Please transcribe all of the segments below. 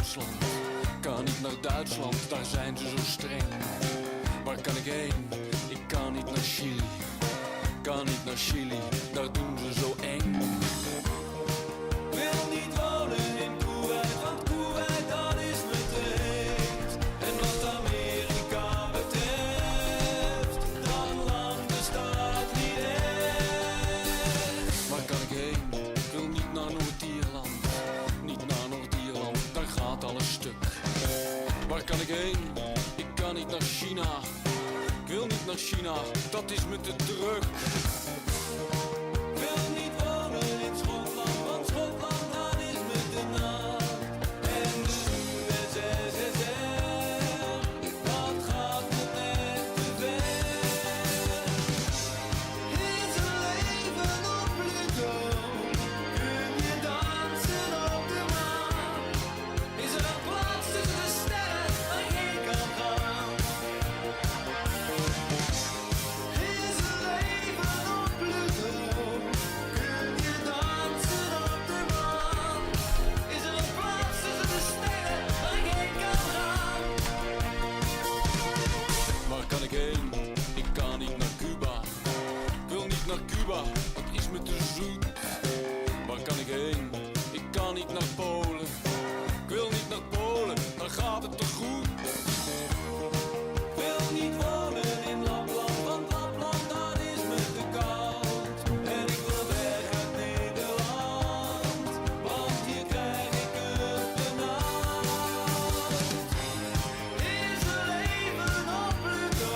Duitsland. Kan niet naar Duitsland, daar zijn ze zo streng. Waar kan ik heen? Ik kan niet naar Chili. Kan niet naar Chili, daar doen ze zo eng. Wil niet wonen in Kuwait, want Kuwait dat is me te heet. En wat Amerika betreft, dat land bestaat niet echt. Waar kan ik heen? Ik wil niet naar Noord-Ierland. Niet naar Noord-Ierland, daar gaat alles stuk. Waar kan ik heen? Ik kan niet naar China. Ik wil niet naar China, dat is me te druk. Ik wil niet wonen in Schotland, want Schotland dat is me te nat. En de USSR, dat gaat me net te ver. Is er leven op Pluto? Kun je dansen op de maan? Is er een plaats tussen de sterren waar ik heen kan gaan? Is er leven op Pluto? Kun je dansen op de maan? Is er een plaats tussen de sterren waar ik heen kan gaan? Waar kan ik heen? Ik kan niet naar Cuba. Ik wil niet naar Cuba, dat is me te zoet. Waar kan ik heen? Ik kan niet naar Polen. Ik wil niet naar Polen, daar gaat het te goed. Ik wil niet wonen in Lapland, want Lapland dat is me te koud. En ik wil weg uit Nederland, want hier krijg ik het benauwd. Is er leven op Pluto?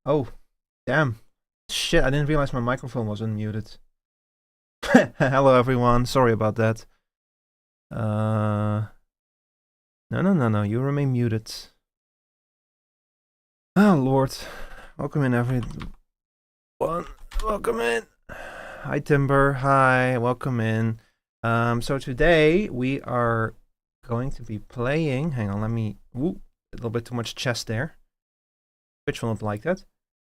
Oh, damn. Shit, I didn't realize my microphone was unmuted. Hello everyone, sorry about that. No, you remain muted. Oh lord. Welcome in everyone. Welcome in. Hi Timber, hi, welcome in. So today we are going to be playing, hang on, let me, a little bit too much chest there. Twitch will not like that.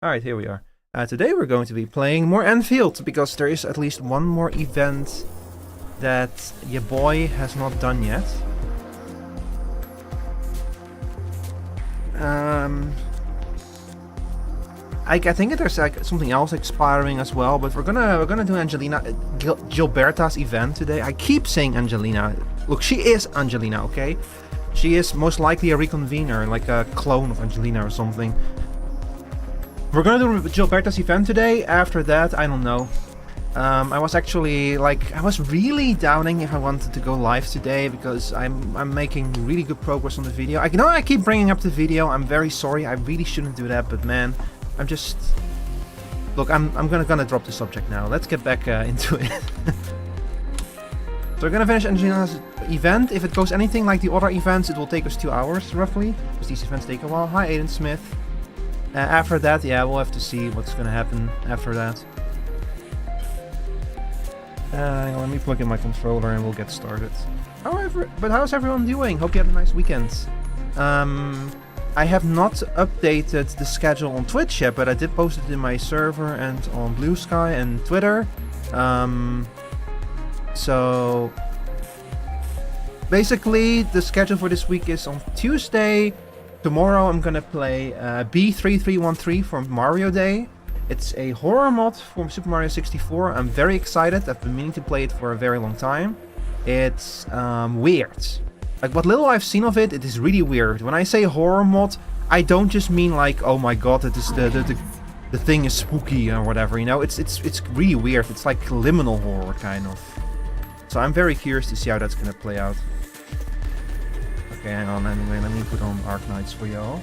Alright, here we are. Today we're going to be playing more Endfield, because there is at least one more event that your boy has not done yet. I think there's like something else expiring as well, but we're gonna do Gilberta's event today. I keep saying Angelina. Look, she is Angelina, okay? She is most likely a reconvener, like a clone of Angelina or something. We're gonna do Gilberta's event today. After that, I don't know. I was actually like, I was really doubting if I wanted to go live today because I'm making really good progress on the video. I know I keep bringing up the video. I'm very sorry. I really shouldn't do that, but man, I'm just. Look, I'm gonna drop the subject now. Let's get back into it. So we're gonna finish Angelina's event. If it goes anything like the other events, it will take us 2 hours roughly, because these events take a while. Hi, Aiden Smith. After that, yeah, we'll have to see what's gonna happen after that. Let me plug in my controller and we'll get started. However, but how's everyone doing? Hope you had a nice weekend. I have not updated the schedule on Twitch yet, but I did post it in my server and on Blue Sky and Twitter. So basically, the schedule for this week is on Tuesday. Tomorrow I'm gonna play B3313 for Mario Day. It's a horror mod from Super Mario 64. I'm very excited. I've been meaning to play it for a very long time. It's weird. Like, what little I've seen of it, it is really weird. When I say horror mod, I don't just mean like, oh my god, it is the thing is spooky or whatever, you know? It's really weird. It's like liminal horror, kind of. So I'm very curious to see how that's gonna play out. Okay, hang on, anyway, let me put on Arknights for y'all.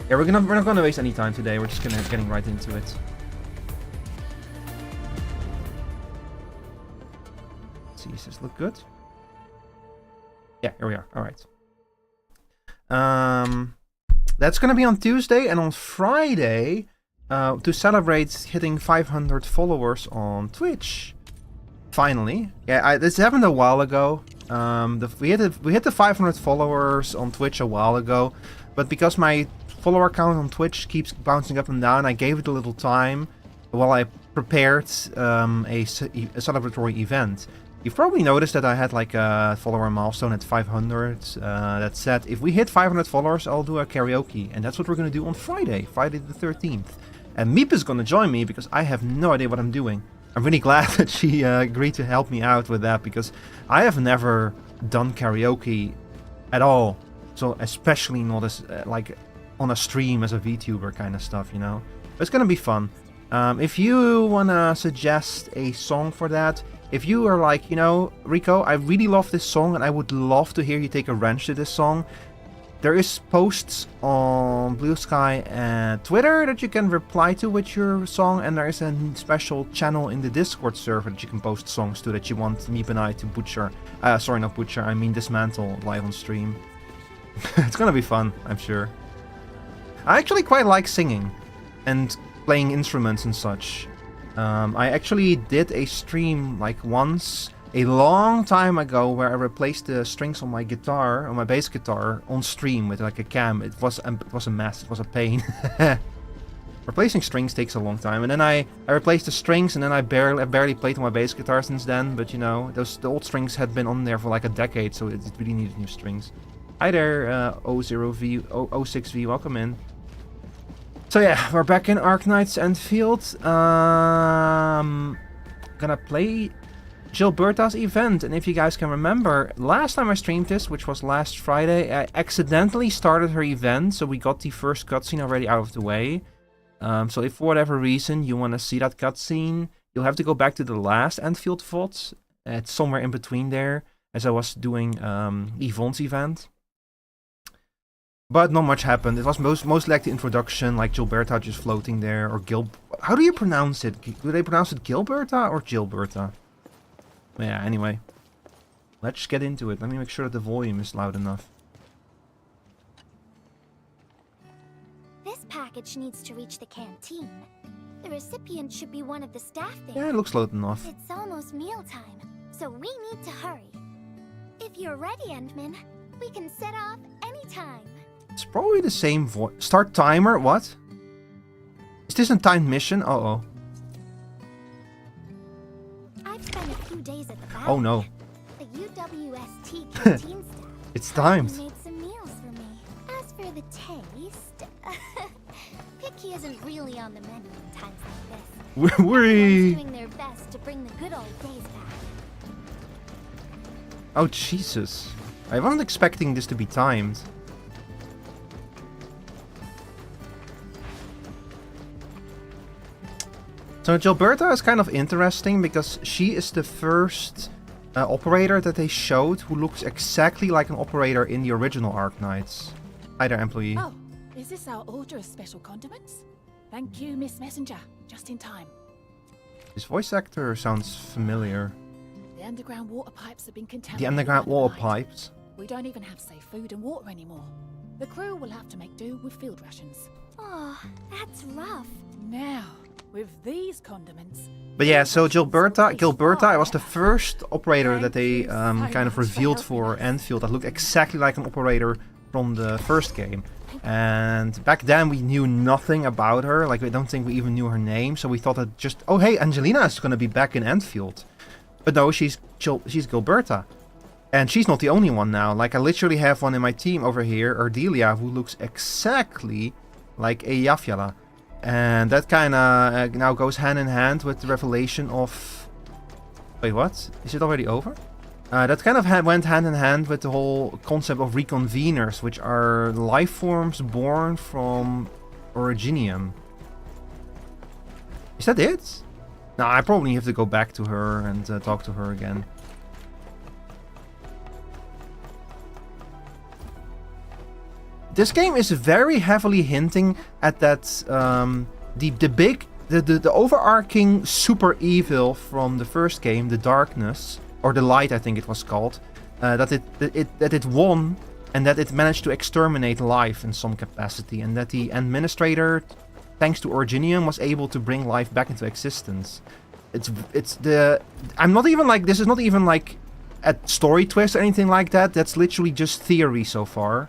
Yeah, we're not gonna waste any time today, we're just getting right into it. Let's see, does this look good? Yeah, here we are, alright. That's gonna be on Tuesday, and on Friday, to celebrate hitting 500 followers on Twitch. Finally. Yeah, this happened a while ago. We hit the 500 followers on Twitch a while ago, but because my follower count on Twitch keeps bouncing up and down, I gave it a little time while I prepared a celebratory event. You've probably noticed that I had like a follower milestone at 500 that said, if we hit 500 followers, I'll do a karaoke, and that's what we're gonna do on Friday the 13th. And Meep is gonna join me because I have no idea what I'm doing. I'm really glad that she agreed to help me out with that, because I have never done karaoke at all. So especially not as like on a stream as a VTuber kind of stuff, you know. But it's gonna be fun. If you wanna suggest a song for that, if you are like, you know, Rico, I really love this song and I would love to hear you take a wrench to this song, there is posts on Blue Sky and Twitter that you can reply to with your song, and there is a special channel in the Discord server that you can post songs to that you want Meep and I to butcher. Sorry, not butcher, I mean dismantle live on stream. It's gonna be fun, I'm sure. I actually quite like singing and playing instruments and such. I actually did a stream like once, a long time ago, where I replaced the strings on my guitar, on my bass guitar, on stream with like a cam. It was a mess, it was a pain. Replacing strings takes a long time, and then I replaced the strings, and then I barely played on my bass guitar since then, but you know, the old strings had been on there for like a decade, so it really needed new strings. Hi there, 06V, welcome in. So yeah, we're back in Arknights Endfield. Gonna play Gilberta's event, and if you guys can remember, last time I streamed this, which was last Friday, I accidentally started her event, so we got the first cutscene already out of the way. So if for whatever reason you want to see that cutscene, you'll have to go back to the last Endfield VOD. It's somewhere in between there. as I was doing Yvonne's event. But not much happened. It was mostly like the introduction, like Gilberta just floating there, or how do you pronounce it? Do they pronounce it Gilberta or Gilberta? Yeah, anyway. Let's just get into it. Let me make sure that the volume is loud enough. This package needs to reach the canteen. The recipient should be one of the staff there. Yeah, it looks loud enough. It's almost mealtime, so we need to hurry. If you're ready, Endman, we can set off anytime. It's probably the same voice. Start timer? What? Is this a timed mission? Uh-oh. I've spent a few days at the back. Oh no. The UWST canteen staff. It's timed. Made some meals for me. As for the taste, picky isn't really on the menu in times like this. We're Doing their best to bring the good old days back. Oh Jesus. I wasn't expecting this to be timed. So Gilberta is kind of interesting because she is the first operator that they showed who looks exactly like an operator in the original Arknights. Hi there, employee. Oh, is this our order of special condiments? Thank you, Miss Messenger. Just in time. This voice actor sounds familiar. The underground water pipes have been contaminated. The underground by the water night. pipes. We don't even have safe food and water anymore. The crew will have to make do with field rations. Oh, that's rough. Now, with these condiments... But yeah, so Gilberta was the first operator that they kind of revealed for Endfield that looked exactly like an operator from the first game. And back then we knew nothing about her, like I don't think we even knew her name, so we thought that just, oh hey, Angelina is gonna be back in Endfield. But no, she's Gilberta. And she's not the only one now, like I literally have one in my team over here, Ardelia, who looks exactly like Eyjafjalla. And that kind of now goes hand in hand with the revelation of... Wait, what? Is it already over? That kind of went hand in hand with the whole concept of reconveners, which are life forms born from Originium. Is that it? No, I probably have to go back to her and talk to her again. This game is very heavily hinting at that the overarching super evil from the first game, the darkness, or the light I think it was called, that it won and that it managed to exterminate life in some capacity, and that the administrator, thanks to Originium, was able to bring life back into existence. I'm not even like, this is not even like a story twist or anything like that. That's literally just theory so far.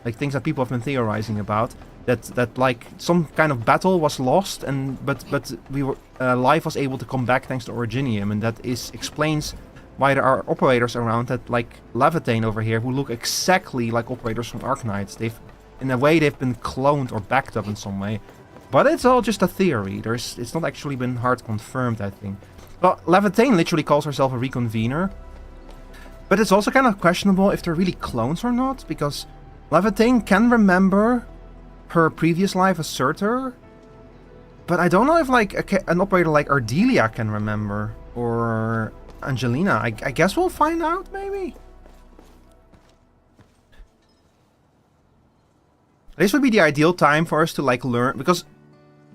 Like things that people have been theorizing about, that like some kind of battle was lost, and but we were life was able to come back thanks to Originium, and that explains why there are operators around that like Levitain over here who look exactly like operators from Arknights. In a way they've been cloned or backed up in some way, but it's all just a theory. It's not actually been hard confirmed, I think. Well, Levitain literally calls herself a reconvener, but it's also kind of questionable if they're really clones or not, because Levitain can remember her previous life as Surtur, but I don't know if like an operator like Ardelia can remember, or Angelina. I guess we'll find out, maybe? This would be the ideal time for us to like learn, because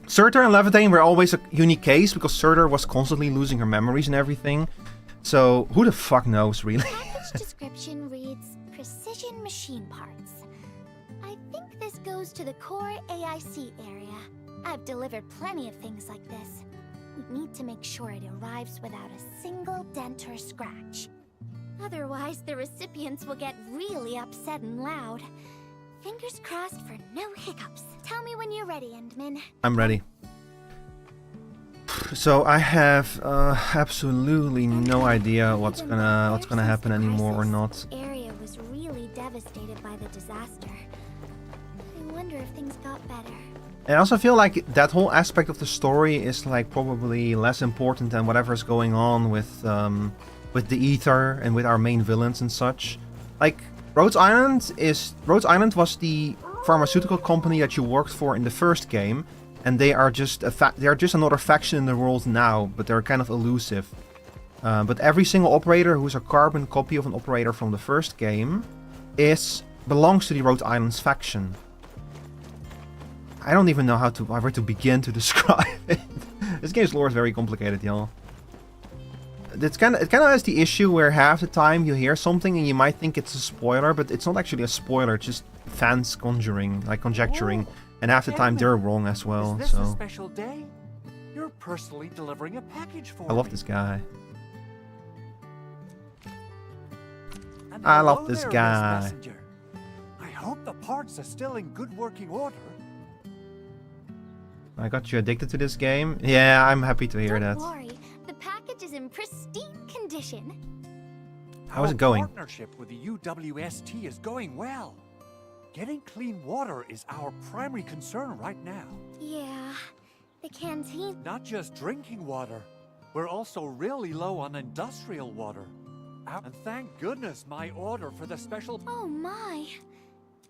Surtur and Levitain were always a unique case, because Surtur was constantly losing her memories and everything. So who the fuck knows, really? Package description reads precision machine parts. I think this goes to the core AIC area. I've delivered plenty of things like this. We need to make sure it arrives without a single dent or scratch. Otherwise, the recipients will get really upset and loud. Fingers crossed for no hiccups. Tell me when you're ready, Endman. I'm ready. So I have absolutely no idea what's gonna happen anymore or not. The area was really devastated by the disaster. I wonder if things got better. I also feel like that whole aspect of the story is like probably less important than whatever's going on with the Ether and with our main villains and such. Like Rhodes Island was the pharmaceutical company that you worked for in the first game, and they are just another faction in the world now, but they're kind of elusive. But every single operator who's a carbon copy of an operator from the first game belongs to the Rhode Islands faction. I don't even know where to begin to describe it. This game's lore is very complicated, y'all. It kind of has the issue where half the time you hear something and you might think it's a spoiler, but it's not actually a spoiler. It's just fans conjuring, conjecturing, and half the time they're wrong as well. Is this a So special day? You're personally delivering a package for I love me. this guy. And I love hello this there, Miss guy. Messenger. I hope the parts are still in good working order. I got you addicted to this game. Yeah, I'm happy to hear Don't that. worry, the package is in pristine condition. How's it going? Our partnership with the UWST is going well. Getting clean water is our primary concern right now. Yeah, the canteen. Not just drinking water. We're also really low on industrial water. And thank goodness my order for the special... Oh my.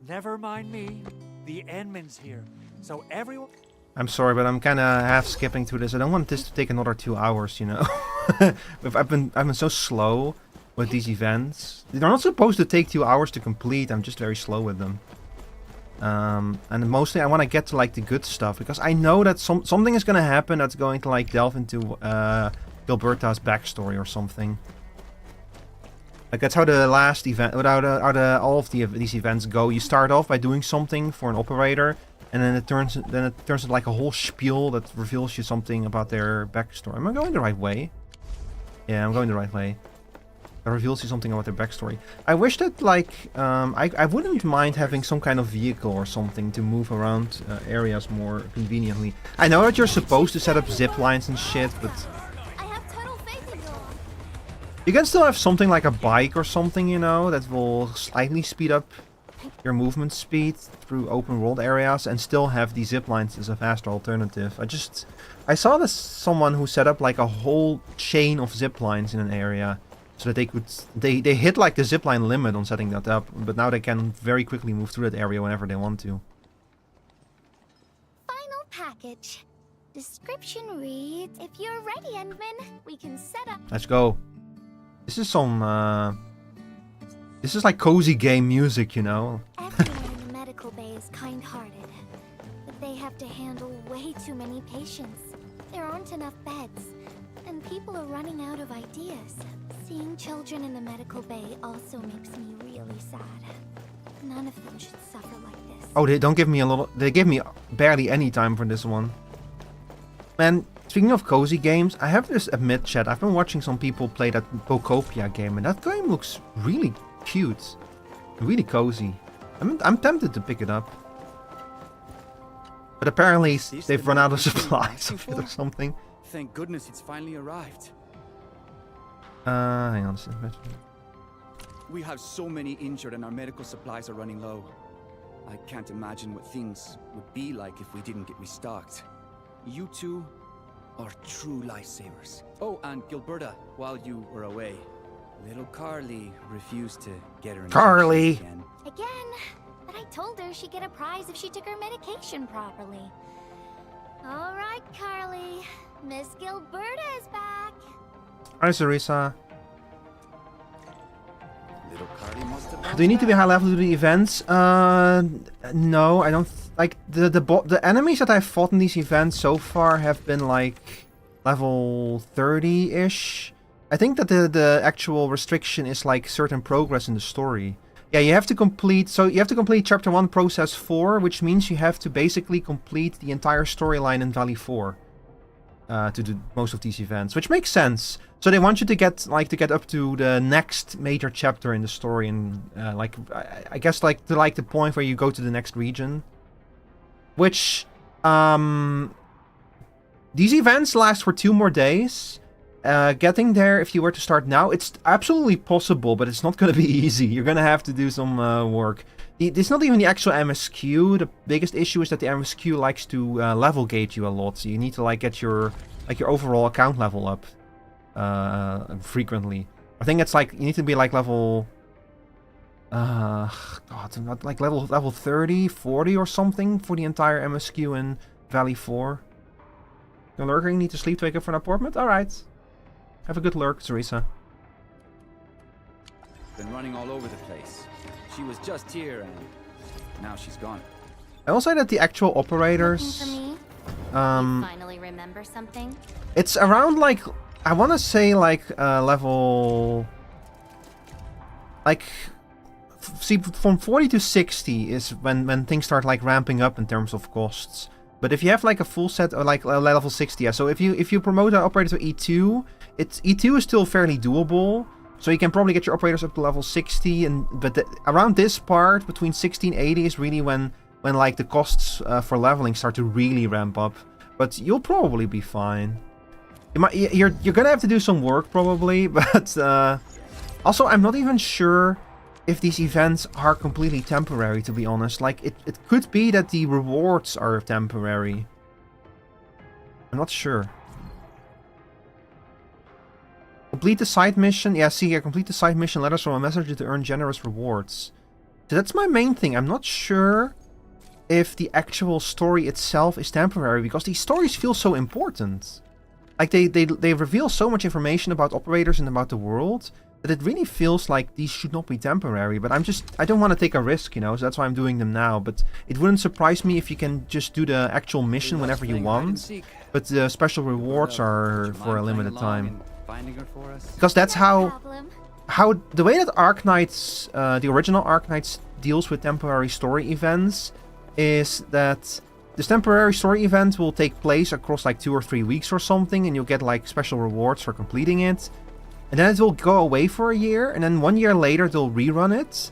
Never mind me. The Enman's here. So everyone... I'm sorry, but I'm kind of half skipping through this. I don't want this to take another 2 hours, you know. I've been so slow with these events. They're not supposed to take 2 hours to complete. I'm just very slow with them. And mostly I want to get to like the good stuff because I know that something is going to happen that's going to like delve into Gilberta's backstory or something. Like that's how the last event, all of these events go. You start off by doing something for an operator, and then it turns into like a whole spiel that reveals you something about their backstory. Am I going the right way? Yeah, I'm going the right way. It reveals you something about their backstory. I wish that like I wouldn't mind having some kind of vehicle or something to move around areas more conveniently. I know that you're supposed to set up zip lines and shit, but I have total faith in you. you can still have something like a bike or something, you know, that will slightly speed up your movement speed through open world areas and still have the zip lines as a faster alternative. I saw this someone who set up like a whole chain of zip lines in an area so that they hit like the zipline limit on setting that up, but now they can very quickly move through that area whenever they want to. Final package. Description reads, if you're ready, Endman, we can set up. Let's go. This is this is like cozy game music, you know. Everyone in the medical bay is kind-hearted, but they have to handle way too many patients. There aren't enough beds, and people are running out of ideas. Seeing children in the medical bay also makes me really sad. None of them should suffer like this. Oh, they give me barely any time for this one. Man, speaking of cozy games, I have to admit, chat, I've been watching some people play that Bocopia game, and that game looks really cute. Really cozy. I'm tempted to pick it up. But apparently they've run out of supplies of it or something. Thank goodness it's finally arrived. Hang on a second. We have so many injured and our medical supplies are running low. I can't imagine what things would be like if we didn't get restocked. You two are true lifesavers. Oh, and Gilberta, while you were away, little Carly refused to get her Carly! again. Again, but I told her she'd get a prize if she took her medication properly. All right, Carly. Miss Gilberta is back. Hi, Sarisa. Little Carly must have. Do you need to be high level to do the events? No, I don't. Like the enemies that I've fought in these events so far have been like level 30-ish. I think that the actual restriction is like certain progress in the story. Yeah, you have to complete. So you have to complete Chapter 1, Process 4, which means you have to basically complete the entire storyline in Valley 4 to do most of these events, which makes sense. So they want you to get up to the next major chapter in the story, and I guess like to the point where you go to the next region. Which these events last for 2 more days. Getting there, if you were to start now, it's absolutely possible, but it's not going to be easy. You're going to have to do some work. It's not even the actual MSQ. The biggest issue is that the MSQ likes to level gate you a lot, so you need to get your overall account level up frequently. I think it's you need to be level God, like level 30, 40 or something for the entire MSQ in Valley 4. The lurker, you need to sleep to wake up for an appointment? Alright. Have a good lurk, Teresa. Been running all over the place. She was just here and now she's gone. I will say that the actual Looking operators, for me? um, You finally remember something? it's around like, I want to say like level, like, see, from 40 to 60 is when things start like ramping up in terms of costs. But if you have like a full set, or like level 60, yeah. So if you promote an operator to E2, E2 is still fairly doable. So you can probably get your operators up to level 60, but around this part between 60 and 80 is really when like the costs for leveling start to really ramp up. But you'll probably be fine. You're gonna have to do some work probably, but also I'm not even sure if these events are completely temporary, to be honest. Like it could be that the rewards are temporary. I'm not sure. Complete the side mission. Yeah, see here, complete the side mission. Letters from a messenger to earn generous rewards. So that's my main thing. I'm not sure if the actual story itself is temporary, because these stories feel so important. Like they reveal so much information about operators and about the world that it really feels like these should not be temporary. But I don't want to take a risk, you know, so that's why I'm doing them now. But it wouldn't surprise me if you can just do the actual mission whenever you want. But the special rewards are for a limited time. Because that's how the way that Arknights, the original Arknights deals with temporary story events is that this temporary story event will take place across like 2 or 3 weeks or something, and you'll get like special rewards for completing it. And then it will go away for a year, and then 1 year later they'll rerun it.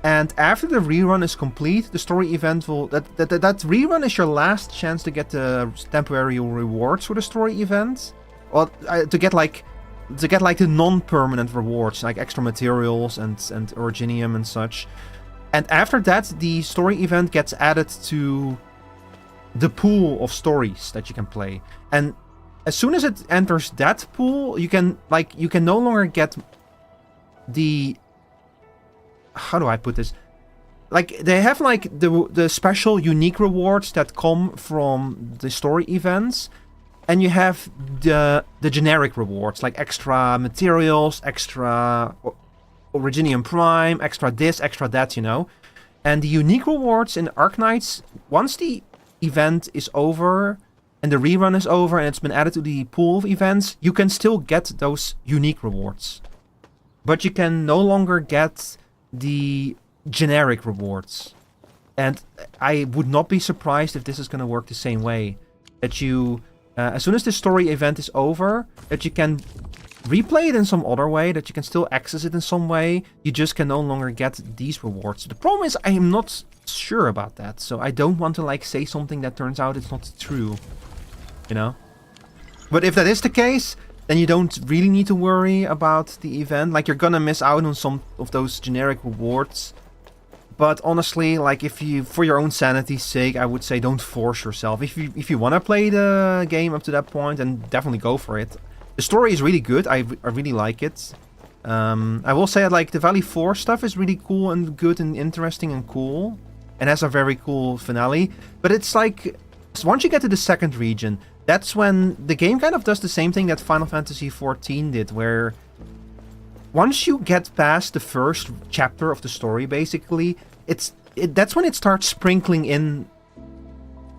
And after the rerun is complete, the story event will... That rerun is your last chance to get the temporary rewards for the story event. Well, to get like the non-permanent rewards, like extra materials and originium and such. And after that, the story event gets added to the pool of stories that you can play. And as soon as it enters that pool, you can no longer get the... How do I put this? Like, they have like the special unique rewards that come from the story events. And you have the generic rewards, like extra materials, extra Originium Prime, extra this, extra that, you know. And the unique rewards in Arknights, once the event is over and the rerun is over and it's been added to the pool of events, you can still get those unique rewards. But you can no longer get the generic rewards. And I would not be surprised if this is going to work the same way. That you... as soon as the story event is over, that you can replay it in some other way, that you can still access it in some way, you just can no longer get these rewards. The problem is I am not sure about that, so I don't want to like say something that turns out it's not true, you know? But if that is the case, then you don't really need to worry about the event. Like, you're gonna miss out on some of those generic rewards. But honestly, like, if you, for your own sanity's sake, I would say don't force yourself. If you want to play the game up to that point, then definitely go for it. The story is really good. I really like it. I will say that, like, the Valley 4 stuff is really cool and good and interesting and cool. And has a very cool finale. But it's like, once you get to the second region, that's when the game kind of does the same thing that Final Fantasy XIV did, where... Once you get past the first chapter of the story, basically, that's when it starts sprinkling in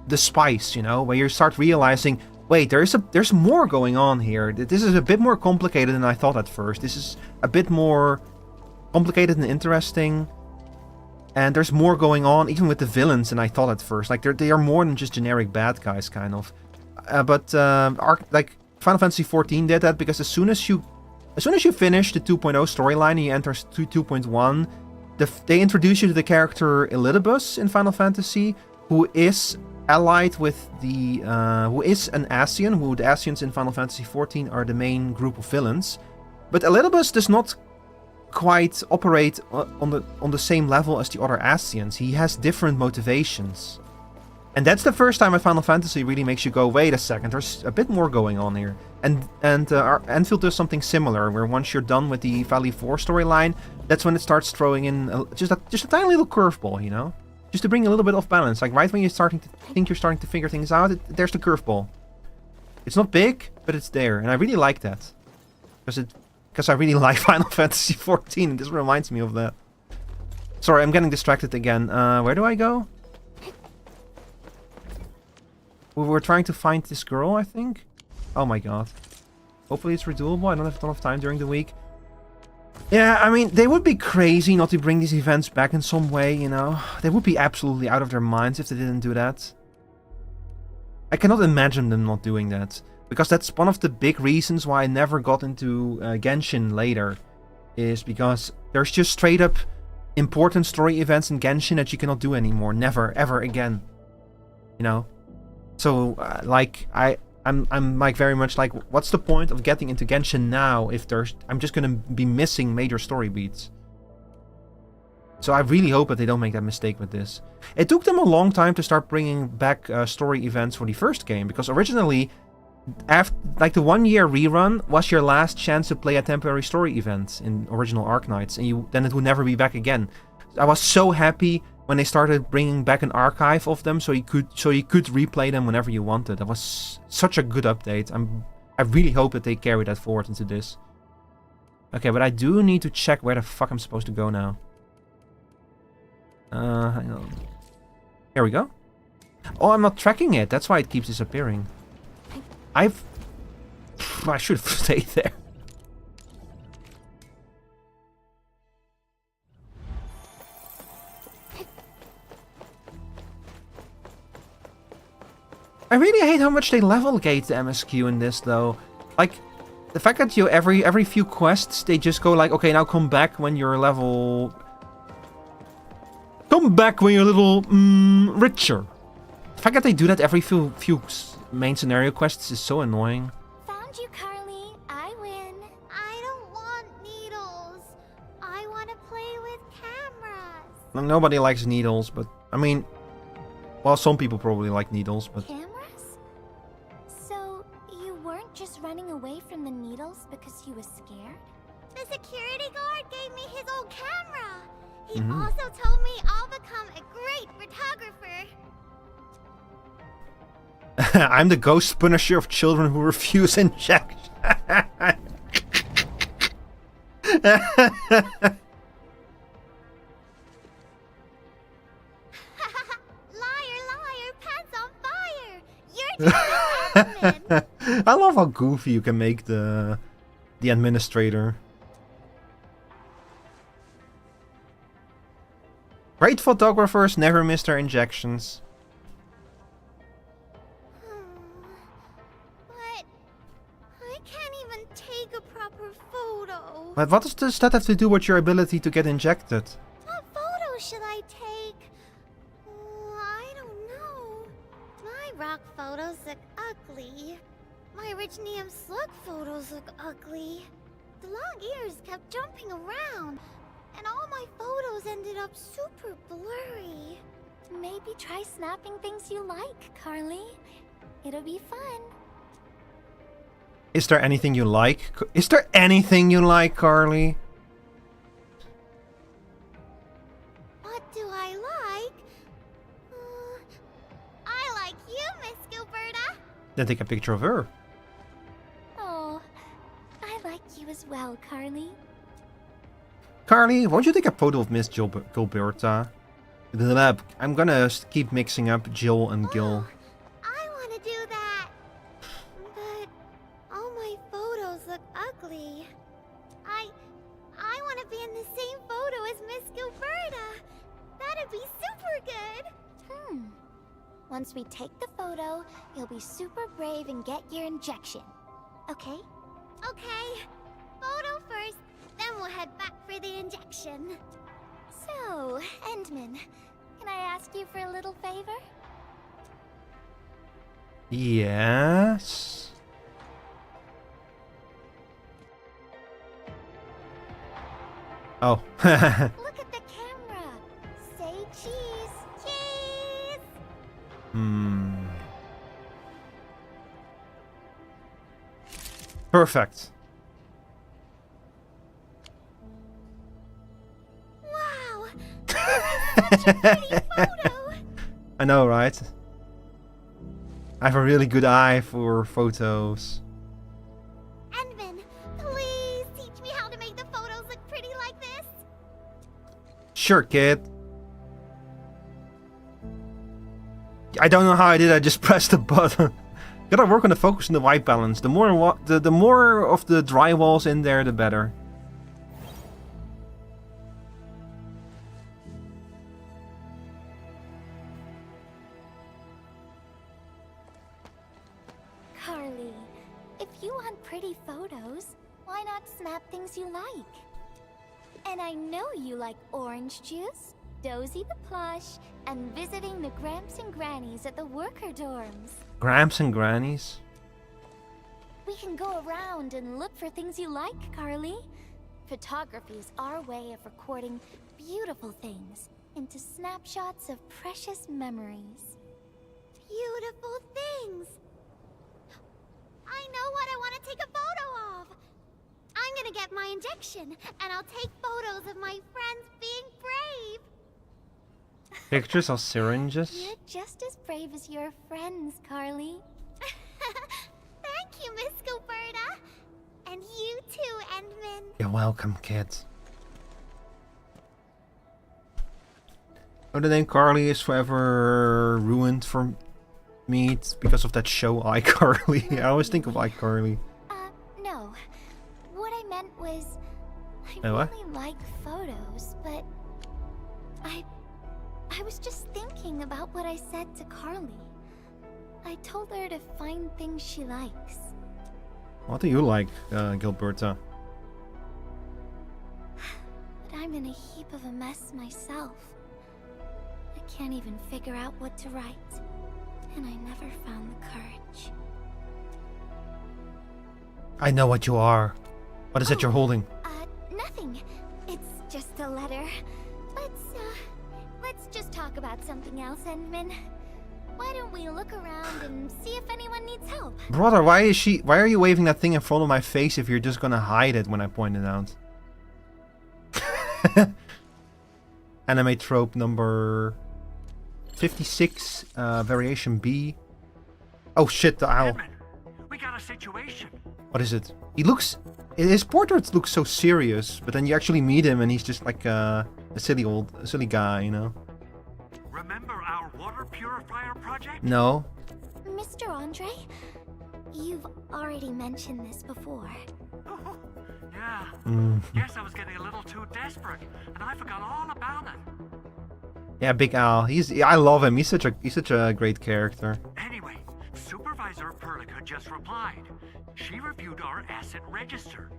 the spice, you know, where you start realizing, wait, there's more going on here. This is a bit more complicated than I thought at first. This is a bit more complicated and interesting, and there's more going on, even with the villains, than I thought at first. Like, they are more than just generic bad guys, kind of. Like Final Fantasy XIV did that, because as soon as you finish the 2.0 storyline and you enter 2.1, they introduce you to the character Elidibus in Final Fantasy, who is allied with the... who is an Ascian, who the Ascians in Final Fantasy XIV are the main group of villains. But Elidibus does not quite operate on the same level as the other Ascians. He has different motivations. And that's the first time a Final Fantasy really makes you go, wait a second, there's a bit more going on here. And Endfield does something similar, where once you're done with the Valley 4 storyline, that's when it starts throwing in just a tiny little curveball, you know? Just to bring a little bit of balance. Like, right when you're starting to figure things out, there's the curveball. It's not big, but it's there, and I really like that. Because I really like Final Fantasy 14, and this reminds me of that. Sorry, I'm getting distracted again. Where do I go? We were trying to find this girl, I think. Oh my god. Hopefully it's redoable. I don't have a ton of time during the week. Yeah, I mean, they would be crazy not to bring these events back in some way, you know? They would be absolutely out of their minds if they didn't do that. I cannot imagine them not doing that. Because that's one of the big reasons why I never got into Genshin later. Is because there's just straight up important story events in Genshin that you cannot do anymore. Never, ever again. You know? So, like, I'm like very much like, what's the point of getting into Genshin now if I'm just gonna be missing major story beats. So I really hope that they don't make that mistake with this. It took them a long time to start bringing back story events for the first game, because originally, after like the 1 year rerun was your last chance to play a temporary story event in original Arknights, and then it would never be back again. I was so happy when they started bringing back an archive of them, so you could replay them whenever you wanted. That was such a good update. I really hope that they carry that forward into this. Okay, but I do need to check where the fuck I'm supposed to go now. Hang on. Here we go. Oh, I'm not tracking it. That's why it keeps disappearing. I should have stayed there. I really hate how much they level gate the MSQ in this, though. Like, the fact that you every few quests they just go like, okay, now come back when you're level. Come back when you're a little richer. The fact that they do that every few main scenario quests is so annoying. Found you, Carly. I win. I don't want needles. I want to play with cameras. Nobody likes needles, but I mean, well, some people probably like needles, but. Cameras? So you weren't just running away from the needles because you were scared? The security guard gave me his old camera. He also told me I'll become a great photographer. I'm the ghost punisher of children who refuse injection. Liar, liar, pants on fire. You're just an admin. I love how goofy you can make the administrator. Great photographers never miss their injections. But I can't even take a proper photo. But what does that have to do with your ability to get injected? What photo should I take? I don't know. My rock photos look ugly. My rich Neum slug photos look ugly. The long ears kept jumping around. And all my photos ended up super blurry. Maybe try snapping things you like, Carly. It'll be fun. Is there anything you like? Is there anything you like, Carly? What do I like? I like you, Miss Gilberta. Then take a picture of her. Oh, I like you as well, Carly. Carly, won't you take a photo of Miss Gilberta? I'm gonna keep mixing up Jill and Gil. I want to do that. But all my photos look ugly. I want to be in the same photo as Miss Gilberta. That'd be super good. Once we take the photo, you'll be super brave and get your injection. Okay? Okay. Photo first, then we'll head back for the injection. So, Endman, can I ask you for a little favor? Yes. Oh. Look at the camera. Say cheese. Cheese! Perfect. Wow! Such a pretty photo! I know, right? I have a really good eye for photos. Endman, please! Sure, kid. I don't know how I did. I just pressed the button. Gotta work on the focus and the white balance. The more the more of the drywalls in there, the better. Carly, if you want pretty photos, why not snap things you like? And I know you like orange juice, Dozy the plush, and visiting the Gramps and Grannies at the worker dorms. Gramps and Grannies? We can go around and look for things you like, Carly. Photography is our way of recording beautiful things into snapshots of precious memories. Beautiful things! I know what I want to take a photo of! I'm gonna get my injection, and I'll take photos of my friends being brave! Pictures of syringes? You're just as brave as your friends, Carly. Thank you, Miss Goberta. And you too, Endman. You're welcome, kids. Oh, the name Carly is forever ruined for me. It's because of that show iCarly. I always think of iCarly. No. What I meant was, I what? really like photos, but I was just thinking about what I said to Carly. I told her to find things she likes. What do you like, Gilberta? But I'm in a heap of a mess myself. I can't even figure out what to write. And I never found the courage. I know what you are. What is it you're holding? Nothing. It's just a letter. Let's just talk about something else, Endman. Why don't we look around and see if anyone needs help? Brother, why are you waving that thing in front of my face if you're just gonna hide it when I point it out? Anime trope number 56, variation B. Oh shit, the owl. Edmund, we got a situation. What is it? His portraits look so serious, but then you actually meet him and he's just like a silly guy, you know? Remember our water purifier project? No. Mr. Andre, you've already mentioned this before. Yeah. Guess I was getting a little too desperate, and I forgot all about it. Yeah, Big Al. I love him. He's such a great character. Anyway, Supervisor Perlica just replied. She reviewed our asset register.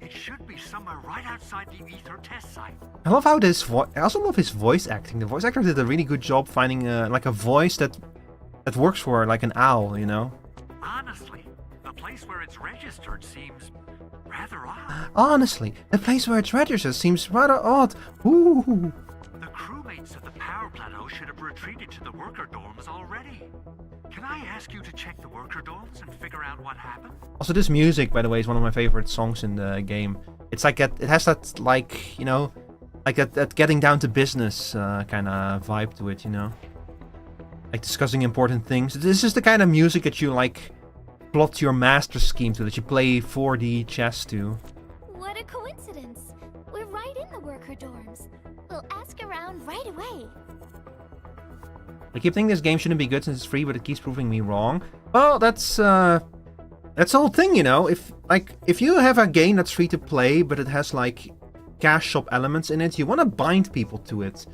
It should be somewhere right outside the Ether test site. I love how I also love his voice acting. The voice actor did a really good job finding like a voice that works for like an owl, you know. Honestly, the place where it's registered seems rather odd. Honestly, the place where it's registered seems rather odd. Ooh. The crewmates of the power plateau should have retreated to the worker dorms already. Can I ask you to check the worker dorms and figure out what happened? Also, this music, by the way, is one of my favorite songs in the game. It's like it has that, like, you know, like that getting down to business kind of vibe to it, you know? Like discussing important things. This is the kind of music that you, like, plot your master scheme to, that you play 4D chess to. What a coincidence. We're right in the worker dorms. We'll ask around right away. I keep thinking this game shouldn't be good since it's free, but it keeps proving me wrong. Well, that's the whole thing, you know. If you have a game that's free to play, but it has like cash shop elements in it, you want to bind people to it.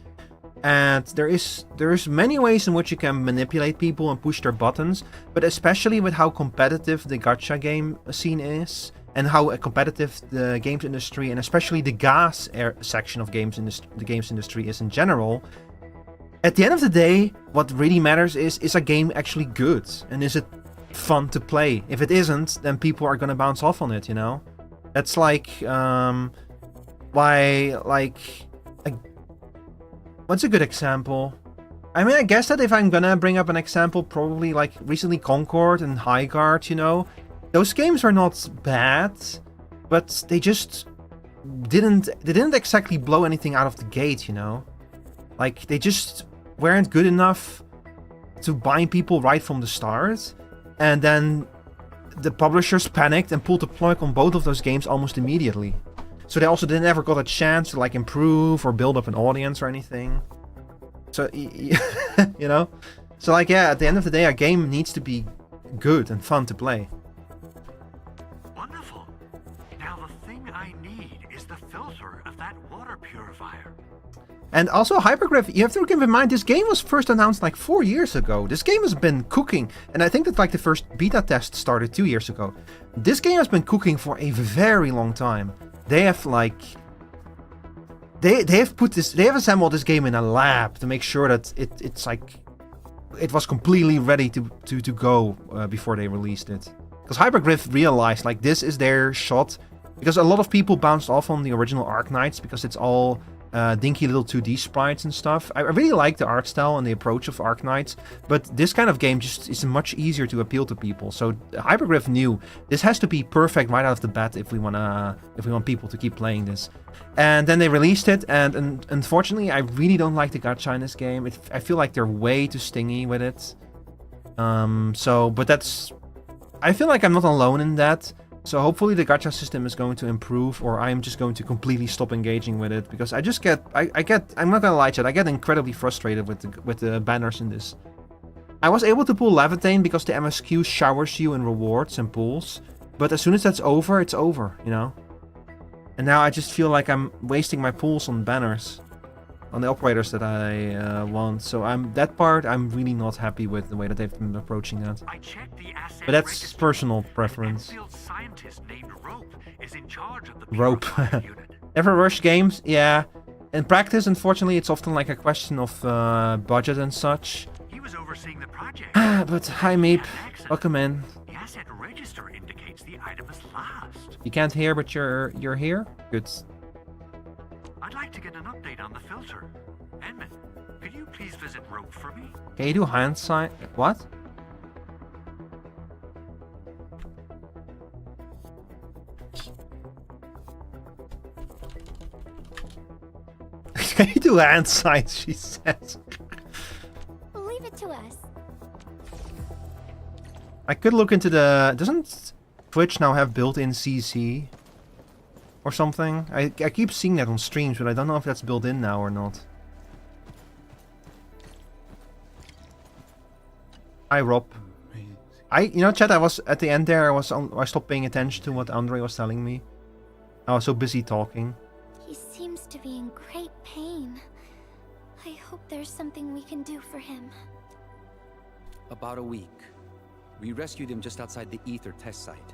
And there's many ways in which you can manipulate people and push their buttons, but especially with how competitive the gacha game scene is, and how competitive the games industry, and especially the gas section of the games industry is in general. At the end of the day, what really matters is a game actually good? And is it fun to play? If it isn't, then people are gonna bounce off on it, you know? That's like, what's a good example? I mean, I guess that if I'm gonna bring up an example, probably like recently Concord and Highguard, you know? Those games are not bad, but they just didn't exactly blow anything out of the gate, you know? Like, they just weren't good enough to bind people right from the start, and then the publishers panicked and pulled the plug on both of those games almost immediately. So they also never got a chance to like improve or build up an audience or anything. So, you know? So like, yeah, at the end of the day, a game needs to be good and fun to play. Wonderful. Now the thing I need is the filter of that water purifier. And also Hypergraph, you have to keep in mind, this game was first announced like 4 years ago. This game has been cooking, and I think that like the first beta test started 2 years ago. This game has been cooking for a very long time. They have like... They have assembled this game in a lab to make sure that it's like... It was completely ready to go before they released it. Because Hypergraph realized like this is their shot. Because a lot of people bounced off on the original Arknights because it's all... dinky little 2D sprites and stuff. I really like the art style and the approach of Arknights, but this kind of game just is much easier to appeal to people. So Hypergraph knew this has to be perfect right out of the bat if we want people to keep playing this. And then they released it, and unfortunately, I really don't like the gacha in this game. I feel like they're way too stingy with it. But that's... I feel like I'm not alone in that. So hopefully the gacha system is going to improve, or I'm just going to completely stop engaging with it, because I just get, I'm not gonna lie, chat, I get incredibly frustrated with the banners in this. I was able to pull Levitate because the MSQ showers you in rewards and pulls, but as soon as that's over, it's over, you know? And now I just feel like I'm wasting my pulls on banners, on the operators that I want. So that part I'm really not happy with the way that they've been approaching that. I checked the asset But that's register. personal preference. An Endfield scientist named Rope is in charge of the Rope. purifier unit. Never rush games, yeah. In practice, unfortunately, it's often like a question of budget and such. He was overseeing the project. But hi Meep, Accident. welcome in. The asset register indicates the item is lost. You can't hear, but you're here? Good. I'd like to get an update on the filter. Edmund, could you please visit Rope for me? Can you do hindsight? What? Can you do hand signs, she says. Leave it to us. I could look into the... Doesn't Twitch now have built-in CC? Or something? I keep seeing that on streams, but I don't know if that's built in now or not. Hi Rob. You know, chat, I was at the end there, I stopped paying attention to what Andre was telling me. I was so busy talking. He seems to be in great pain. I hope there's something we can do for him. About a week. We rescued him just outside the Ether test site.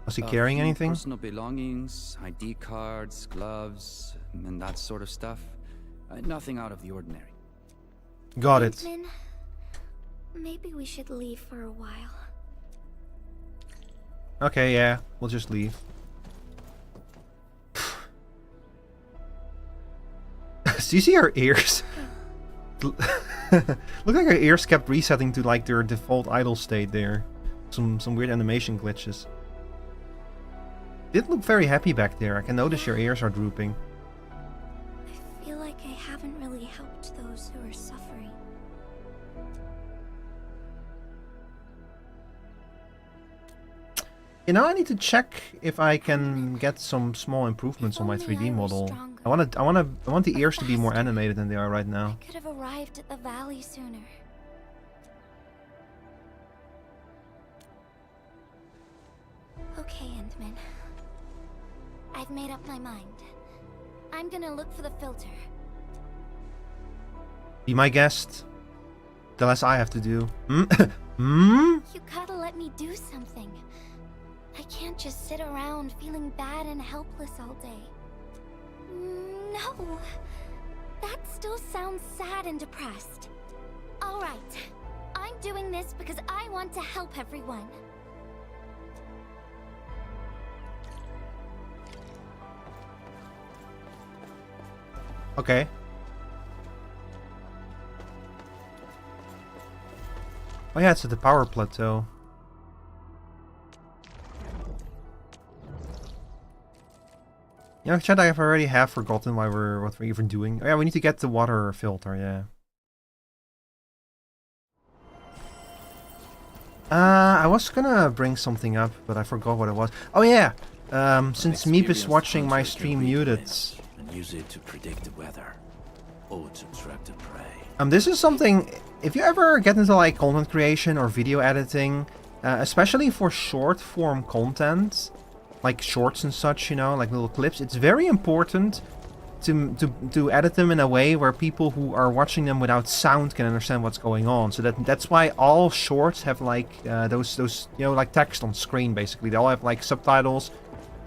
Was he carrying anything? Personal belongings, ID cards, gloves, and that sort of stuff. Nothing out of the ordinary. Got it. Min, maybe we should leave for a while. Okay, yeah, we'll just leave. Do you see her ears? Look like her ears kept resetting to like their default idle state there. Some weird animation glitches. Did look very happy back there. I can notice your ears are drooping. I feel like I haven't really helped those who are suffering. You know, I need to check if I can get some small improvements on my 3D model. I want the ears to be more animated than they are right now. I could have arrived at the valley sooner. Okay, Endman. I've made up my mind. I'm gonna look for the filter. Be my guest. The less I have to do. You gotta let me do something. I can't just sit around feeling bad and helpless all day. No. That still sounds sad and depressed. Alright. I'm doing this because I want to help everyone. Okay. Oh yeah, it's at the power plateau. You know, chat, I have already forgotten what we're even doing. Oh yeah, we need to get the water filter, yeah. I was gonna bring something up, but I forgot what it was. Oh yeah! Since Meep is watching my stream muted. And use it to predict the weather or to track the prey. This is something, if you ever get into like content creation or video editing, especially for short form content, like shorts and such, you know, like little clips, it's very important to edit them in a way where people who are watching them without sound can understand what's going on. So that's why all shorts have like those you know, like text on screen basically. They all have like subtitles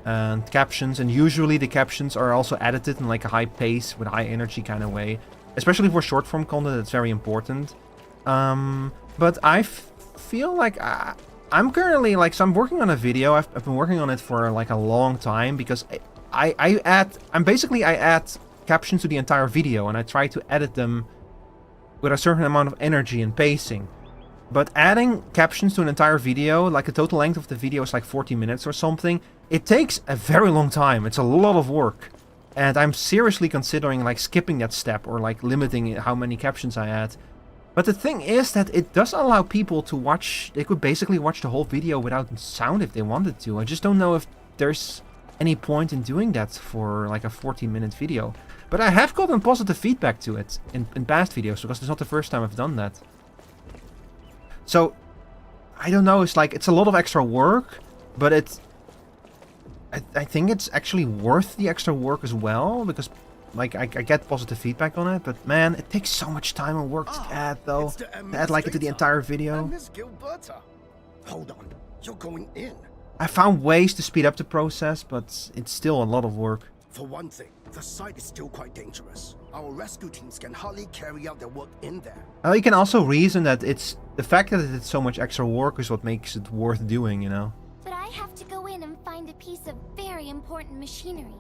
and captions, and usually the captions are also edited in like a high pace with high energy kind of way. Especially for short form content, it's very important. But I feel like I'm currently like, so I'm working on a video. I've been working on it for like a long time because I add captions to the entire video, and I try to edit them with a certain amount of energy and pacing. But adding captions to an entire video, like the total length of the video is like 40 minutes or something, it takes a very long time. It's a lot of work. And I'm seriously considering like skipping that step or like limiting how many captions I add. But the thing is that it does allow people to watch, they could basically watch the whole video without sound if they wanted to. I just don't know if there's any point in doing that for like a 40-minute video. But I have gotten positive feedback to it in past videos, because it's not the first time I've done that. So, I don't know, it's like, it's a lot of extra work, but it's, I think it's actually worth the extra work as well, because like I get positive feedback on it, but man, it takes so much time and work to add though. To add like it to the entire video. Hold on, you're going in. I found ways to speed up the process, but it's still a lot of work. For one thing, the site is still quite dangerous. Our rescue teams can hardly carry out their work in there. You can also reason that it's the fact that it's so much extra work is what makes it worth doing, you know. But I have to go in and find a piece of very important machinery.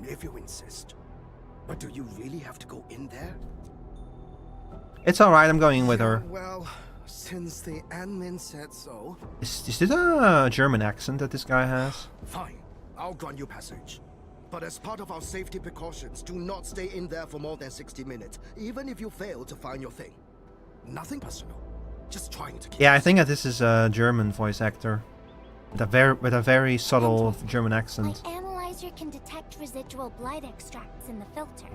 If you insist. But do you really have to go in there? It's alright, I'm going in with her. Well, since the admin said so. Is this a German accent that this guy has? Fine, I'll grant you passage. But as part of our safety precautions, do not stay in there for more than 60 minutes, even if you fail to find your thing. Nothing personal. Just trying to keep... Yeah, I think that this is a German voice actor. With a very subtle German accent. My analyzer can detect residual blight extracts in the filter.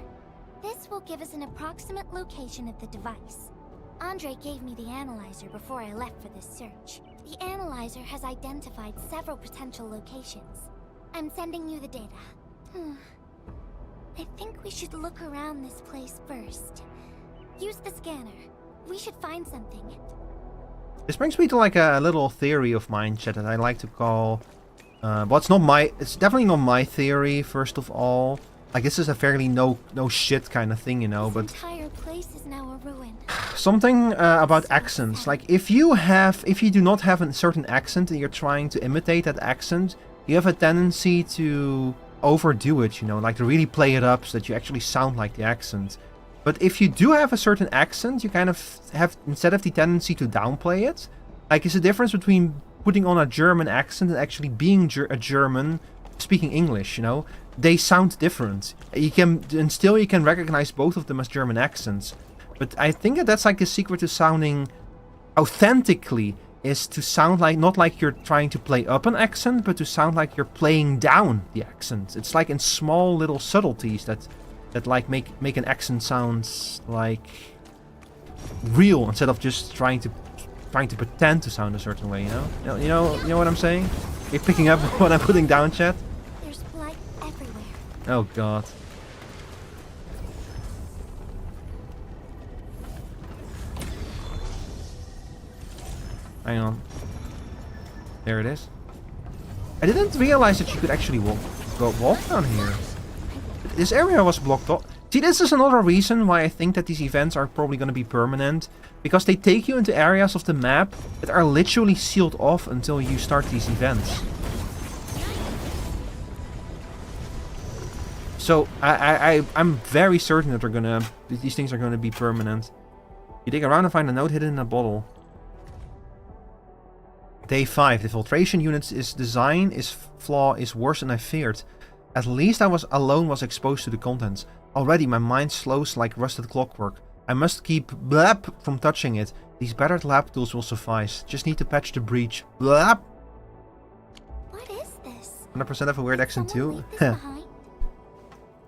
This will give us an approximate location of the device. Andre gave me the analyzer before I left for this search. The analyzer has identified several potential locations. I'm sending you the data. I think we should look around this place first. Use the scanner. We should find something. This brings me to like a little theory of mine, chat, that I like to call... well, it's definitely not my theory, first of all. Like, this is a fairly no shit kind of thing, you know, but... This entire place is now a ruin. Something about accents. Like, if you do not have a certain accent and you're trying to imitate that accent, you have a tendency to overdo it, you know, like to really play it up so that you actually sound like the accent. But if you do have a certain accent, you kind of have, instead of the tendency to downplay it, like, it's a difference between putting on a German accent and actually being a German speaking English, you know? They sound different. You can recognize both of them as German accents. But I think that's like the secret to sounding authentically, is to sound like, not like you're trying to play up an accent, but to sound like you're playing down the accent. It's like in small little subtleties that like make an accent sound like real, instead of just trying to pretend to sound a certain way, you know? You know what I'm saying? You're picking up what I'm putting down, chat? There's blight everywhere. Oh god. Hang on. There it is. I didn't realize that you could actually walk down here. This area was blocked off. See, this is another reason why I think that these events are probably going to be permanent. Because they take you into areas of the map that are literally sealed off until you start these events. So, I'm very certain that these things are going to be permanent. You dig around and find a note hidden in a bottle. Day 5. The filtration unit's design flaw is worse than I feared. At least I was exposed to the contents. Already my mind slows like rusted clockwork. I must keep blap from touching it. These battered lab tools will suffice. Just need to patch the breach. Blap! What is this? 100% have a weird accent Someone too. leave this behind?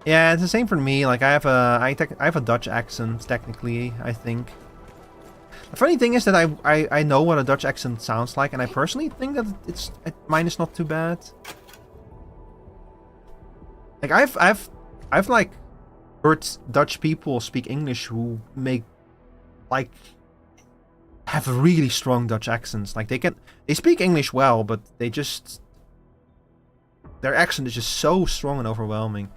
Yeah, it's the same for me. Like I have a Dutch accent technically, I think. The funny thing is that I know what a Dutch accent sounds like, and I personally think that mine is not too bad. Like I've like heard Dutch people speak English who have really strong Dutch accents. Like they speak English well, but their accent is just so strong and overwhelming.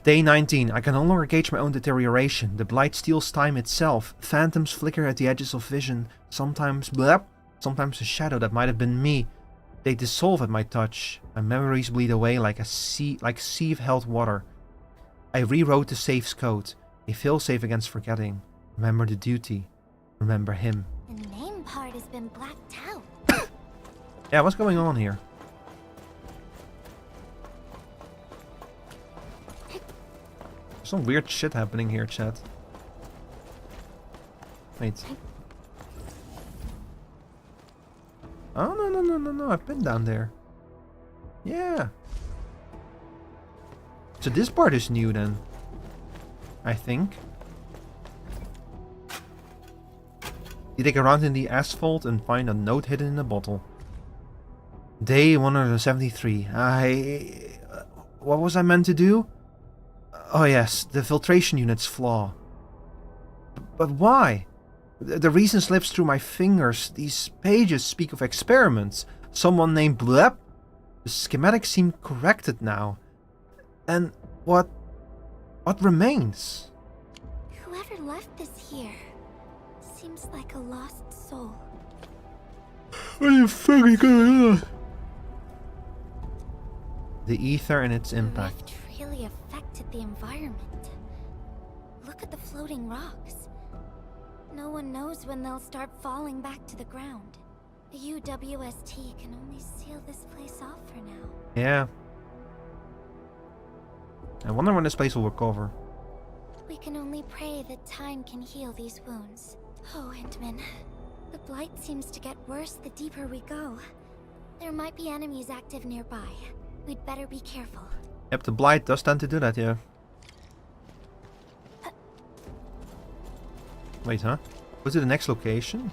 Day 19. I can no longer gauge my own deterioration. The blight steals time itself. Phantoms flicker at the edges of vision. Sometimes a shadow that might have been me. They dissolve at my touch. My memories bleed away like sieve-held water. I rewrote the safe's code. A failsafe against forgetting. Remember the duty. Remember him. The name part has been blacked out. Yeah, what's going on here? Some weird shit happening here, chat. Wait. Oh, no. I've been down there. Yeah. So this part is new then. I think. You dig around in the asphalt and find a note hidden in a bottle. Day 173. What was I meant to do? Oh yes, the filtration unit's flaw. But why? The reason slips through my fingers. These pages speak of experiments. Someone named Blep. The schematics seem corrected now. And what remains? Whoever left this here seems like a lost soul. What the fuck is going on? The ether and its impact. The rift really affected the environment. Look at the floating rocks. No one knows when they'll start falling back to the ground. The UWST can only seal this place off for now. Yeah. I wonder when this place will recover. We can only pray that time can heal these wounds. Oh, Entman. The blight seems to get worse the deeper we go. There might be enemies active nearby. We'd better be careful. Yep, the blight does tend to do that, yeah. Wait, huh? Go to the next location?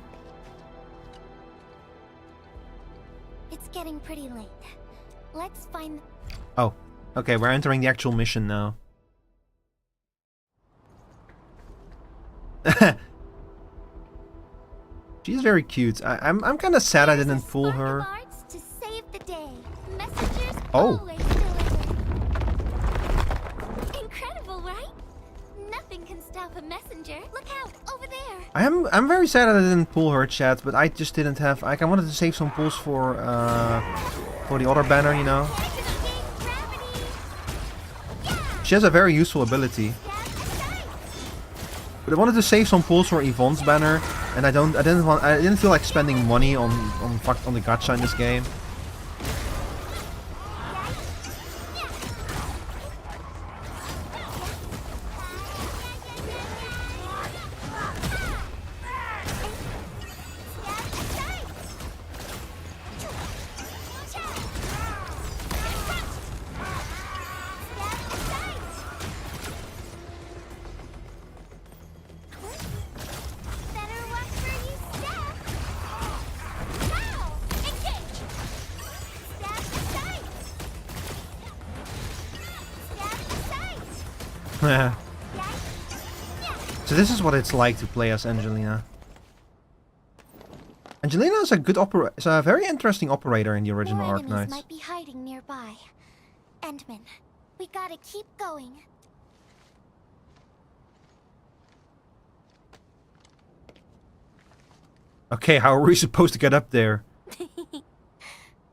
It's getting pretty late. Let's find... Oh, okay, we're entering the actual mission now. She's very cute. I'm kind of sad I didn't fool her. To save the day. Messengers Oh. always deliver. Incredible, right? Nothing can stop a messenger. Look out, over there. I'm very sad I didn't pull her, chat, but I just didn't have. Like, I wanted to save some pulls for the other banner, you know. She has a very useful ability. But I wanted to save some pulls for Yvonne's banner, and I didn't feel like spending money on the gacha in this game. So this is what it's like to play as Angelina. Angelina is a very interesting operator in the original More enemies Arknights. might be hiding nearby. Endman, we gotta keep going. Okay, how are we supposed to get up there?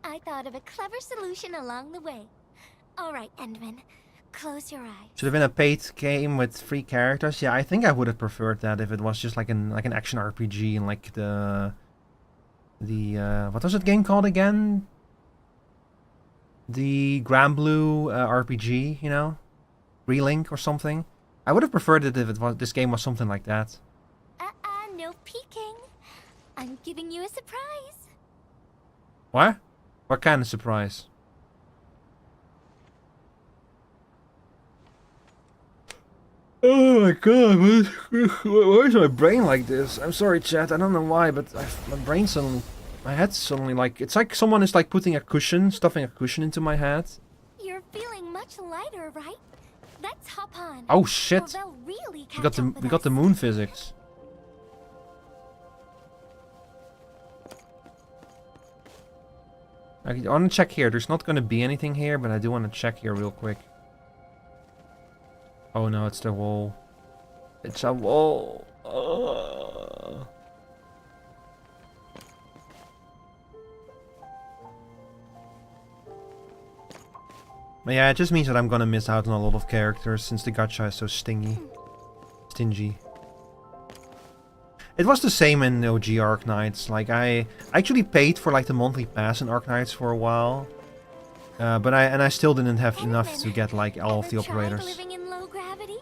I thought of a clever solution along the way. Alright, Endman. Close your eyes. Should have been a paid game with 3 characters. Yeah, I think I would have preferred that if it was just like an action RPG and like the what was that game called again? The Granblue RPG, you know, Relink or something. I would have preferred it if this game was something like that. No peeking. I'm giving you a surprise. What? What kind of surprise? Oh my god, why is my brain like this? I'm sorry, chat, I don't know why, but my brain suddenly... My head's suddenly like... It's like someone is like putting a cushion, stuffing a cushion into my head. You're feeling much lighter, right? Let's hop on. Oh shit! Or they'll really We got catch up we with got the us. moon physics. I want to check here. There's not going to be anything here, but I do want to check here real quick. Oh no, it's the wall. It's a wall. But yeah, it just means that I'm gonna miss out on a lot of characters since the gacha is so stingy. Stingy. It was the same in OG Arknights. Like, I actually paid for like the monthly pass in Arknights for a while. But I still didn't have enough to get like all of the Ever tried operators. living in low gravity?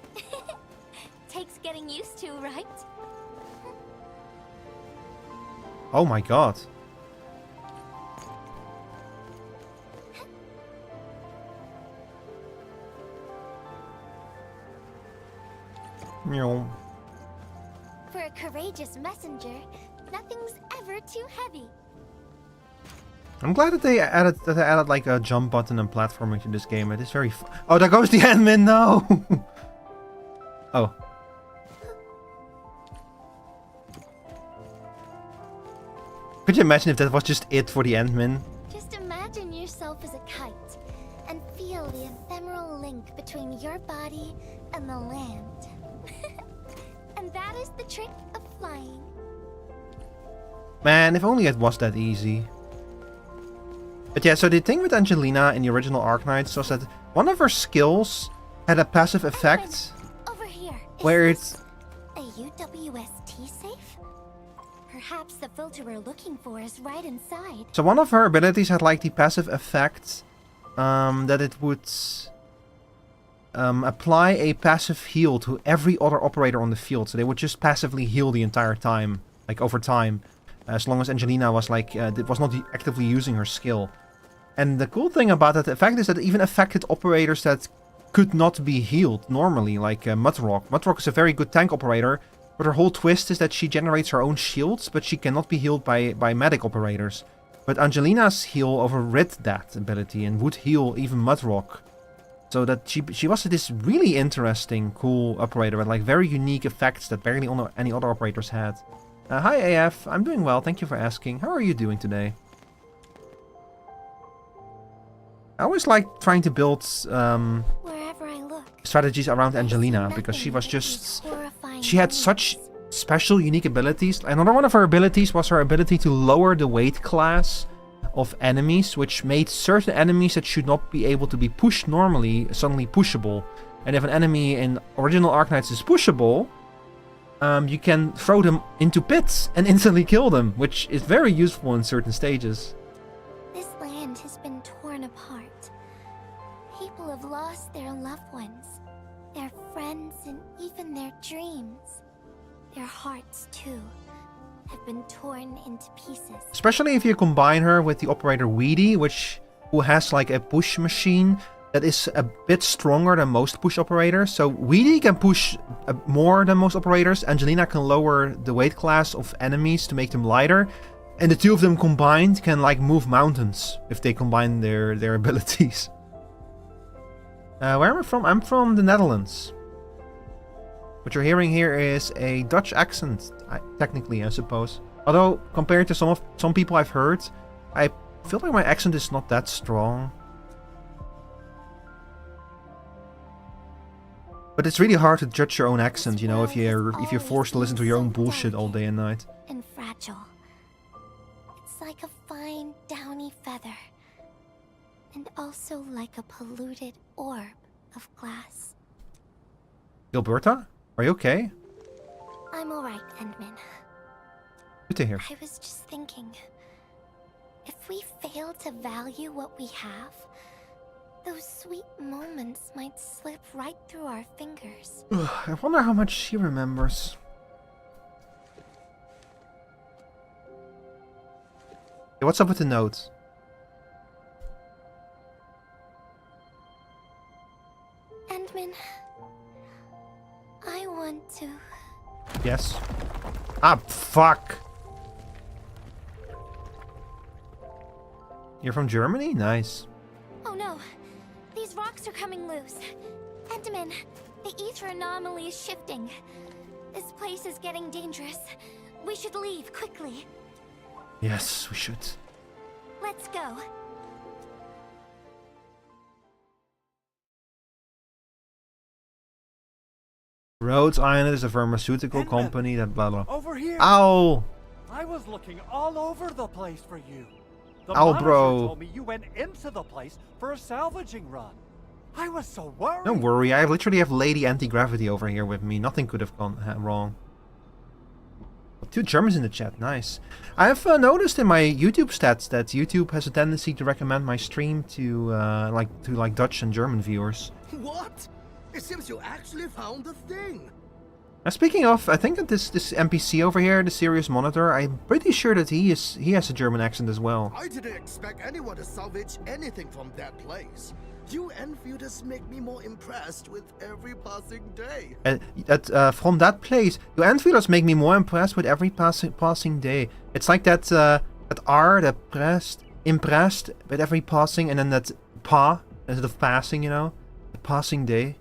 Takes getting used to, right? Oh my god. Meow. For a courageous messenger, nothing's ever too heavy. I'm glad that they added like a jump button and platforming to this game. It is very oh, there goes the admin, no! Oh. Could you imagine if that was just it for the admin? Just imagine yourself as a kite and feel the ephemeral link between your body and the land. And that is the trick of flying. Man, if only it was that easy. But yeah, so the thing with Angelina in the original Arknights was that one of her skills had a passive effect Over here. where Is it's... a UWST safe? Perhaps the filter we're looking for is right inside. So one of her abilities had like the passive effect that it would apply a passive heal to every other operator on the field. So they would just passively heal the entire time, like over time, as long as Angelina was like was not actively using her skill. And the cool thing about that effect is that it even affected operators that could not be healed normally, like Mudrock. Mudrock is a very good tank operator, but her whole twist is that she generates her own shields, but she cannot be healed by medic operators. But Angelina's heal overrid that ability and would heal even Mudrock. So that she was this really interesting, cool operator with like very unique effects that barely any other operators had. Hi AF, I'm doing well, thank you for asking. How are you doing today? I always like trying to build Wherever I look, strategies around I see Angelina because nothing she was but just... these horrifying She had things. such special, unique abilities. Another one of her abilities was her ability to lower the weight class of enemies, which made certain enemies that should not be able to be pushed normally suddenly pushable. And if an enemy in original Arknights is pushable, you can throw them into pits and instantly kill them, which is very useful in certain stages. This land has been torn apart. People have lost their loved ones, their friends, and even their dreams. Their hearts, too, have been torn into pieces. Especially if you combine her with the operator Weedy, who has like a push machine that is a bit stronger than most push operators. So Weedy can push more than most operators. Angelina can lower the weight class of enemies to make them lighter. And the two of them combined can like move mountains if they combine their abilities. Where am I from? I'm from the Netherlands. What you're hearing here is a Dutch accent, technically, I suppose. Although, compared to some people I've heard, I feel like my accent is not that strong. But it's really hard to judge your own accent, you know, if you're forced to listen to your own bullshit all day and night. And fragile. It's like a fine, downy feather. And also like a polluted orb of glass. Gilberta, are you okay? I'm alright, Endman. Good to hear. I was just thinking, if we fail to value what we have, those sweet moments might slip right through our fingers. I wonder how much she remembers. Hey, what's up with the note? Endman, Yes. Ah, fuck. You're from Germany? Nice. Oh no, these rocks are coming loose. Enderman, the ether anomaly is shifting. This place is getting dangerous. We should leave quickly. Yes, we should. Let's go. Rhodes Island is a pharmaceutical company that blah blah. Over here. Ow! I was looking all over the place for you. The Ow, monitor bro. told me you went into the place for a salvaging run. I was so worried. Don't worry, I literally have Lady Anti-Gravity over here with me. Nothing could have gone wrong. 2 Germans in the chat, nice. I've noticed in my YouTube stats that YouTube has a tendency to recommend my stream to like Dutch and German viewers. What? It seems you actually found the thing. Speaking of, I think that this NPC over here, the Serious Monitor, I'm pretty sure that he has a German accent as well. I didn't expect anyone to salvage anything from that place. You Enfielders make me more impressed with every passing day. From that place, you Enfielders make me more impressed with every passing day. It's like that R, that impressed with every passing, and then that pa instead of passing, you know, the passing day.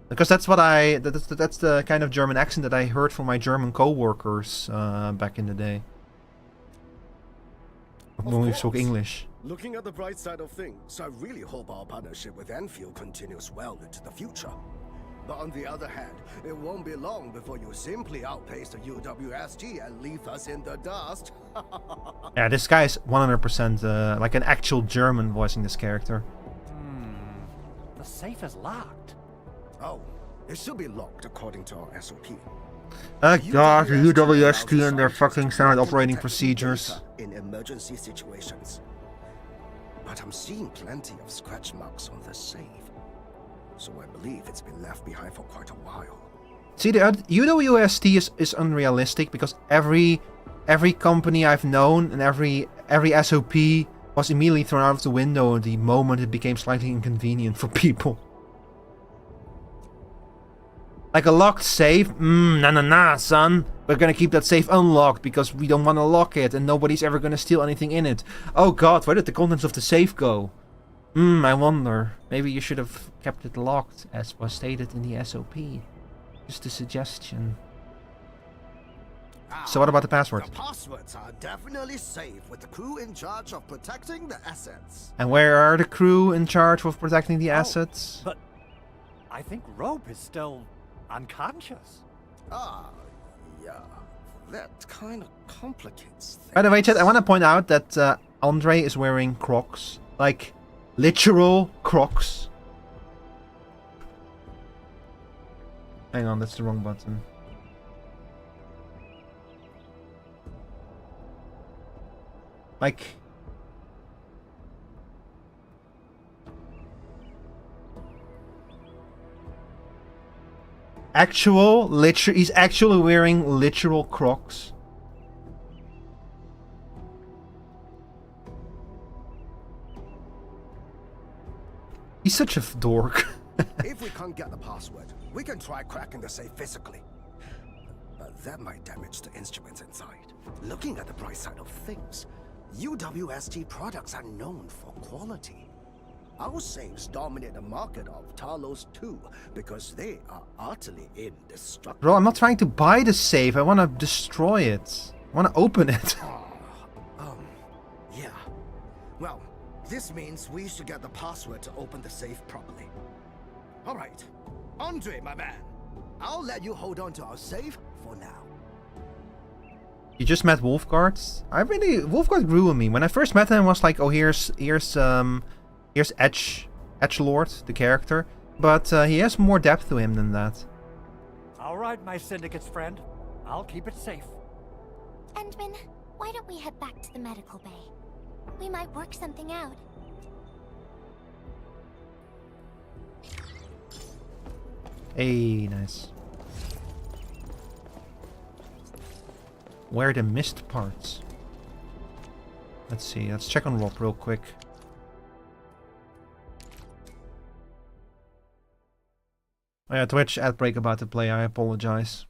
Because that's what that's the kind of German accent that I heard from my German co-workers back in the day. When we spoke English. Looking at the bright side of things, I really hope our partnership with Enfield continues well into the future. But on the other hand, it won't be long before you simply outpace the UWSG and leave us in the dust. Yeah, this guy is 100% like an actual German voicing this character. The safe is locked. Oh, it should be locked according to our SOP. God, the UWST and their fucking standard operating procedures. In emergency situations. But I'm seeing plenty of scratch marks on the safe. So I believe it's been left behind for quite a while. See, the UWST is unrealistic because every company I've known and every SOP was immediately thrown out of the window the moment it became slightly inconvenient for people. Like a locked safe? Nah, son. We're gonna keep that safe unlocked because we don't want to lock it and nobody's ever gonna steal anything in it. Oh god, where did the contents of the safe go? I wonder. Maybe you should have kept it locked as was stated in the SOP. Just a suggestion. So what about the password? The passwords are definitely safe with the crew in charge of protecting the assets. And where are the crew in charge of protecting the assets? But I think Rope is still unconscious. Yeah. That kind of complicates things. By the way, chat, I want to point out that Andre is wearing Crocs. Like, literal Crocs. Hang on, that's the wrong button. Like... he's actually wearing literal Crocs. He's such a dork. If we can't get the password, we can try cracking the safe physically. But that might damage the instruments inside. Looking at the bright side of things, UWST products are known for quality. Our safes dominate the market of Talos too, because they are utterly indestructible. Bro, I'm not trying to buy the safe. I want to destroy it. I want to open it. Yeah. Well, this means we should get the password to open the safe properly. All right. Andre, my man. I'll let you hold on to our safe for now. You just met Wolfguard? Wolfguard grew on me. When I first met him, I was like, oh, here's Edgelord, the character. But he has more depth to him than that. All right, my syndicate's friend. I'll keep it safe. Endman, why don't we head back to the medical bay? We might work something out. Hey, nice. Where are the missed parts? Let's see, let's check on Rob real quick. Oh yeah, Twitch ad break about to play, I apologize.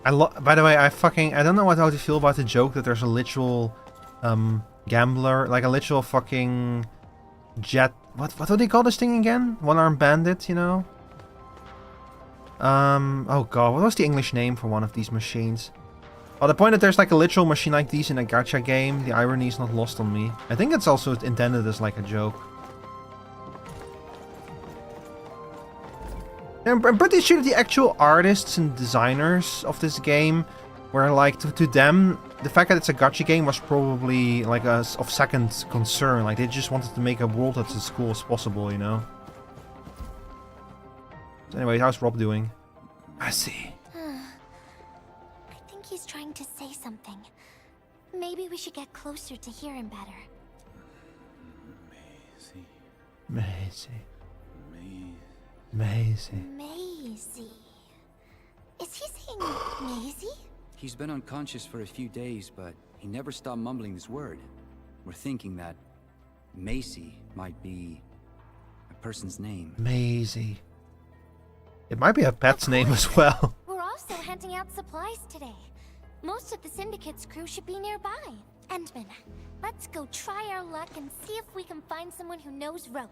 By the way, I don't know how to feel about the joke that there's a literal gambler, like a literal fucking jet. What do they call this thing again? One-armed bandit, you know? Oh god, what was the English name for one of these machines? Oh, the point that there's like a literal machine like these in a gacha game, the irony is not lost on me. I think it's also intended as like a joke. I'm pretty sure the actual artists and designers of this game were like, to them, the fact that it's a gacha game was probably like of second concern. Like they just wanted to make a world that's as cool as possible, you know? So anyway, how's Rob doing? I see. I think he's trying to say something. Maybe we should get closer to hear him better. Maisie. Maisie. Is he saying Maisie? He's been unconscious for a few days, but he never stopped mumbling this word. We're thinking that Macy might be a person's name. Maisie. It might be a pet's name as well. We're also handing out supplies today. Most of the Syndicate's crew should be nearby. Endman, let's go try our luck and see if we can find someone who knows rope.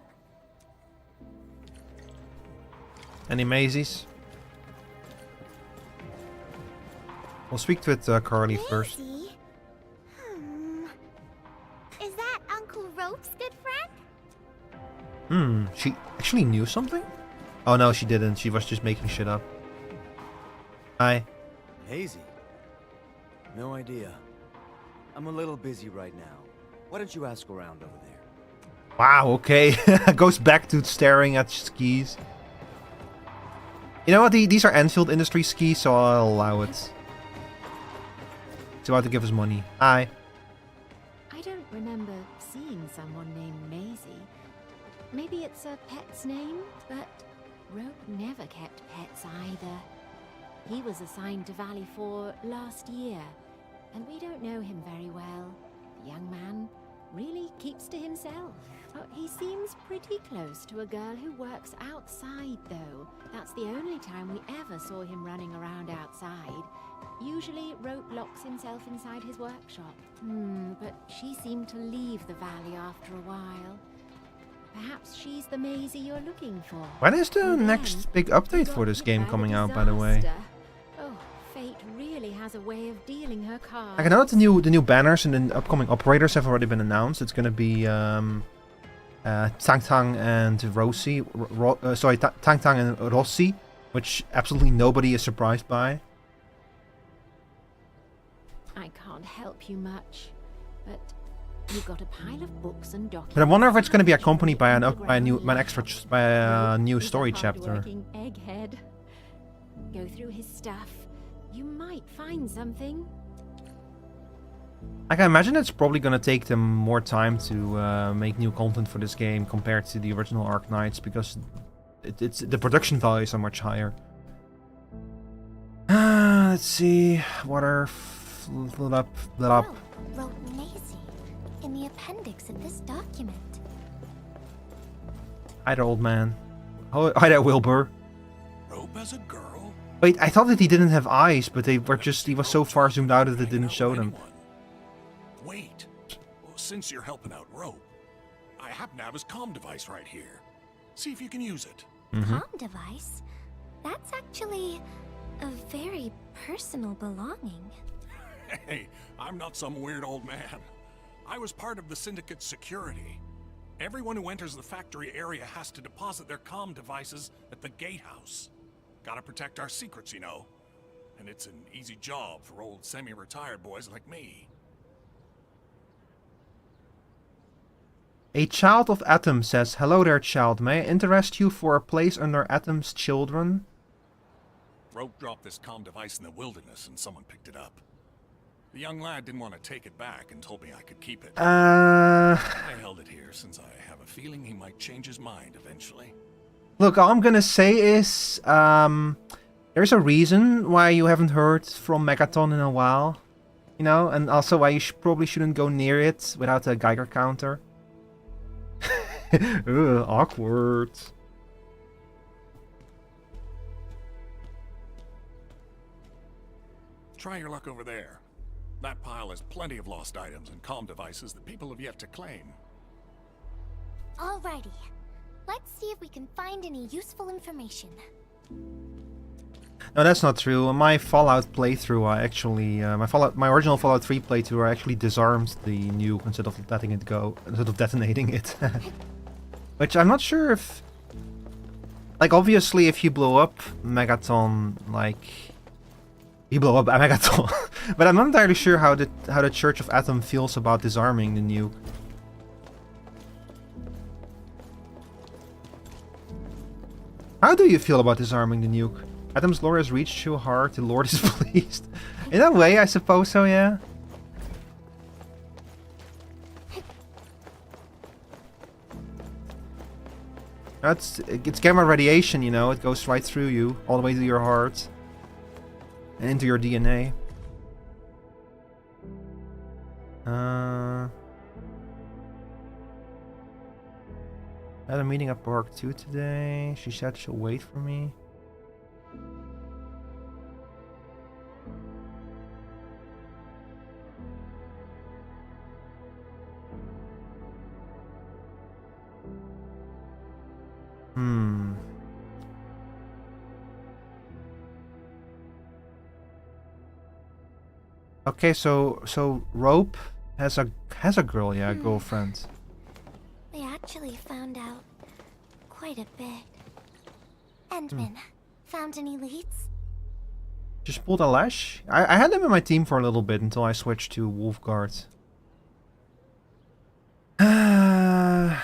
Any Maisies? We'll speak with Carly first. Maisie? Is that Uncle Rope's good friend? She actually knew something? Oh no, she didn't. She was just making shit up. Hi. Hazy? No idea. I'm a little busy right now. Why don't you ask around over there? Wow, okay. Goes back to staring at skis. You know what? These are Endfield Industry skis, so I'll allow it. It's about to give us money. Hi. I don't remember seeing someone named Maisie. Maybe it's a pet's name, but Rope never kept pets either. He was assigned to Valley 4 last year, and we don't know him very well. The young man really keeps to himself. But he seems pretty close to a girl who works outside, though. That's the only time we ever saw him running around outside. Usually, Rope locks himself inside his workshop. But she seemed to leave the valley after a while. Perhaps she's the Maisie you're looking for. When is the next big update for this game coming out, by the way? Oh, fate really has a way of dealing her cards. I know that the new banners and the upcoming operators have already been announced. It's gonna be Tang Tang and Rossi. Tang Tang and Rossi, which absolutely nobody is surprised by. I can't help you much, but you've got a pile of books and documents. But I wonder if it's going to be accompanied by a new story chapter. Egghead. Go through his stuff. You might find something. I can imagine it's probably going to take them more time to make new content for this game compared to the original Arknights, because the production values are much higher. Let's see. Water. Wrote Maisie in the appendix of this document. Hi there, old man. Hi there, Wilbur. Rope as a girl? Wait, I thought that he didn't have eyes, but he was so far zoomed out that it didn't show them. Wait. Well, since you're helping out Rope, I happen to have his comm device right here. See if you can use it. Comm device? That's actually a very personal belonging. Hey, I'm not some weird old man. I was part of the Syndicate's security. Everyone who enters the factory area has to deposit their comm devices at the gatehouse. Gotta protect our secrets, you know. And it's an easy job for old semi-retired boys like me. A child of Atom says, "Hello there, child. May I interest you for a place under Atom's children?" Rope dropped this comm device in the wilderness and someone picked it up. The young lad didn't want to take it back and told me I could keep it. I held it here since I have a feeling he might change his mind eventually. Look, all I'm gonna say is, there's a reason why you haven't heard from Megaton in a while. You know, and also why you probably shouldn't go near it without a Geiger counter. Ugh, awkward. Try your luck over there. That pile has plenty of lost items and comm devices that people have yet to claim. Alrighty. Let's see if we can find any useful information. No, that's not true. In my Fallout playthrough, I actually my original Fallout 3 playthrough, I actually disarmed the nuke instead of detonating it. Which I'm not sure if, like, obviously if you blow up Megaton, like, you blow up Megaton. But I'm not entirely sure how the Church of Atom feels about disarming the nuke. How do you feel about disarming the nuke? Atom's lore has reached too hard, the Lord is pleased. In a way, I suppose so, yeah. It's gamma radiation, you know, it goes right through you, all the way to your heart. And into your DNA. I had a meeting at Park 2 today. She said she'll wait for me. Okay, so Rope has a girl, yeah, a girlfriend. They actually found out quite a bit. Endman, found any leads? Just pulled a lash. I had them in my team for a little bit until I switched to Wolfguard. Can't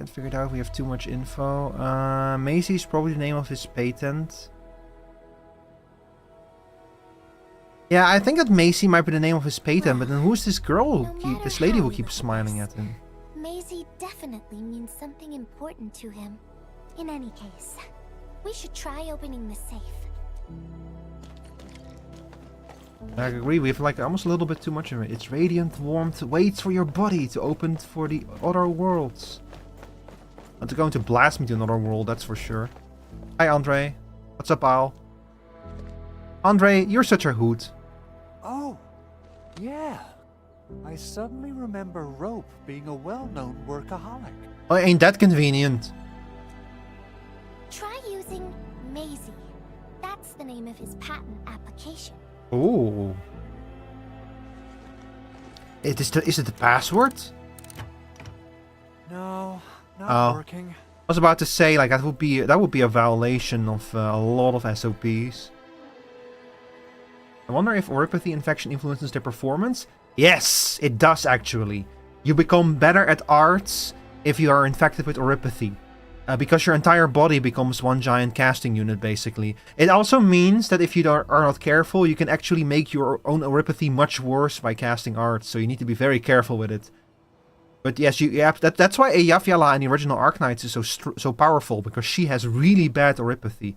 figure it out. We have too much info. Macy's probably the name of his patent. Yeah, I think that Macy might be the name of his patent, but then who's this girl this lady who keeps smiling at him? Maisie definitely means something important to him. In any case, we should try opening the safe. I agree, we have like almost a little bit too much of it. It's radiant warmth waits for your body to open for the other worlds. Not going to blast me to another world, that's for sure. Hi Andre. What's up, Al? Andre, you're such a hoot. Oh, yeah. I suddenly remember Rope being a well-known workaholic. Oh, ain't that convenient? Try using Maisie. That's the name of his patent application. Ooh. Is it the password? No, not working. I was about to say, like, that would be a violation of a lot of SOPs. I wonder if Oripathy infection influences their performance? Yes, it does actually. You become better at arts if you are infected with Oripathy. Because your entire body becomes one giant casting unit, basically. It also means that if you are not careful, you can actually make your own Oripathy much worse by casting arts. So you need to be very careful with it. But yes, that's why Eyjafjalla in the original Arknights is so powerful, because she has really bad Oripathy.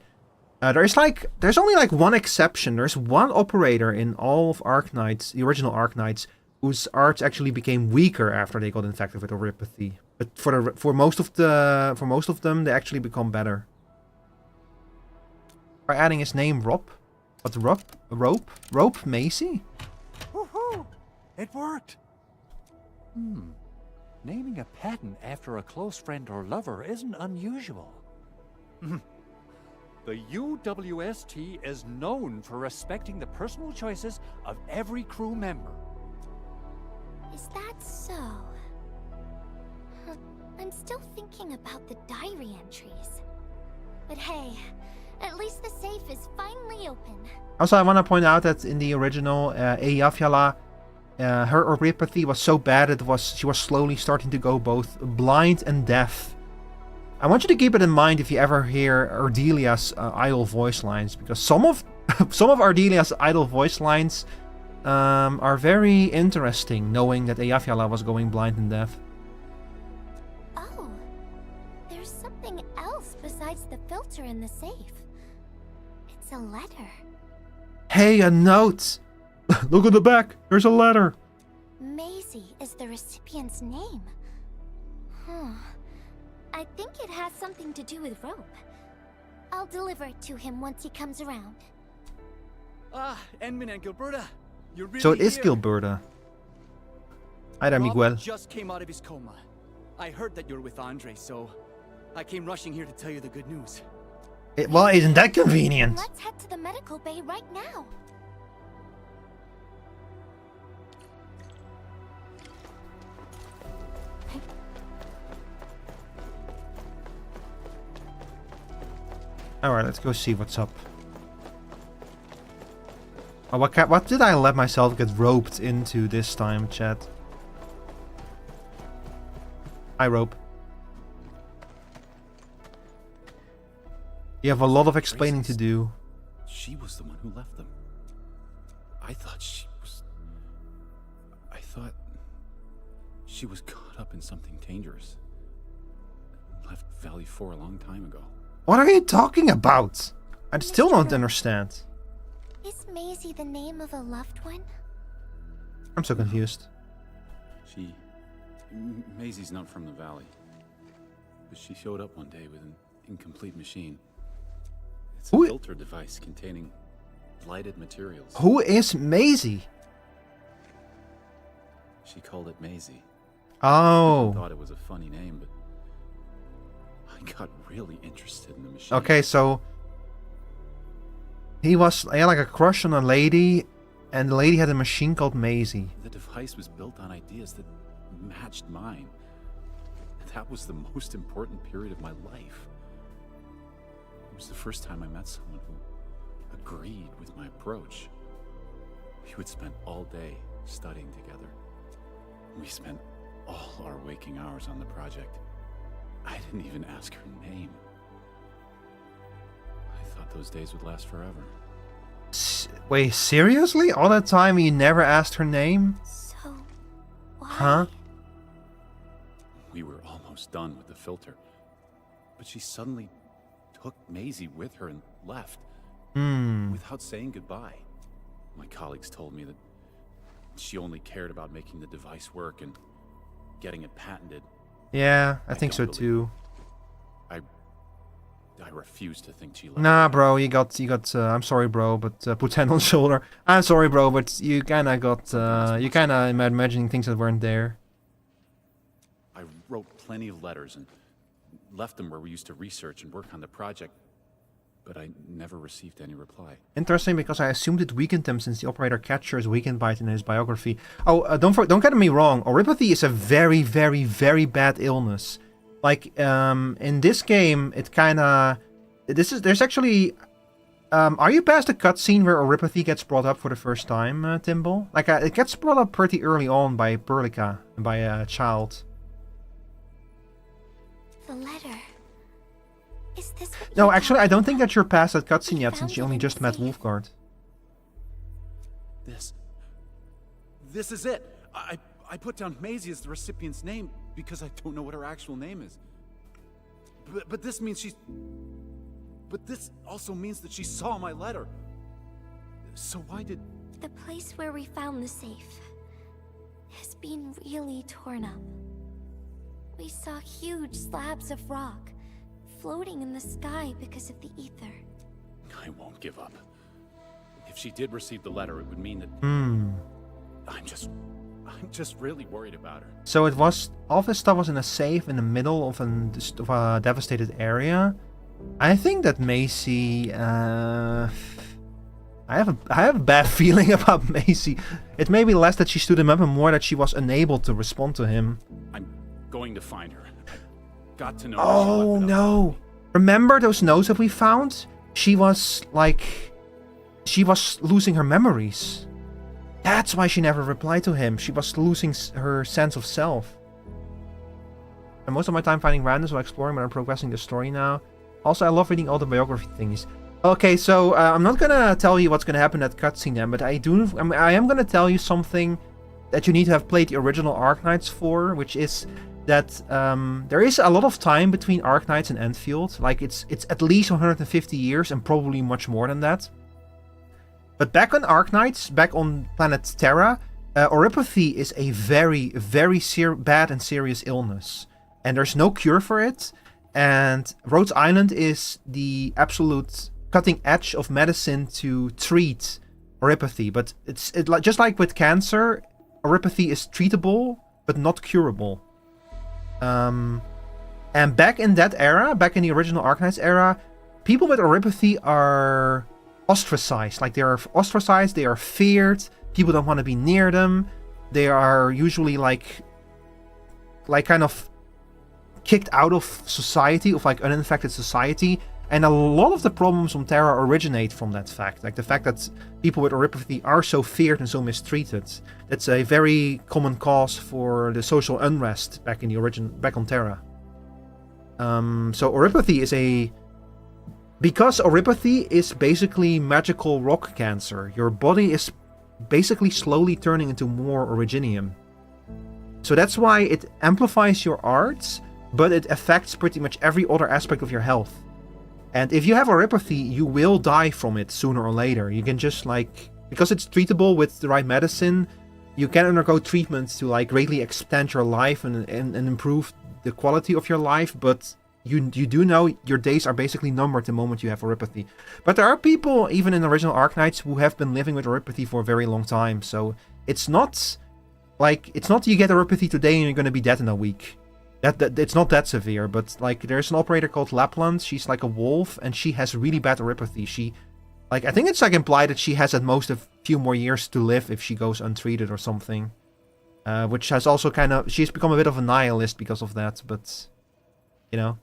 There's only like one exception. There's one operator in all of Arknights, the original Arknights, whose arts actually became weaker after they got infected with Oripathy. But for most of them, they actually become better. By adding his name, Rope. What, Rope Macy? Woohoo! It worked. Naming a patent after a close friend or lover isn't unusual. The UWST is known for respecting the personal choices of every crew member. Is that so? I'm still thinking about the diary entries. But hey, at least the safe is finally open. Also, I want to point out that in the original Eyjafjalla, her Oripathy was so bad she was slowly starting to go both blind and deaf. I want you to keep it in mind if you ever hear Ardelia's idle voice lines, because some of Ardelia's idle voice lines are very interesting, knowing that Eyjafjalla was going blind and deaf. Oh, there's something else besides the filter in the safe. It's a letter. Hey, a note! Look at the back, there's a letter. Maisie is the recipient's name. I think it has something to do with Rope. I'll deliver it to him once he comes around. Ah, Edmund and Gilberta. You're really So it is here. Gilberta. Hi there, Rob Miguel. just came out of his coma. I heard that you're with Andre, so I came rushing here to tell you the good news. Well, isn't that convenient? Let's head to the medical bay right now. Alright, let's go see what's up. Oh, what did I let myself get roped into this time, chat? Hi, rope. You have a lot of explaining to do. She was the one who left them. I thought she was caught up in something dangerous. Left Valley 4 a long time ago. What are you talking about? I still don't understand. Is Maisie the name of a loved one? I'm so confused. Maisie's not from the Valley. But she showed up one day with an incomplete machine. It's a filter device containing blighted materials. Who is Maisie? She called it Maisie. Oh. I thought it was a funny name, but I got really interested in the machine. Okay, so he had like a crush on a lady, and the lady had a machine called Maisie. The device was built on ideas that matched mine. That was the most important period of my life. It was the first time I met someone who agreed with my approach. We would spend all day studying together. We spent all our waking hours on the project. I didn't even ask her name. I thought those days would last forever. Wait, seriously? All that time you never asked her name? So, why? Huh? We were almost done with the filter, but she suddenly took Maisie with her and left, without saying goodbye. My colleagues told me that she only cared about making the device work and getting it patented. Yeah, I think so too. I refuse to think she left. Nah, bro, you got. I'm sorry, bro, but put hand on shoulder. I'm sorry, bro, but you kinda got. You kinda imagining things that weren't there. I wrote plenty of letters and left them where we used to research and work on the project, but I never received any reply. Interesting, because I assumed it weakened him since the operator catcher is weakened by it in his biography. Oh, don't get me wrong. Oropathy is a very, very, very bad illness. Like, in this game, it kinda... There's actually... are you past the cutscene where oropathy gets brought up for the first time, Timble? Like, it gets brought up pretty early on by Perlica, by a child. The letter. Is this what No, you actually, I talked don't think about? that you're past that cutscene yet, found since you it only in just the met safe. Wolfguard. This is it. I put down Maisie as the recipient's name because I don't know what her actual name is. But this means she's... But this also means that she saw my letter. So why did... The place where we found the safe has been really torn up. We saw huge slabs of rock floating in the sky because of the ether. I won't give up. If she did receive the letter, it would mean that... I'm just really worried about her. So it was... All this stuff was in a safe in the middle of a devastated area. I think that Maisie... I have a bad feeling about Maisie. It may be less that she stood him up and more that she was unable to respond to him. I'm going to find her. I've got to know. Oh no! Remember those notes that we found? She was like... She was losing her memories. That's why she never replied to him. She was losing her sense of self. And most of my time finding randoms while exploring, but I'm progressing the story now. Also, I love reading all the biography things. Okay, so I'm not gonna tell you what's gonna happen at cutscene then, but I am gonna tell you something that you need to have played the original Arknights for, which is that there is a lot of time between Arknights and Endfield. Like it's at least 150 years and probably much more than that. But back on Arknights, back on planet Terra, oropathy is a very, very bad and serious illness, and there's no cure for it. And Rhodes Island is the absolute cutting edge of medicine to treat oropathy, but just like with cancer, oropathy is treatable but not curable. And back in that era, back in the original Arknights era, people with oropathy are ostracized. Like, they are ostracized, they are feared, people don't want to be near them, they are usually like kind of kicked out of society, of like uninfected society. And a lot of the problems on Terra originate from that fact. Like the fact that people with oropathy are so feared and so mistreated. That's a very common cause for the social unrest back in the back on Terra. So oropathy is because oropathy is basically magical rock cancer. Your body is basically slowly turning into more originium. So that's why it amplifies your arts, but it affects pretty much every other aspect of your health. And if you have oropathy, you will die from it sooner or later. You can just because it's treatable with the right medicine, you can undergo treatments to like greatly extend your life and improve the quality of your life, but you do know your days are basically numbered the moment you have oropathy. But there are people, even in the original Arknights, who have been living with oropathy for a very long time. So it's not you get oropathy today and you're going to be dead in a week. It's not that severe, but like there's an operator called Lapland. She's like a wolf, and she has really bad oropathy. I think it's like implied that she has at most a few more years to live if she goes untreated or something. Which has also she's become a bit of a nihilist because of that, but you know.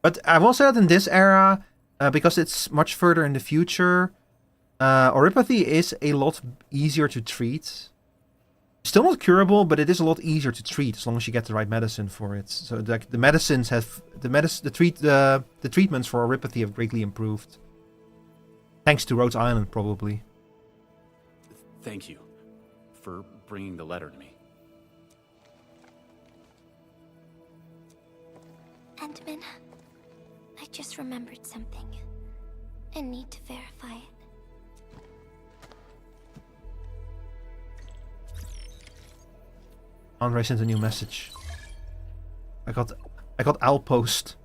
But I will say that in this era, because it's much further in the future, oropathy is a lot easier to treat. Still not curable, but it is a lot easier to treat as long as you get the right medicine for it. So the medicines have the treatments for oropathy have greatly improved. Thanks to Rhode Island, probably. Thank you for bringing the letter to me. Endman, I just remembered something. I need to verify it. Andre sent a new message. I got Outpost.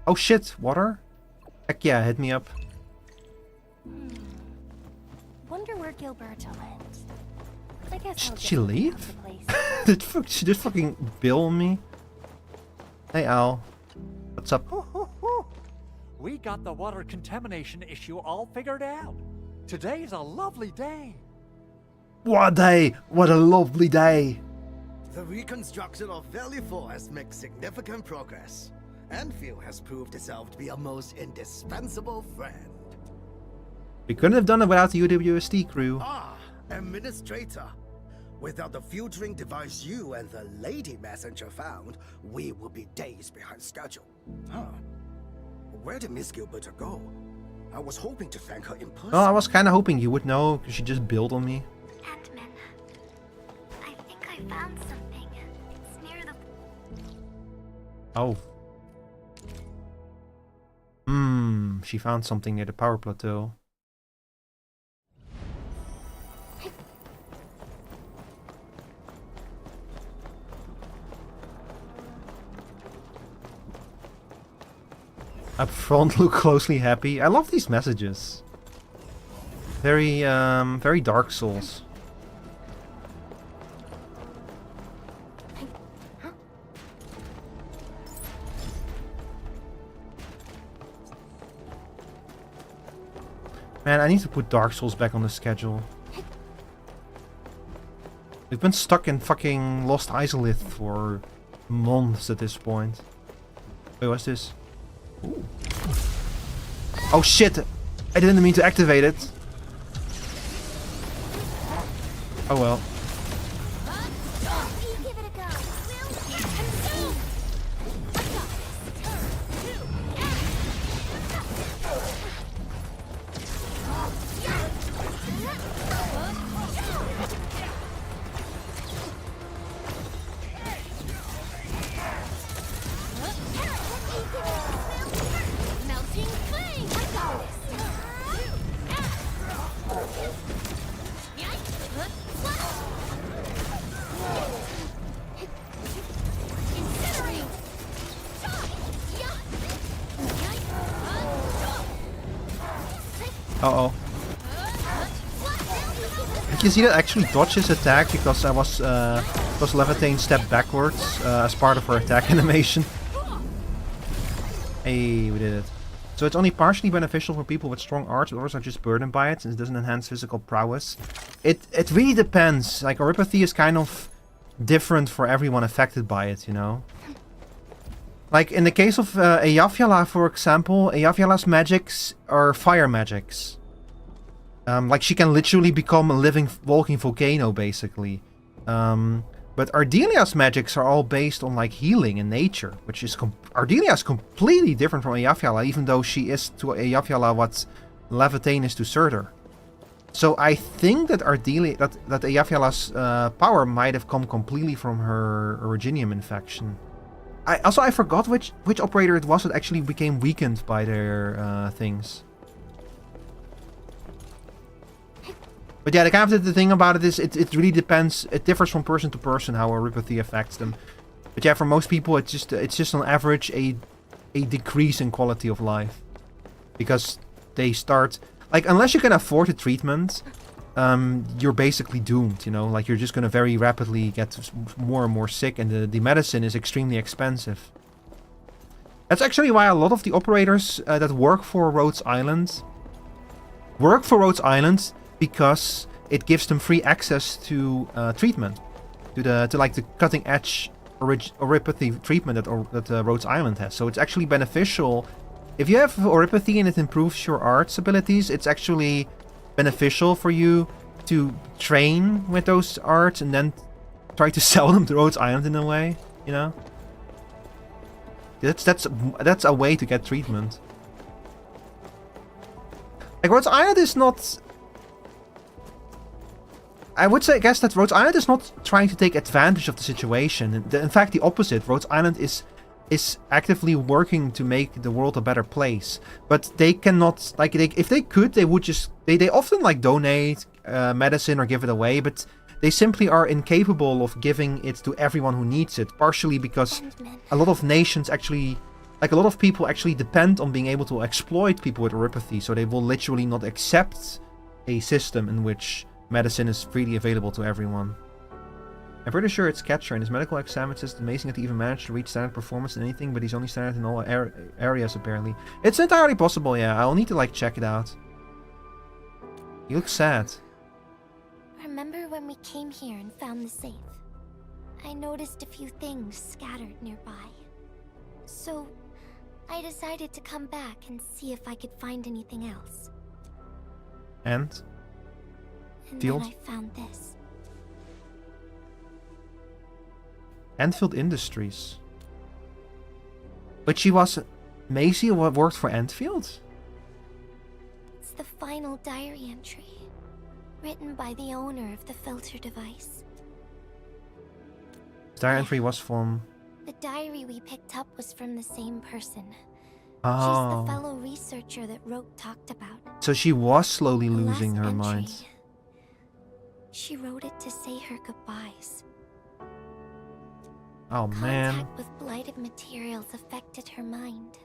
Oh shit, water? Heck yeah, hit me up. Wonder where Gilberto went. I guess Did she leave? Did she just fucking bill me? Hey Al. What's up? We got the water contamination issue all figured out. Today's a lovely day. What a day! What a lovely day! The reconstruction of Valley Forest makes significant progress. Endfield has proved itself to be a most indispensable friend. We couldn't have done it without the UWST crew. Administrator. Without the filtering device you and the lady messenger found, we would be days behind schedule. Where did Miss Gilberto go? I was hoping to thank her in person. Well, I was kind of hoping you would know, because she just built on me. Endman, I think I found something. It's near the... Oh. She found something near the power plateau. Up front, look closely happy. I love these messages. Very Dark Souls. Man, I need to put Dark Souls back on the schedule. We've been stuck in fucking Lost Isolith for months at this point. Wait, what's this? Ooh. Oh shit! I didn't mean to activate it. Oh well. Uh-oh. Did you see that actually dodge his attack because Levitane stepped backwards as part of her attack animation? Hey, we did it. So it's only partially beneficial for people with strong arts, but others are just burdened by it, since it doesn't enhance physical prowess. It really depends. Like, Orypathy is kind of different for everyone affected by it, you know? Like, in the case of Eyjafjalla, for example, Eyjafjalla's magics are fire magics. Like, she can literally become a living, walking volcano, basically. But Ardelia's magics are all based on, like, healing and nature, which is... Ardelia is completely different from Eyjafjalla, even though she is to Eyjafjalla what Levitane is to Surtur. So I think that that Eyjafjalla's power might have come completely from her Originium infection. I forgot which operator it was that actually became weakened by their things. But yeah, the thing about it is it really depends. It differs from person to person how Orypathy affects them. But yeah, for most people it's just on average a decrease in quality of life. Because they start, like, unless you can afford the treatment, you're basically doomed, you know? Like, you're just gonna very rapidly get more and more sick, and the medicine is extremely expensive. That's actually why a lot of the operators that work for Rhodes Island because it gives them free access to treatment, to like the cutting edge Orypathy treatment that Rhodes Island has. So it's actually beneficial. If you have Orypathy and it improves your arts abilities, it's actually beneficial for you to train with those arts and then try to sell them to Rhodes Island in a way, you know? That's a way to get treatment. Like, Rhodes Island is not... I would say, I guess, that Rhodes Island is not trying to take advantage of the situation. In fact, the opposite. Rhodes Island is actively working to make the world a better place. But they cannot, like, if they could, they would just... They often, like, donate medicine or give it away, but they simply are incapable of giving it to everyone who needs it. Partially because a lot of nations actually... Like, a lot of people actually depend on being able to exploit people with Orypathy, so they will literally not accept a system in which medicine is freely available to everyone. I'm pretty sure it's Catcher. In his medical exam it says it's amazing that he even managed to reach standard performance in anything, but he's only standard in all areas apparently. It's entirely possible, yeah. I'll need to, like, check it out. He looks sad. Remember when we came here and found the safe? I noticed a few things scattered nearby. So, I decided to come back and see if I could find anything else. And then I found this. Endfield Industries. But she was... Maisie worked for Endfield? It's the final diary entry, written by the owner of the filter device. The diary entry was from... The diary we picked up was from the same person. Oh. She's the fellow researcher that Roke talked about. So she was slowly losing her mind. She wrote it to say her goodbyes. Oh man. Contact with blighted materials affected her mind.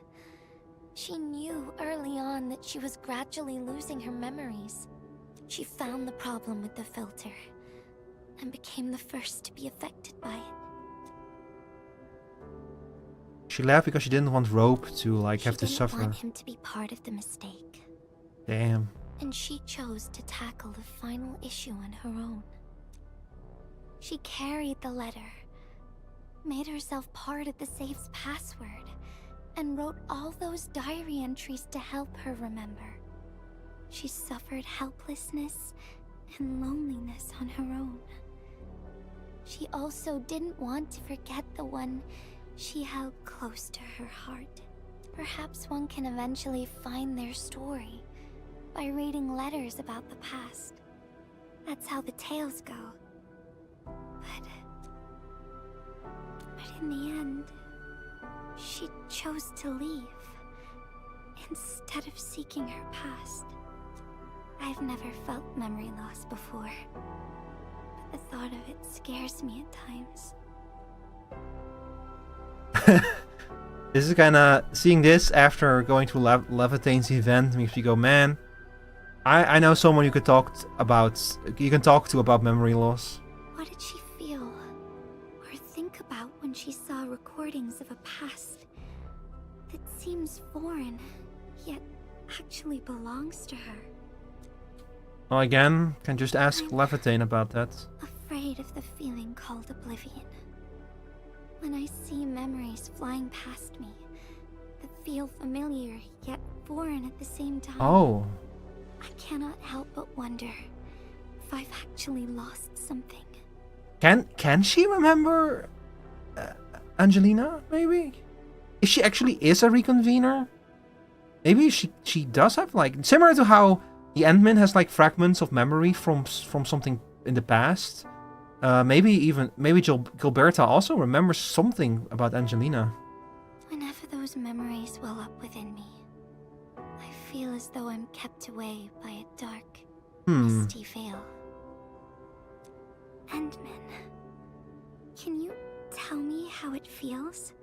She knew early on that she was gradually losing her memories. She found the problem with the filter and became the first to be affected by it. She left because she didn't want Rope to, like, have to suffer. She didn't want him to be part of the mistake. Damn. And she chose to tackle the final issue on her own. She carried the letter, made herself part of the safe's password, and wrote all those diary entries to help her remember. She suffered helplessness and loneliness on her own. She also didn't want to forget the one she held close to her heart. Perhaps one can eventually find their story by reading letters about the past. That's how the tales go. But in the end, she chose to leave instead of seeking her past. I've never felt memory loss before, but the thought of it scares me at times. This is kinda... Seeing this after going to Levitane's event makes me go, man, I know someone you could talk you can talk to about memory loss. What did she feel or think about when she saw recordings of a past that seems foreign, yet actually belongs to her? Well, again, can just ask Levitain about that. Afraid of the feeling called oblivion. When I see memories flying past me that feel familiar yet foreign at the same time. Oh. I cannot help but wonder if I've actually lost something. Can she remember Angelina, maybe? If she actually is a reconvener? Maybe she does have, like, similar to how the Endman has, like, fragments of memory from something in the past. Maybe Gilberta also remembers something about Angelina. Whenever those memories well up within me, I feel as though I'm kept away by a dark, misty veil. Endman, can you tell me how it feels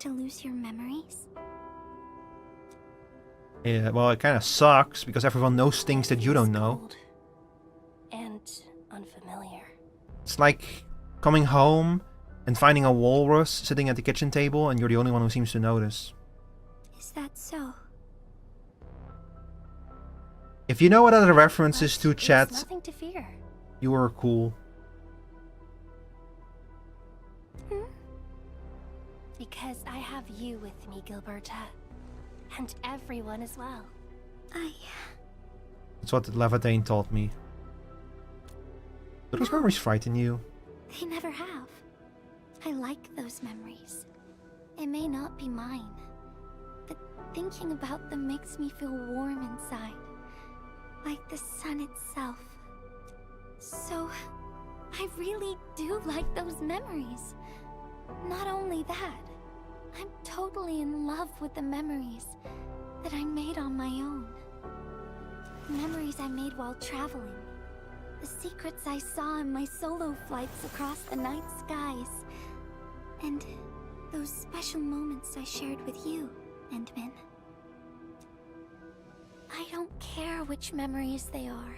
to lose your memories? Yeah, well, it kind of sucks because everyone knows things that you don't know. And unfamiliar. It's like coming home and finding a walrus sitting at the kitchen table and you're the only one who seems to notice. Is that so? If you know what other references to chat, Nothing to fear. you are cool. Because I have you with me, Gilberta. And everyone as well. That's what Levitain told me. Do those memories frighten you? They never have. I like those memories. It may not be mine, but thinking about them makes me feel warm inside, like the sun itself. So, I really do like those memories. Not only that, I'm totally in love with the memories that I made on my own. Memories I made while traveling. The secrets I saw in my solo flights across the night skies. And those special moments I shared with you, Endman. I don't care which memories they are.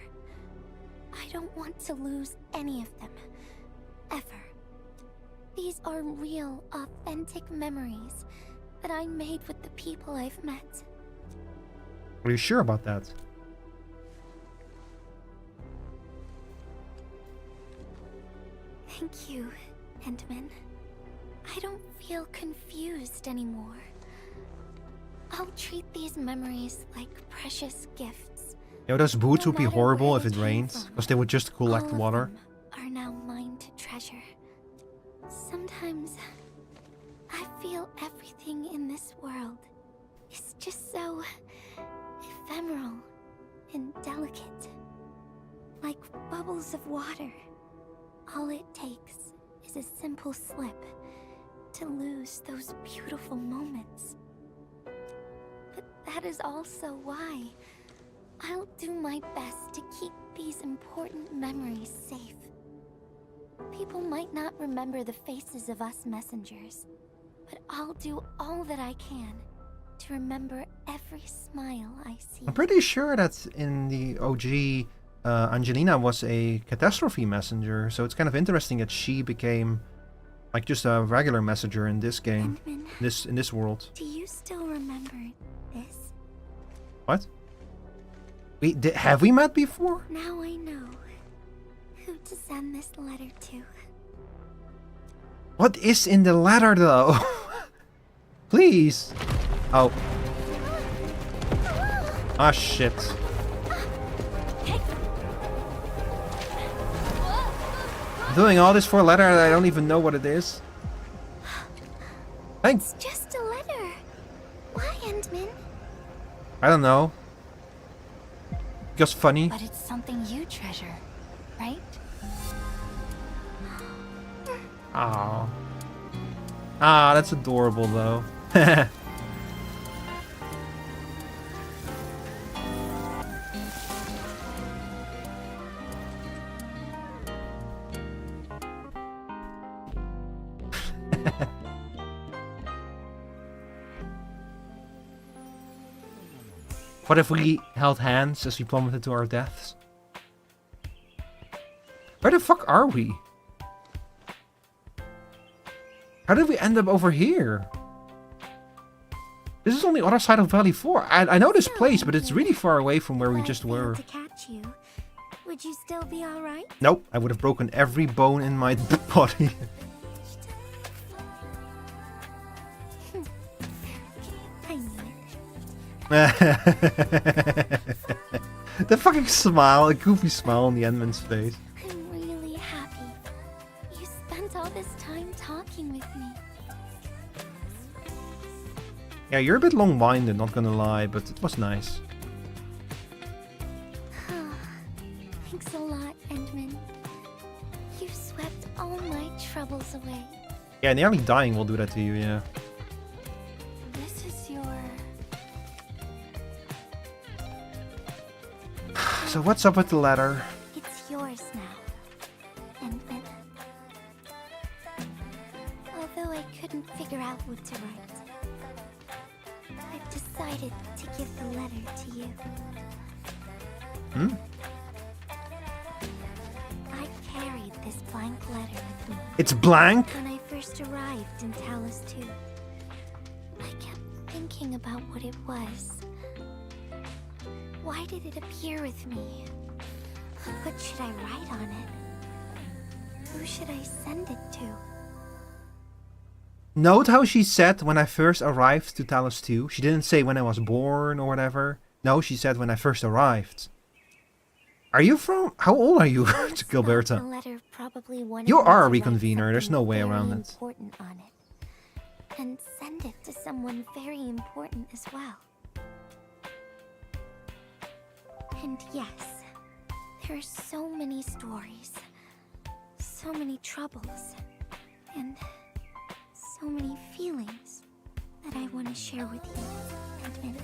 I don't want to lose any of them. Ever. These are real, authentic memories that I made with the people I've met. Are you sure about that? Thank you, Endman. I don't feel confused anymore. I'll treat these memories like precious gifts. Yeah, those boots would be matter horrible where if they it came rained, from, because they would just collect all of water. them are now mine to treasure. Sometimes I feel everything in this world is just so ephemeral and delicate, like bubbles of water. All it takes is a simple slip to lose those beautiful moments. But that is also why I'll do my best to keep these important memories safe. People might not remember the faces of us messengers, but I'll do all that I can to remember every smile I see. I'm pretty sure that in the OG, Angelina was a catastrophe messenger, so it's kind of interesting that she became like just a regular messenger in this game, Endman, in this world. do you still remember this? What? Have we met before? Now I know who to send this letter to. What is in the letter, though? Please. Oh. Ah, shit. I'm doing all this for a letter and I don't even know what it is. Thanks. It's just a letter. Why, Endman? I don't know. Just funny. But it's something you treasure, right? Aww. Ah, that's adorable, though. What if we held hands as we plummeted to our deaths? Where the fuck are we? How did we end up over here? This is on the other side of Valley 4. I know this place, but it's really far away from where we just were. To catch you, would you still be all right? Nope, I would have broken every bone in my body. I knew it. The fucking smile, a goofy smile on the Endman's face. I'm really happy. You spent all this time talking with me. Yeah, you're a bit long-winded, not gonna lie, but it was nice. Thanks a lot, Endman. You swept all my troubles away. Yeah, nearly dying will do that to you, yeah. This is your... So what's up with the letter? It's yours now, Endman. Although I couldn't figure out what to write, I've decided to give the letter to you. Hmm? I carried this blank letter with me. It's blank? When I first arrived in Talos 2, I kept thinking about what it was. Why did it appear with me? What should I write on it? Who should I send it to? Note how she said when I first arrived to Talos 2. She didn't say when I was born or whatever. No, she said when I first arrived. Are you from... How old are you, Gilberta? You are a reconvener, there's no way around it. Important on it. And send it to someone very important as well. And yes, there are so many stories, so many troubles, and so many feelings that I want to share with you, Endman.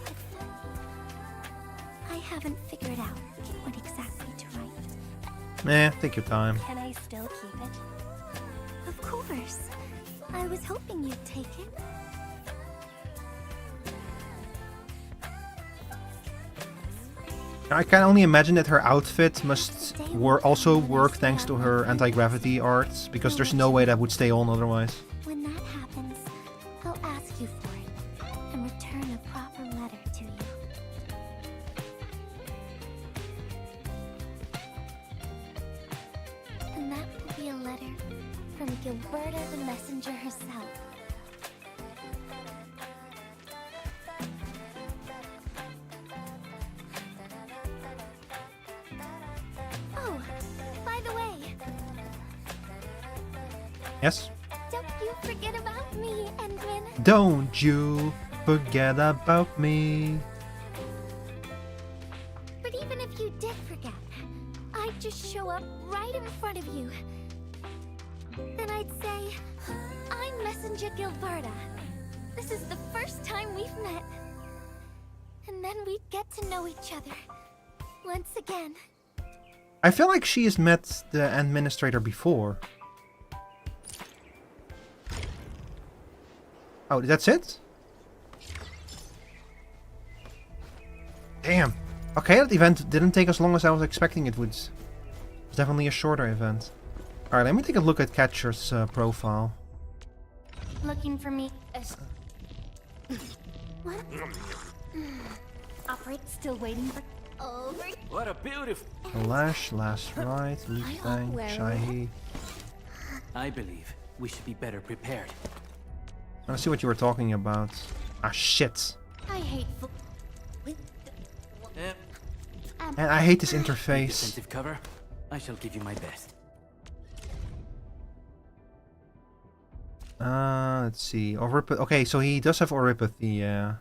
But I haven't figured out what exactly to write. Take your time. Can I still keep it? Of course. I was hoping you'd take it. I can only imagine that her outfit must also work thanks to her anti-gravity arts, because there's no way that would stay on otherwise. When that happens, I'll ask you for it and return a proper letter to you. And that will be a letter from Gilberta the Messenger herself. Oh, by the way, Yes? don't you forget about me, Endman. Don't you forget about me. But even if you did forget, I'd just show up right in front of you. Then I'd say, I'm Messenger Gilberta. This is the first time we've met. And then we'd get to know each other. Once again. I feel like she has met the administrator before. Oh, that's it? Damn. Okay, that event didn't take as long as I was expecting it would. It's definitely a shorter event. Alright, let me take a look at Catcher's profile. Looking for me. What? Operate still waiting for... Over. What a beautiful... Lash, Last Ride, Leaf Bang, Shahi. I believe we should be better prepared. I see what you were talking about. Ah, shit. I hate... And I hate this interface. Defensive cover. I shall give you my best. Let's see. Okay, so he does have Oripathy, yeah.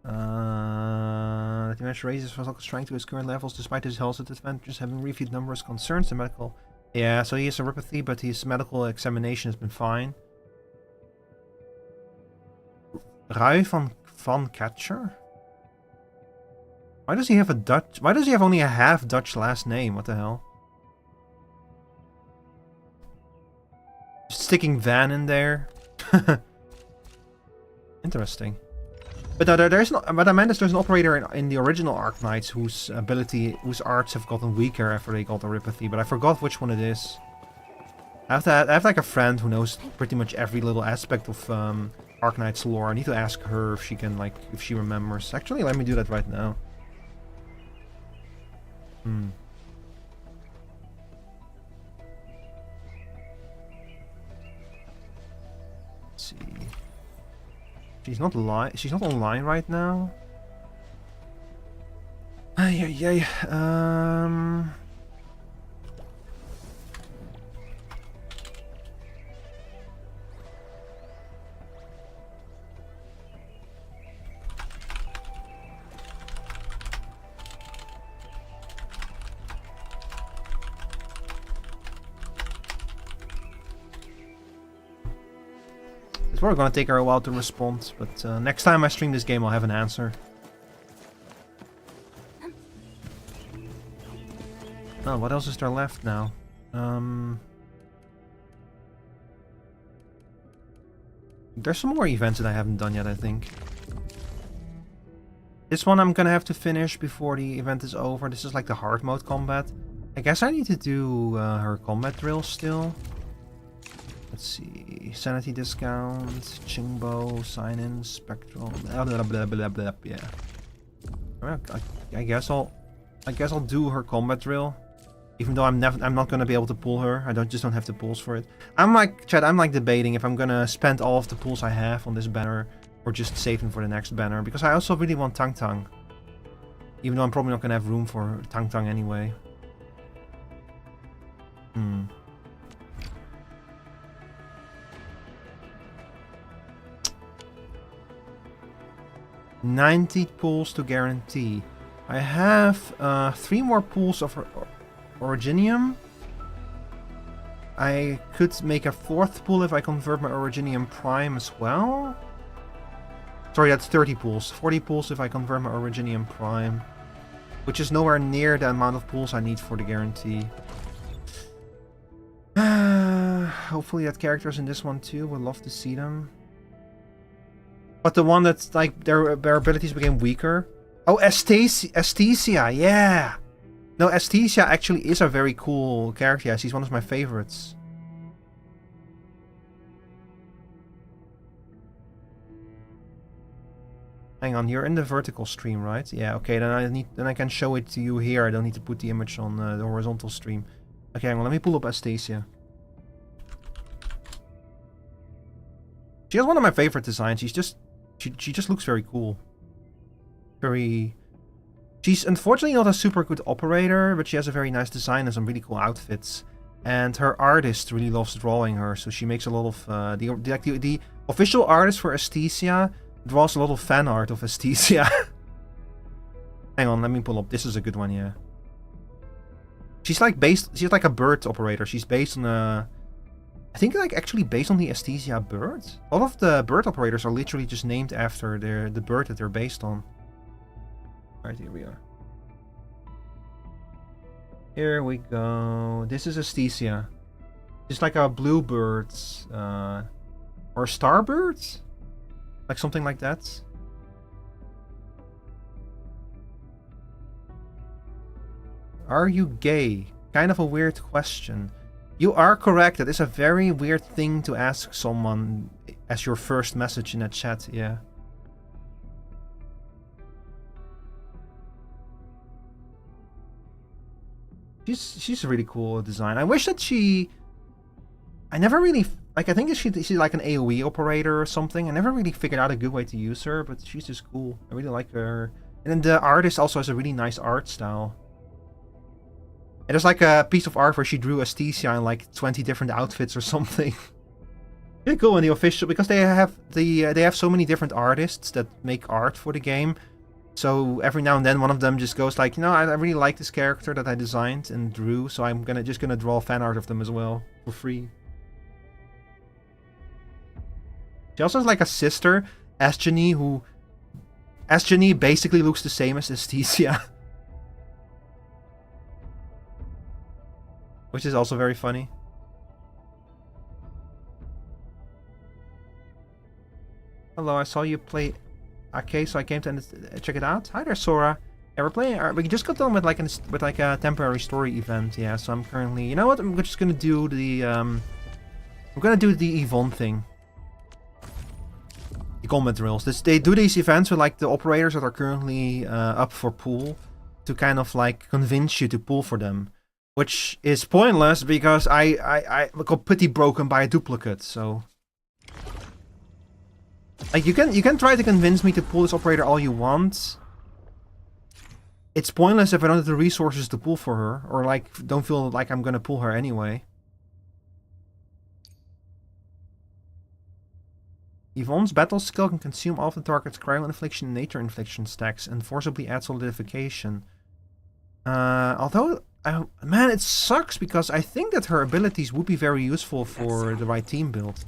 The match raises for strength to his current levels despite his health advantages having reviewed numerous concerns. The medical... Yeah, so he has Oripathy, but his medical examination has been fine. Rui van Catcher? Why does he have a Dutch... Why does he have only a half Dutch last name? What the hell? Sticking Van in there. Interesting. But no, there's not. What I meant is there's an operator in the original Arknights whose arts have gotten weaker after they got Oripathy, but I forgot which one it is. I have like a friend who knows pretty much every little aspect of Arknights lore. I need to ask her if she can, like, if she remembers. Actually, let me do that right now. Let's see. She's not online right now. It's probably gonna take her a while to respond, but next time I stream this game I'll have an answer. Oh, what else is there left now? There's some more events that I haven't done yet, I think. This one I'm gonna have to finish before the event is over. This is like the hard mode combat. I guess I need to do her combat drill still. Let's see. Sanity discount, Chingbo, sign-in, spectral, blah blah blah blah blah. Yeah. I guess I'll do her combat drill. Even though I'm not gonna be able to pull her. I just don't have the pulls for it. I'm like debating if I'm gonna spend all of the pulls I have on this banner or just save them for the next banner, because I also really want Tang Tang. Even though I'm probably not gonna have room for Tang Tang anyway. 90 pulls to guarantee. I have 3 more pulls of Originium. I could make a 4th pull if I convert my Originium Prime as well. Sorry, that's 30 pulls. 40 pulls if I convert my Originium Prime. Which is nowhere near the amount of pulls I need for the guarantee. Hopefully that character's in this one too. Would love to see them. But the one that's like their abilities became weaker. Oh, Aesthesia, yeah. No, Aesthesia actually is a very cool character. Yeah, she's one of my favorites. Hang on, you're in the vertical stream, right? Yeah, okay, then I can show it to you here. I don't need to put the image on the horizontal stream. Okay, hang on, let me pull up Aesthesia. She has one of my favorite designs. She just looks very cool. She's unfortunately not a super good operator, but she has a very nice design and some really cool outfits. And her artist really loves drawing her, so she makes a lot of the official artist for Aesthesia draws a lot of fan art of Aesthesia. Hang on, let me pull up. This is a good one, yeah. She's like a bird operator. She's based on I think like actually based on the Aesthesia bird. All of the bird operators are literally just named after the bird that they're based on. Alright, here we are. Here we go. This is Aesthesia. It's like a bluebird or a starbird? Like something like that. Are you gay? Kind of a weird question. You are correct. That is a very weird thing to ask someone as your first message in a chat, yeah. She's a really cool design. I wish that I never really... Like, I think she's like an AoE operator or something. I never really figured out a good way to use her, but she's just cool. I really like her. And then the artist also has a really nice art style. And there's like a piece of art where she drew Aesthesia in like 20 different outfits or something. Really cool in the official, because they have so many different artists that make art for the game. So every now and then one of them just goes like, you know, I really like this character that I designed and drew, so I'm just gonna draw fan art of them as well for free. She also has like a sister, Asjani, who... Asjani basically looks the same as Aesthesia. Which is also very funny. Hello, I saw you play okay, so I came to check it out. Hi there, Sora. Yeah, we're playing. We just got done with like a temporary story event. Yeah, so I'm currently. You know what? I'm just gonna do the I'm gonna do the Yvonne thing. The combat drills. They do these events with like the operators that are currently up for pool, to kind of like convince you to pull for them, which is pointless because I got pretty broken by a duplicate. So. Like you can try to convince me to pull this operator all you want. It's pointless if I don't have the resources to pull for her, or like don't feel like I'm gonna pull her anyway. Yvonne's battle skill can consume all of the target's cryo infliction and nature infliction stacks and forcibly add solidification. Although, man, it sucks because I think that her abilities would be very useful for the right team build.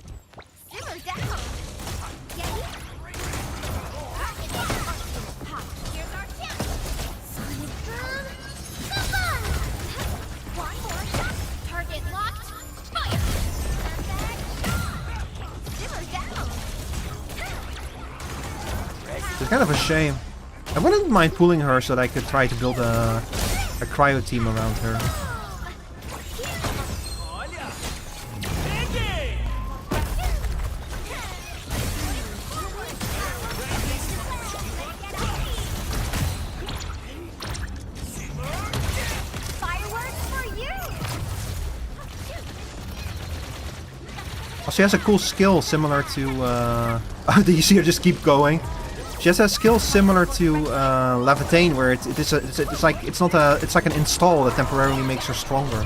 It's kind of a shame. I wouldn't mind pulling her so that I could try to build a cryo team around her. Oh, she has a cool skill similar to do you see her just keep going? She has a skill similar to Levitain, where it's like an install that temporarily makes her stronger.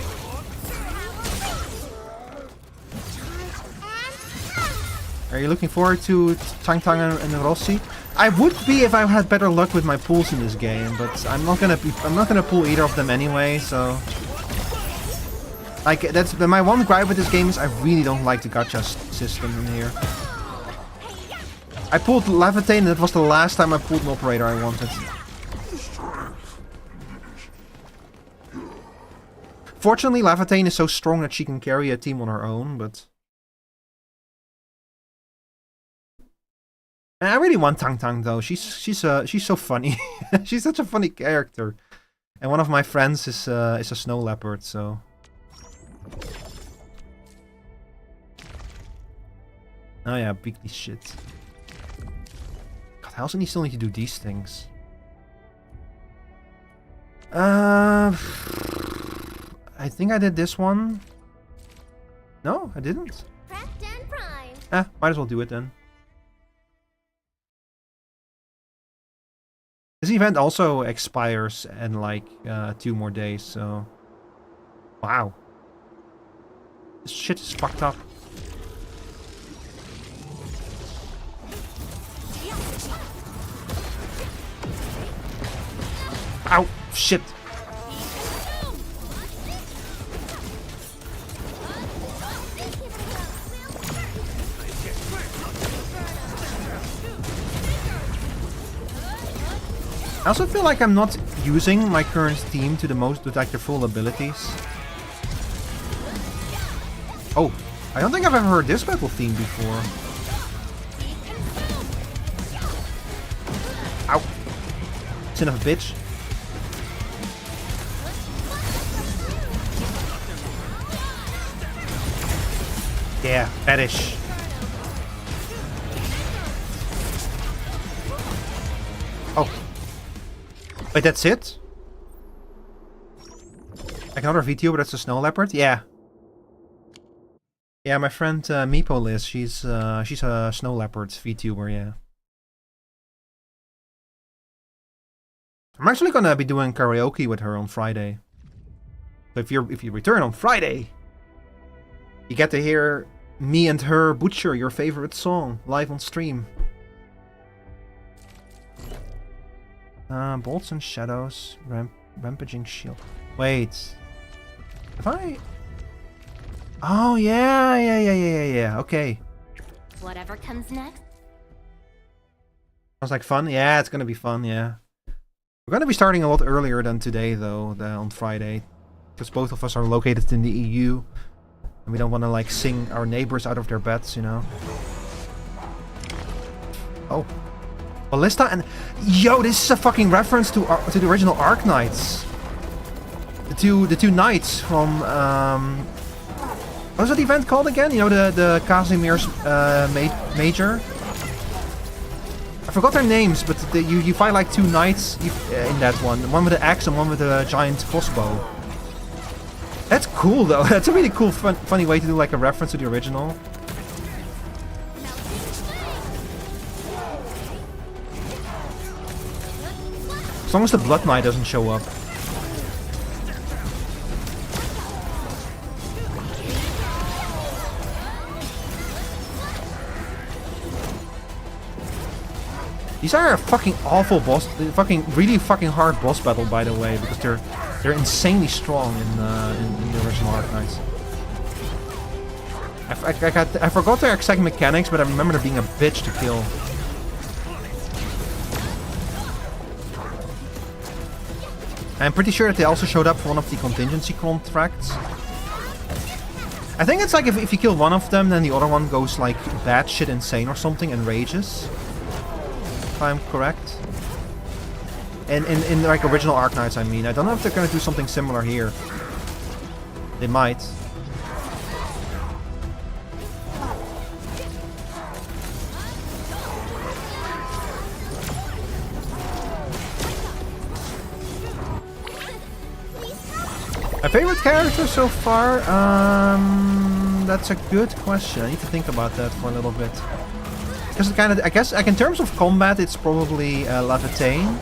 Are you looking forward to Tang Tang and Rossi? I would be if I had better luck with my pulls in this game, but I'm not gonna pull either of them anyway. So, like, that's my one gripe with this game is I really don't like the gacha system in here. I pulled Levitain and it was the last time I pulled an operator I wanted. Fortunately, Levitain is so strong that she can carry a team on her own, but... I really want Tang Tang though. She's so funny. She's such a funny character. And one of my friends is a snow leopard, so... Oh yeah, big shit. How doesn't he still need to do these things? I think I did this one. No, I didn't. Might as well do it then. This event also expires in like 2 more days, so... Wow. This shit is fucked up. Ow! Shit! I also feel like I'm not using my current team to like their full abilities. Oh, I don't think I've ever heard this battle theme before. Ow! Son of a bitch. Yeah, fetish. Oh. Wait, that's it? Like another Vtuber, that's a snow leopard? Yeah. Yeah, my friend Meepo Liz, she's a snow leopard Vtuber, yeah. I'm actually gonna be doing karaoke with her on Friday. So if you return on Friday, you get to hear me and her butcher your favorite song live on stream. Bolts and shadows, rampaging shield. Wait, if I? Oh yeah. Okay. Whatever comes next. Sounds like fun. Yeah, it's gonna be fun. Yeah. We're gonna be starting a lot earlier than today, though, on Friday, because both of us are located in the EU. And we don't want to, like, sing our neighbors out of their beds, you know? Oh. Ballista and... Yo, this is a fucking reference to the original Arknights. The two knights from... what was that event called again? You know, the Casimir's Major? I forgot their names, but you fight like two knights in that one. One with an axe and one with a giant crossbow. That's cool though. That's a really cool, funny way to do like a reference to the original. As long as the Blood Knight doesn't show up. These are a fucking awful boss, really fucking hard boss battle, by the way, because they're insanely strong in the original Arknights. I forgot their exact mechanics, but I remember them being a bitch to kill. I'm pretty sure that they also showed up for one of the contingency contracts. I think it's like if you kill one of them, then the other one goes like batshit insane or something and rages. If I'm correct. In like original Arknights, I mean. I don't know if they're gonna do something similar here. They might. My favorite character so far? That's a good question. I need to think about that for a little bit. Because it kind of, I guess, like in terms of combat, it's probably Levitain.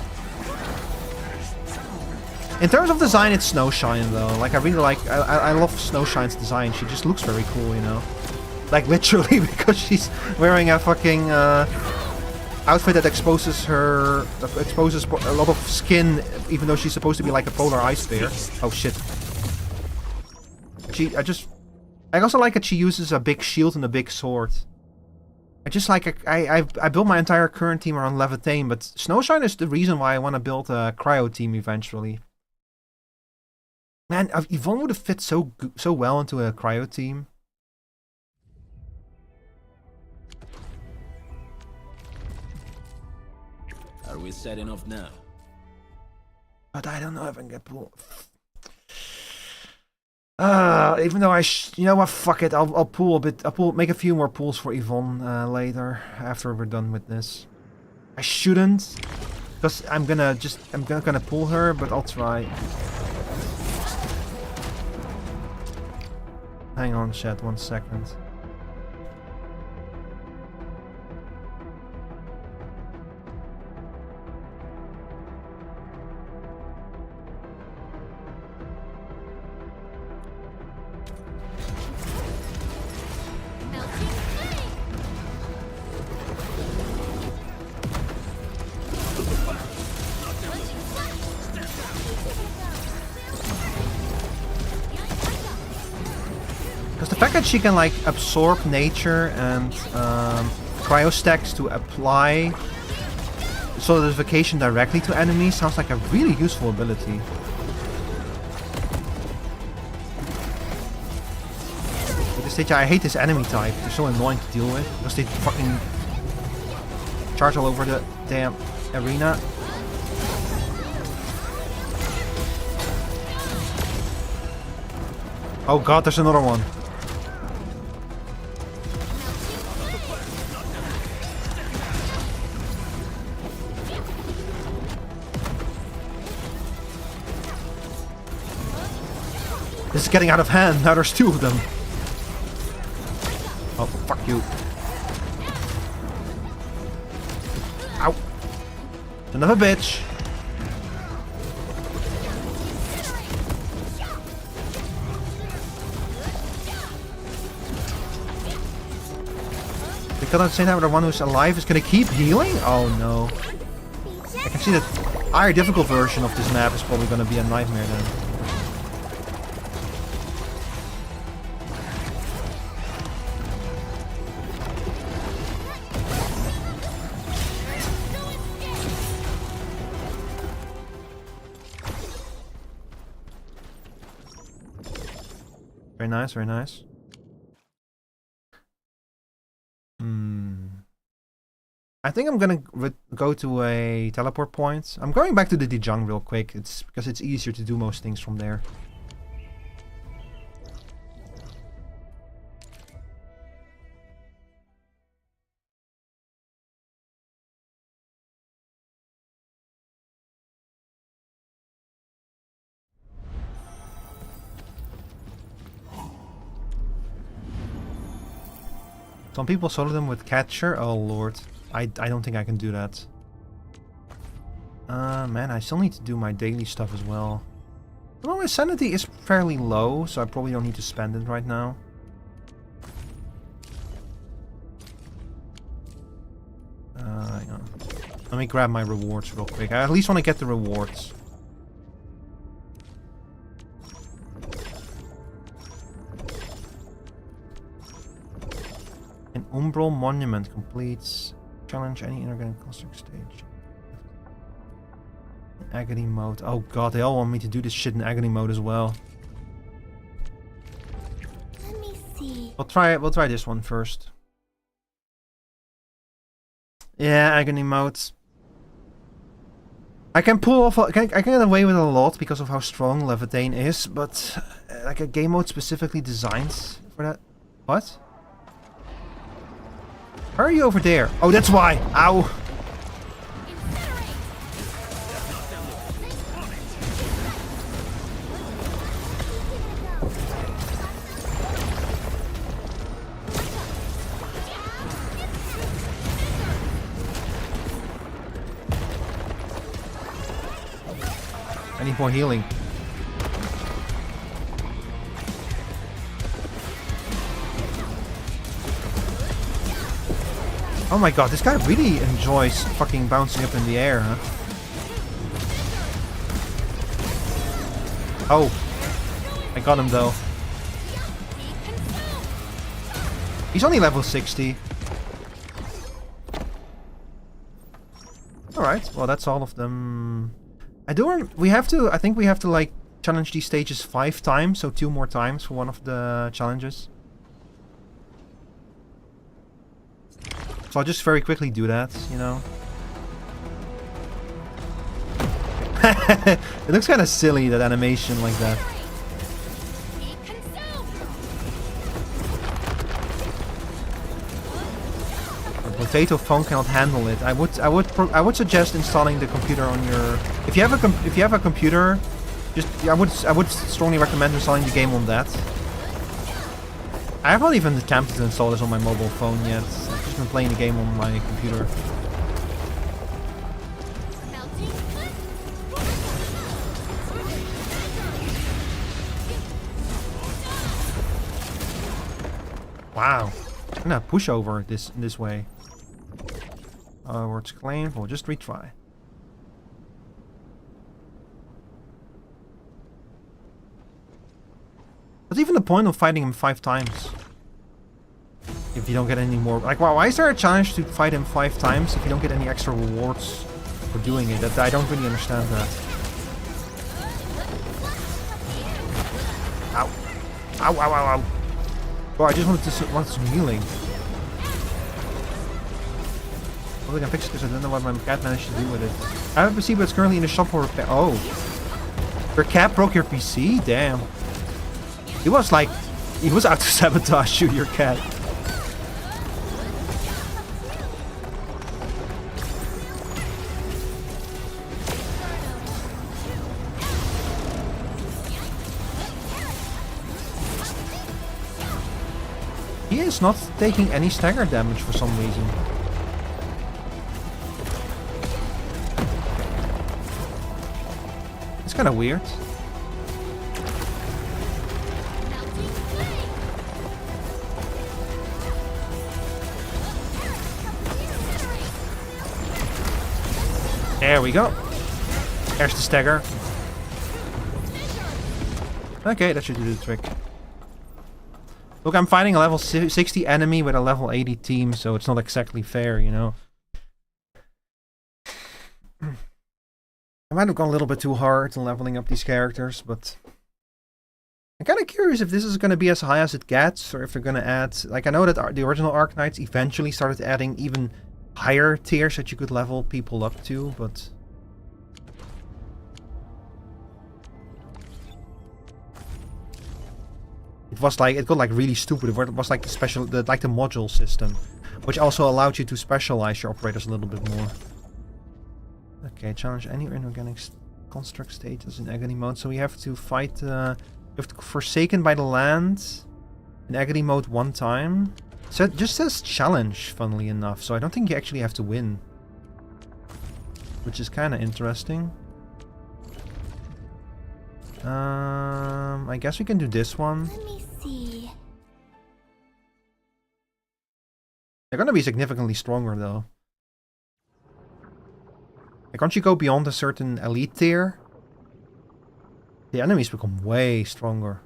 In terms of design, it's Snowshine though. Like I really like, I love Snowshine's design. She just looks very cool, you know. Like literally, because she's wearing a fucking outfit that exposes a lot of skin, even though she's supposed to be like a polar ice bear. Oh shit. I also like that she uses a big shield and a big sword. I just like, I built my entire current team around Levitain, but Snowshine is the reason why I want to build a cryo team eventually. Man, Yvonne would have fit so well into a cryo team. Are we setting off now? But I don't know if I can get pulled. Even though you know what, fuck it, I'll pull a bit, make a few more pulls for Yvonne later, after we're done with this. I shouldn't, because I'm gonna pull her, but I'll try. Hang on, chat, 1 second. She can like absorb nature and cryostacks to apply solidification directly to enemies. Sounds like a really useful ability. At this stage, I hate this enemy type. They're so annoying to deal with because they fucking charge all over the damn arena. Oh god, there's another one. This is getting out of hand. Now there's 2 of them. Oh, fuck you. Ow. Son of a bitch. Because at the same time, the one who's alive is gonna keep healing? Oh no. I can see that higher difficult version of this map is probably gonna be a nightmare then. Very nice, very nice. I think I'm gonna go to a teleport point. I'm going back to the Dijang real quick. It's because it's easier to do most things from there. Some people solo them with Catcher. Oh lord. I don't think I can do that. Man, I still need to do my daily stuff as well. Well, my sanity is fairly low, so I probably don't need to spend it right now. Hang on. Let me grab my rewards real quick. I at least want to get the rewards. An Umbral Monument completes. Challenge any inorganic construct stage. Agony mode. Oh god, they all want me to do this shit in agony mode as well. Let me see. We'll try this one first. Yeah, agony mode. I can pull off. I can get away with a lot because of how strong Levitain is, but like a game mode specifically designed for that. What? Why are you over there? Oh, that's why. Ow. I need more healing. Oh my god, this guy really enjoys fucking bouncing up in the air, huh? Oh. I got him though. He's only level 60. Alright, well that's all of them. I think we have to like challenge these stages 5 times, so 2 more times for one of the challenges. So I'll just very quickly do that, you know. It looks kind of silly, that animation like that. The potato phone cannot handle it. I would suggest installing the computer on your. If you have a computer, I would strongly recommend installing the game on that. I haven't even attempted to install this on my mobile phone yet. I've just been playing the game on my computer. Wow. I'm gonna push over this way. Words claimed. We'll just retry. What's even the point of fighting him 5 times? If you don't get any more... Like, wow, why is there a challenge to fight him 5 times if you don't get any extra rewards for doing it? I don't really understand that. Ow. Ow, ow, ow, ow. Oh, I just wanted some healing. Well, I can fix it because I don't know what my cat managed to do with it. I have a PC, but it's currently in the shop for repair. Oh. Your cat broke your PC? Damn. He was out to sabotage you, your cat. He is not taking any stagger damage for some reason. It's kind of weird. There we go. There's the stagger. Okay, that should do the trick. Look, I'm fighting a level 60 enemy with a level 80 team, so it's not exactly fair, you know. I might have gone a little bit too hard in leveling up these characters, but... I'm kind of curious if this is going to be as high as it gets, or if they're going to add... Like, I know that the original Arknights eventually started adding even higher tiers that you could level people up to, but it was like, it got like really stupid. It was like the special, like the module system, which also allowed you to specialize your operators a little bit more. Okay, challenge any inorganic construct status in agony mode. So we have to fight, we have to Forsaken by the Land in agony mode 1 time. So it just says challenge, funnily enough, so I don't think you actually have to win. Which is kind of interesting. I guess we can do this one. Let me see. They're gonna be significantly stronger though. Like once you go beyond a certain elite tier, the enemies become way stronger.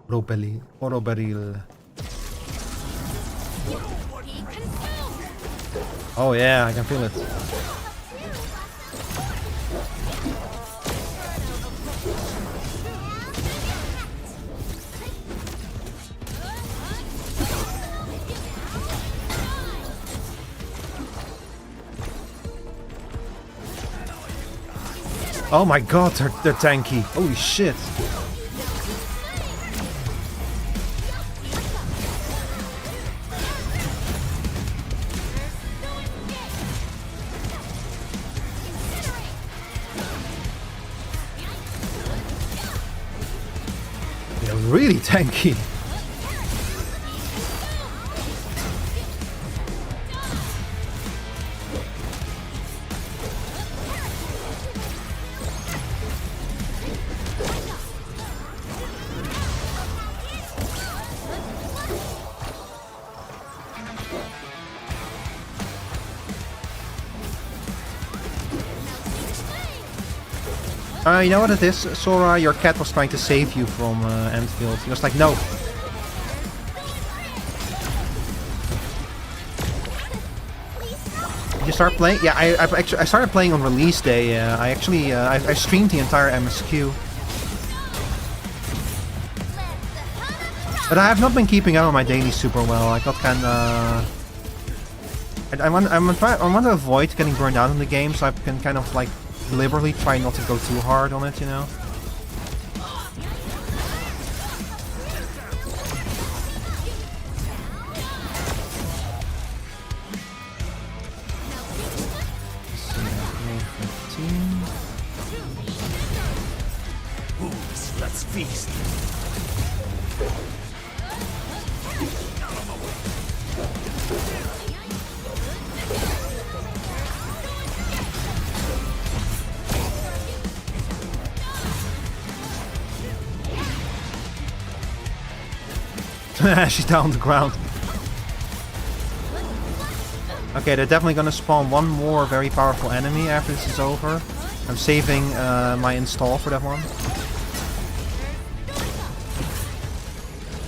Oroberil. Oh yeah, I can feel it. Oh my god, they're tanky. Holy shit. They're really tanky. You know what it is, Sora? Your cat was trying to save you from Endfield. He was like, no. Did you start playing? Yeah, I started playing on release day. I actually I streamed the entire MSQ. But I have not been keeping up on my daily super well. I got kind of... I want to avoid getting burned out in the game, so I can kind of like deliberately try not to go too hard on it, you know? Let's feast. She's down on the ground. Okay, they're definitely gonna spawn one more very powerful enemy after this is over. I'm saving my install for that one.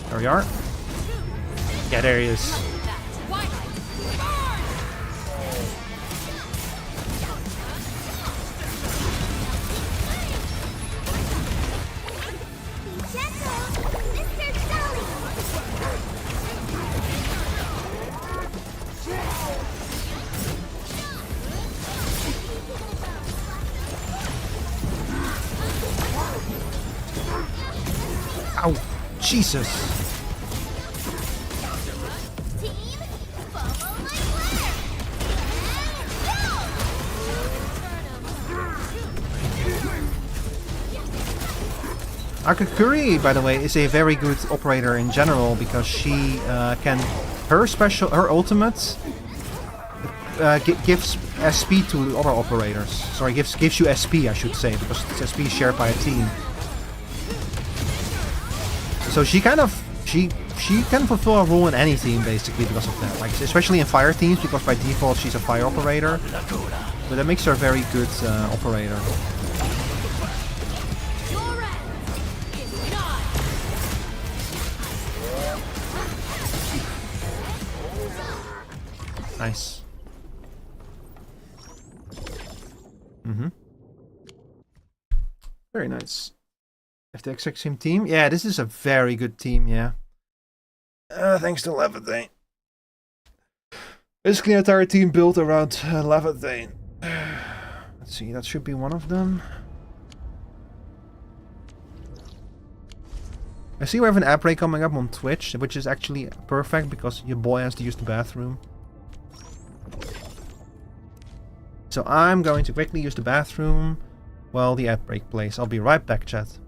There we are. Yeah, there he is. Ow! Jesus! Akakuri, by the way, is a very good operator in general because she can... Her ultimate gives SP to other operators. Sorry, gives you SP, I should say, because it's SP shared by a team. So she can fulfill a role in any team basically because of that. Like especially in fire teams because by default she's a fire operator. But that makes her a very good operator. Nice. Very nice. If the exact same team? Yeah, this is a very good team, yeah. Thanks to Levite. Basically, an entire team built around Levithane. Let's see, that should be one of them. I see we have an ad break coming up on Twitch, which is actually perfect because your boy has to use the bathroom. So I'm going to quickly use the bathroom while the ad break plays. I'll be right back, chat.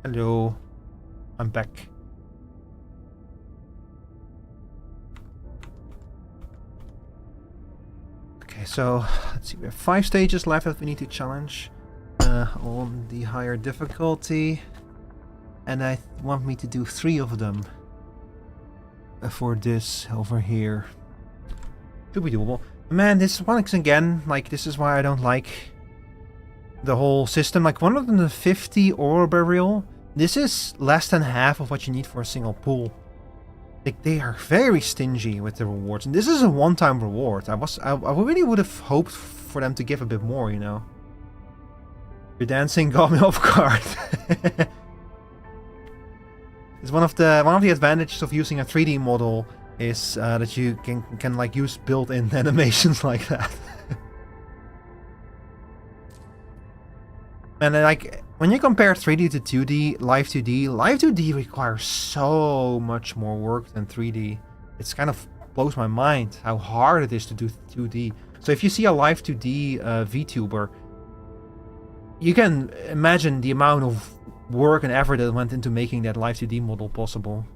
Hello. I'm back. Okay, so let's see. We have 5 stages left that we need to challenge on the higher difficulty. And I want me to do 3 of them for this over here. Should be doable. Man, this once again, like, this is why I don't like the whole system. Like, 150 ore burial, this is less than half of what you need for a single pool. Like, they are very stingy with the rewards, and this is a one-time reward. I really would have hoped for them to give a bit more, you know. Your dancing got me off guard. It's one of the advantages of using a 3D model is that you can like use built-in animations like that. And like when you compare 3D to 2D, Live 2D requires so much more work than 3D. It's kind of blows my mind how hard it is to do 2D. So if you see a Live 2D Vtuber, you can imagine the amount of work and effort that went into making that Live 2D model possible.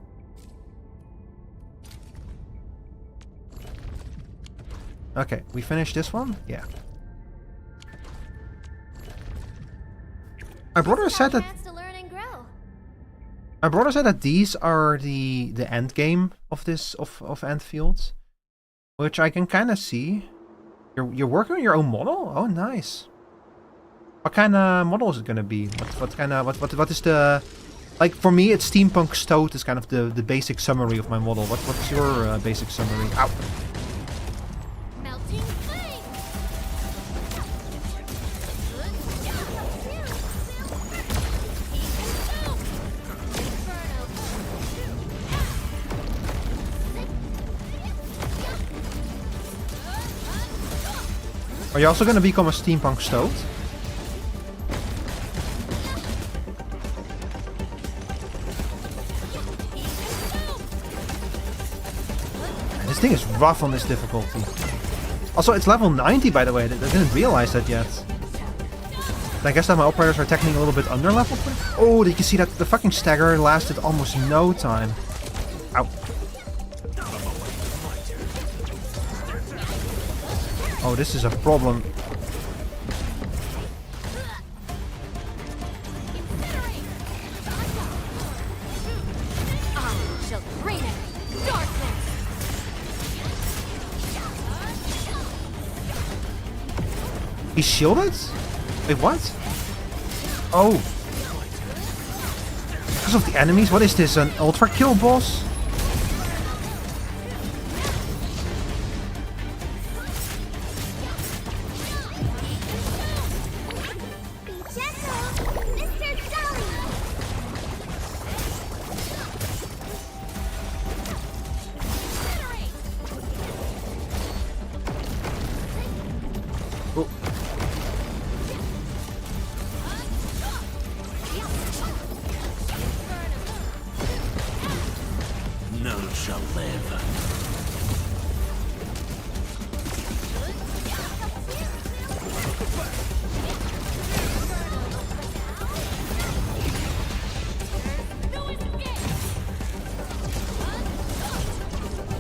Okay, we finished this one? Yeah. My brother said that these are the end game of this of Endfield, which I can kind of see. You're working on your own model? Oh, nice. What kind of model is it gonna be? What is the, like, for me it's steampunk stout is kind of the basic summary of my model. What's your basic summary? Ow. Are you also gonna become a steampunk stout? This thing is rough on this difficulty. Also, it's level 90, by the way. I didn't realize that yet. I guess that my operators are technically a little bit under level. Oh, did you see that? The fucking stagger lasted almost no time. Ow. Oh, this is a problem. He's shielded? Wait, what? Oh. Because of the enemies? What is this? An ultra kill boss?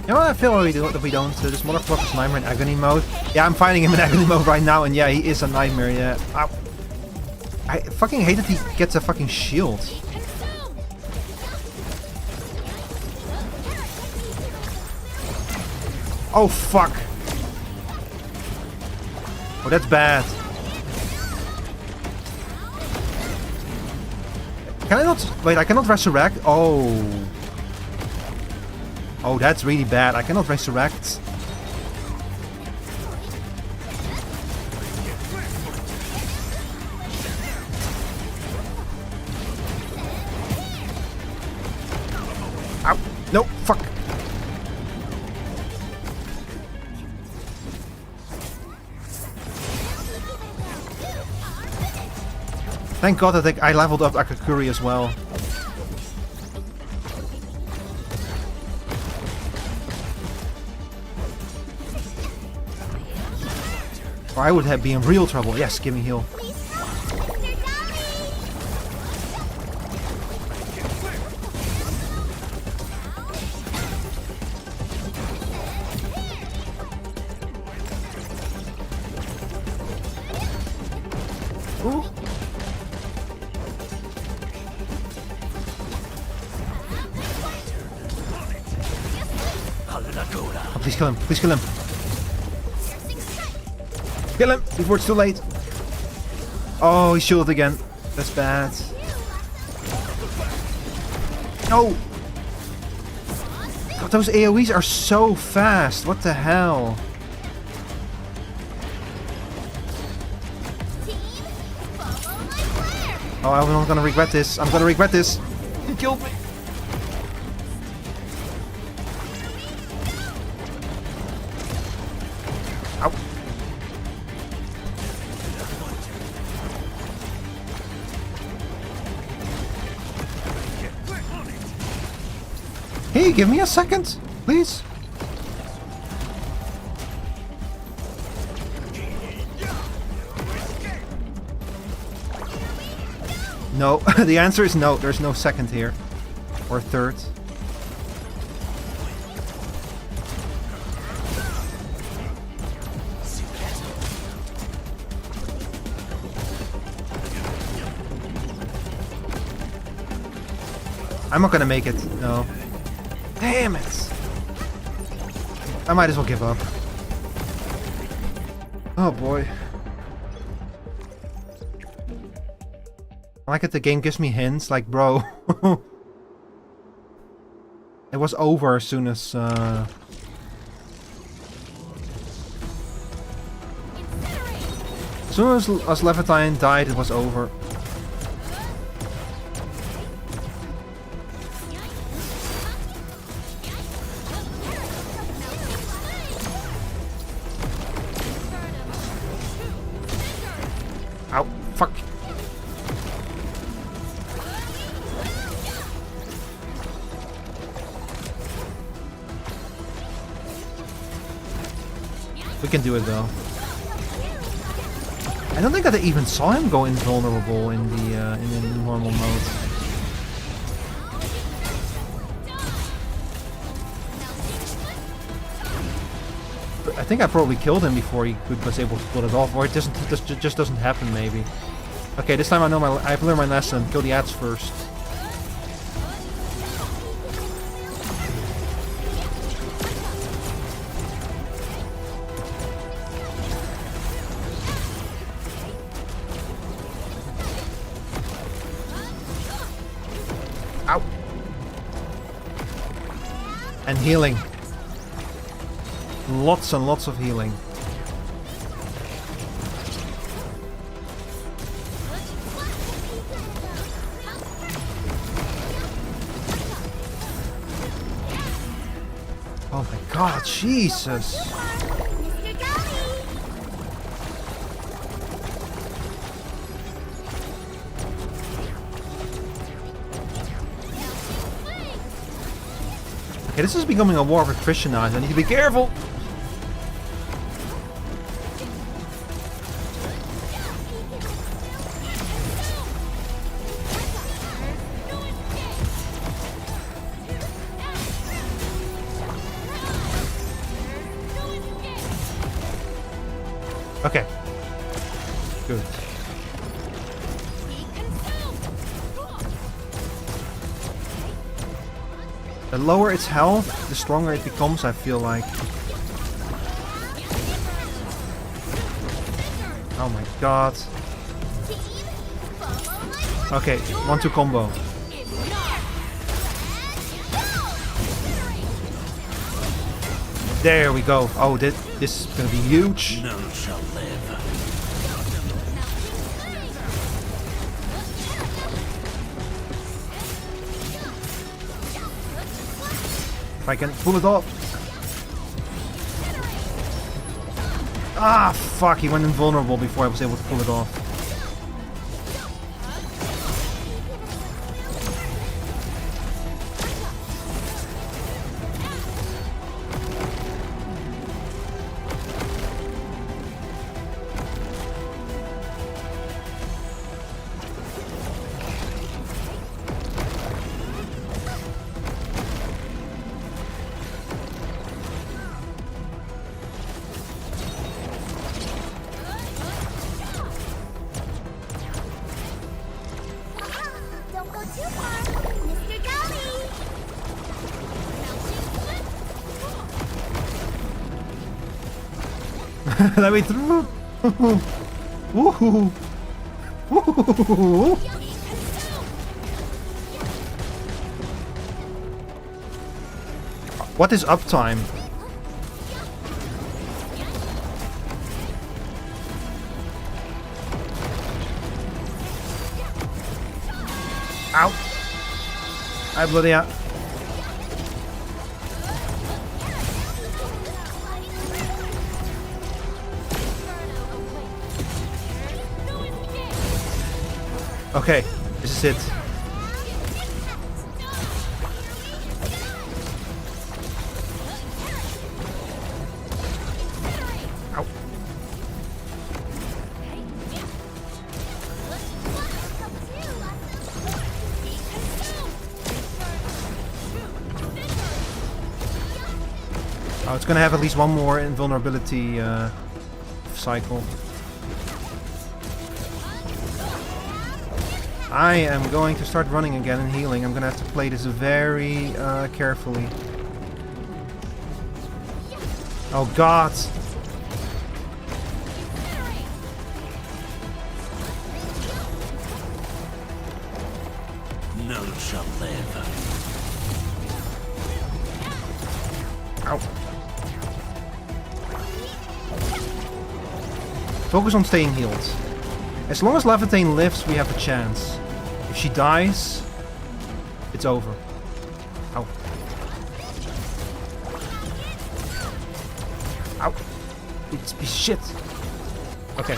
You know what I feel that we don't this motherfucker's nightmare in agony mode? Yeah, I'm fighting him in agony mode right now, and yeah, he is a nightmare, yeah. Ow. I fucking hate that he gets a fucking shield. Oh fuck. Oh, that's bad. Can I not... Wait, I cannot resurrect? Oh. Oh, that's really bad. I cannot resurrect. Ow. No, fuck. Thank God that I leveled up Akakuri as well. Or I would be in real trouble. Yes, give me heal. Ooh. Oh, please kill him. Please kill him. Kill him before it's too late. Oh, he shielded again. That's bad. No. God, those AoEs are so fast. What the hell? Oh, I'm not gonna regret this. I'm gonna regret this. He killed me. Ow. Hey, give me a second, please. No, the answer is no. There's no second here. Or third. I'm not gonna make it. No. Damn it! I might as well give up. Oh boy. I like it, the game gives me hints, like, bro. It was over as soon as, As soon as Levantine died, it was over. Ow, fuck. We can do it though. I don't think I even saw him go invulnerable in the normal mode. But I think I probably killed him before he was able to pull it off, or it just doesn't happen maybe. Okay, this time I've learned my lesson. Kill the ads first. Ow. And healing. Lots and lots of healing. Oh my god, Jesus! Okay, this is becoming a war of attrition now, so I need to be careful! Okay. Good. The lower its health, the stronger it becomes, I feel like. Oh my god. Okay, 1-2 combo. There we go. Oh, this is gonna be huge. None shall live. If I can pull it off. Ah, fuck, he went invulnerable before I was able to pull it off. Let me through. Woohoo. Woohoo. What is uptime? Ow! I bloody out. Okay, this is it. Ow. Oh, it's gonna have at least one more invulnerability cycle. I am going to start running again and healing. I'm gonna have to play this very carefully. Oh god! None shall live. Ow. Focus on staying healed. As long as Levitain lives, we have a chance. If she dies, it's over. Ow. Ow. It's piece of shit. Okay.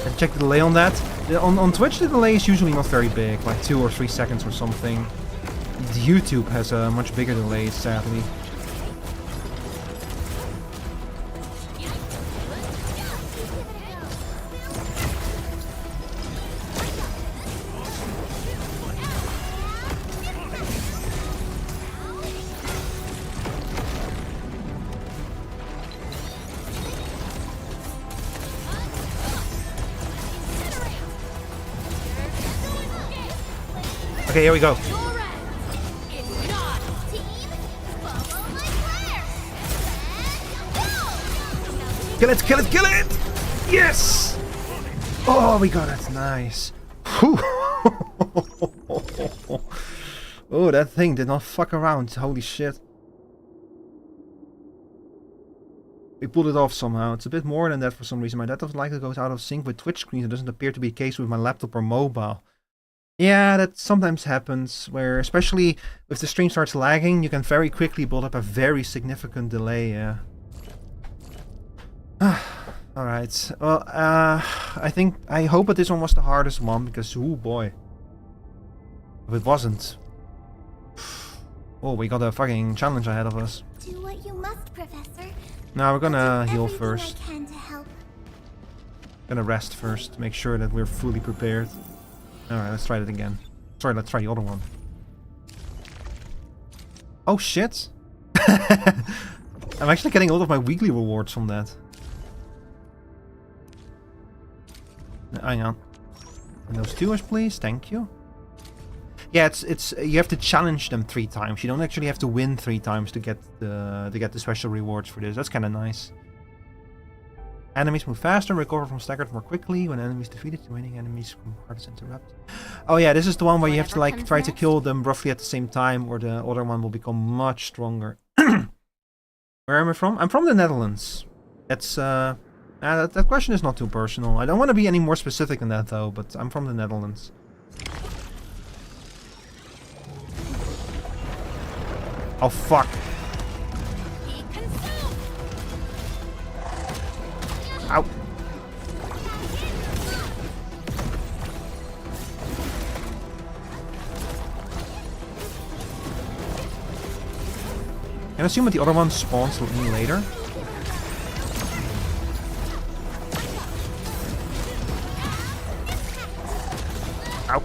And check the delay on that. On Twitch, the delay is usually not very big, like 2 or 3 seconds or something. YouTube has a much bigger delay, sadly. Okay, here we go. Kill it, kill it, kill it! Yes! Oh, we got it. Nice. Whew. Oh, that thing did not fuck around. Holy shit. We pulled it off somehow. It's a bit more than that for some reason. My data likely goes out of sync with Twitch screens. It doesn't appear to be a case with my laptop or mobile. Yeah, that sometimes happens, where especially if the stream starts lagging, you can very quickly build up a very significant delay, yeah. Alright, well, I hope that this one was the hardest one, because, oh boy. If it wasn't... Oh, we got a fucking challenge ahead of us. Do what you must, Professor. Now we're gonna heal Everything first. I can to help. Gonna rest first, make sure that we're fully prepared. Alright, let's try it again. Sorry, let's try the other one. Oh shit! I'm actually getting a lot of my weekly rewards from that. Hang on. And those 2s, please. Thank you. Yeah, it's you have to challenge them 3 times. You don't actually have to win 3 times to get the special rewards for this. That's kind of nice. Enemies move faster, recover from staggers more quickly. When enemies defeated, remaining enemies from hardest interrupt. Oh yeah, this is the one where you have to like try to kill them roughly at the same time, or the other one will become much stronger. Where am I from? I'm from the Netherlands. That's that question is not too personal. I don't want to be any more specific than that though, but I'm from the Netherlands. Oh fuck. Ow. Can I assume that the other one spawns a little later? Ow.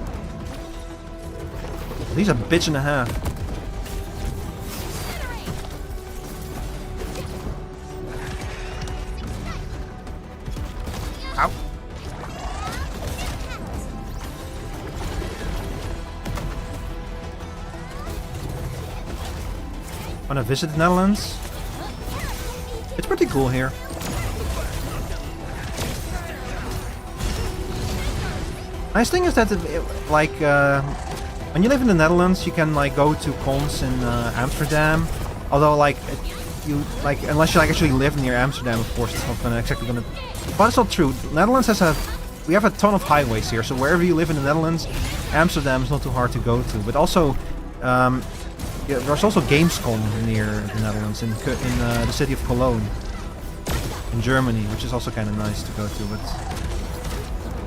He's a bitch and a half. Ow. Wanna visit the Netherlands? It's pretty cool here. Nice thing is that, when you live in the Netherlands, you can like go to cons in Amsterdam. Although, like, unless you like actually live near Amsterdam, of course, it's not exactly gonna. But it's not true. The Netherlands has we have a ton of highways here, so wherever you live in the Netherlands, Amsterdam is not too hard to go to. But also, there's also Gamescom near the Netherlands in the city of Cologne, in Germany, which is also kind of nice to go to. But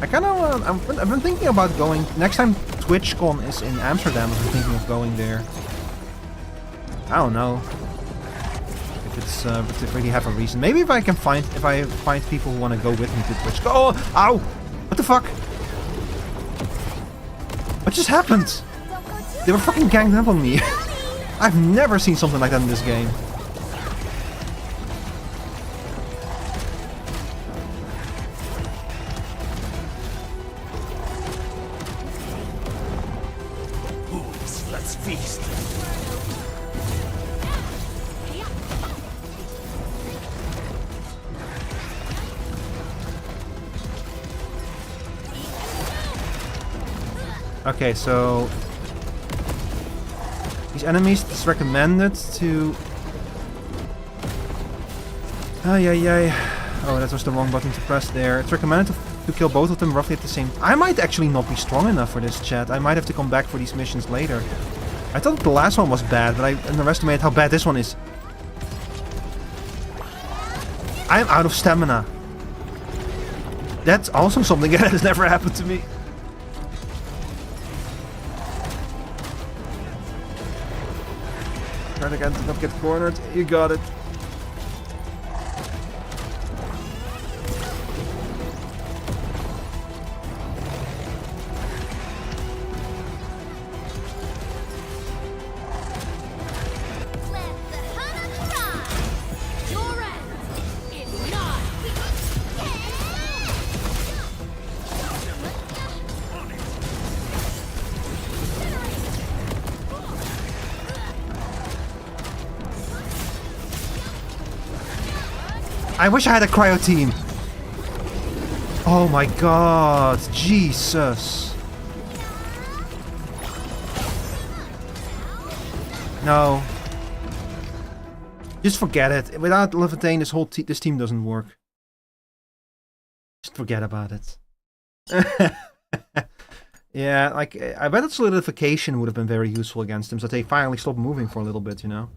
I kind of I've been thinking about going next time TwitchCon is in Amsterdam. I've been thinking of going there. I don't know if if really have a reason. Maybe if I find people who want to go with me to Twitch. Oh, ow! What the fuck? What just happened? They were fucking ganged up on me. I've never seen something like that in this game. Let's feast. Okay, so these enemies, it's recommended to... Oh, that was the wrong button to press there. It's recommended to kill both of them roughly at the same time. I might actually not be strong enough for this, chat. I might have to come back for these missions later. I thought the last one was bad, but I underestimated how bad this one is. I'm out of stamina. That's also something that has never happened to me. Try to not get cornered. You got it. I wish I had a cryo team. Oh my god, Jesus. No. Just forget it. Without Levitain, this team doesn't work. Just forget about it. Yeah, like, I bet that solidification would have been very useful against them, so they finally stopped moving for a little bit, you know?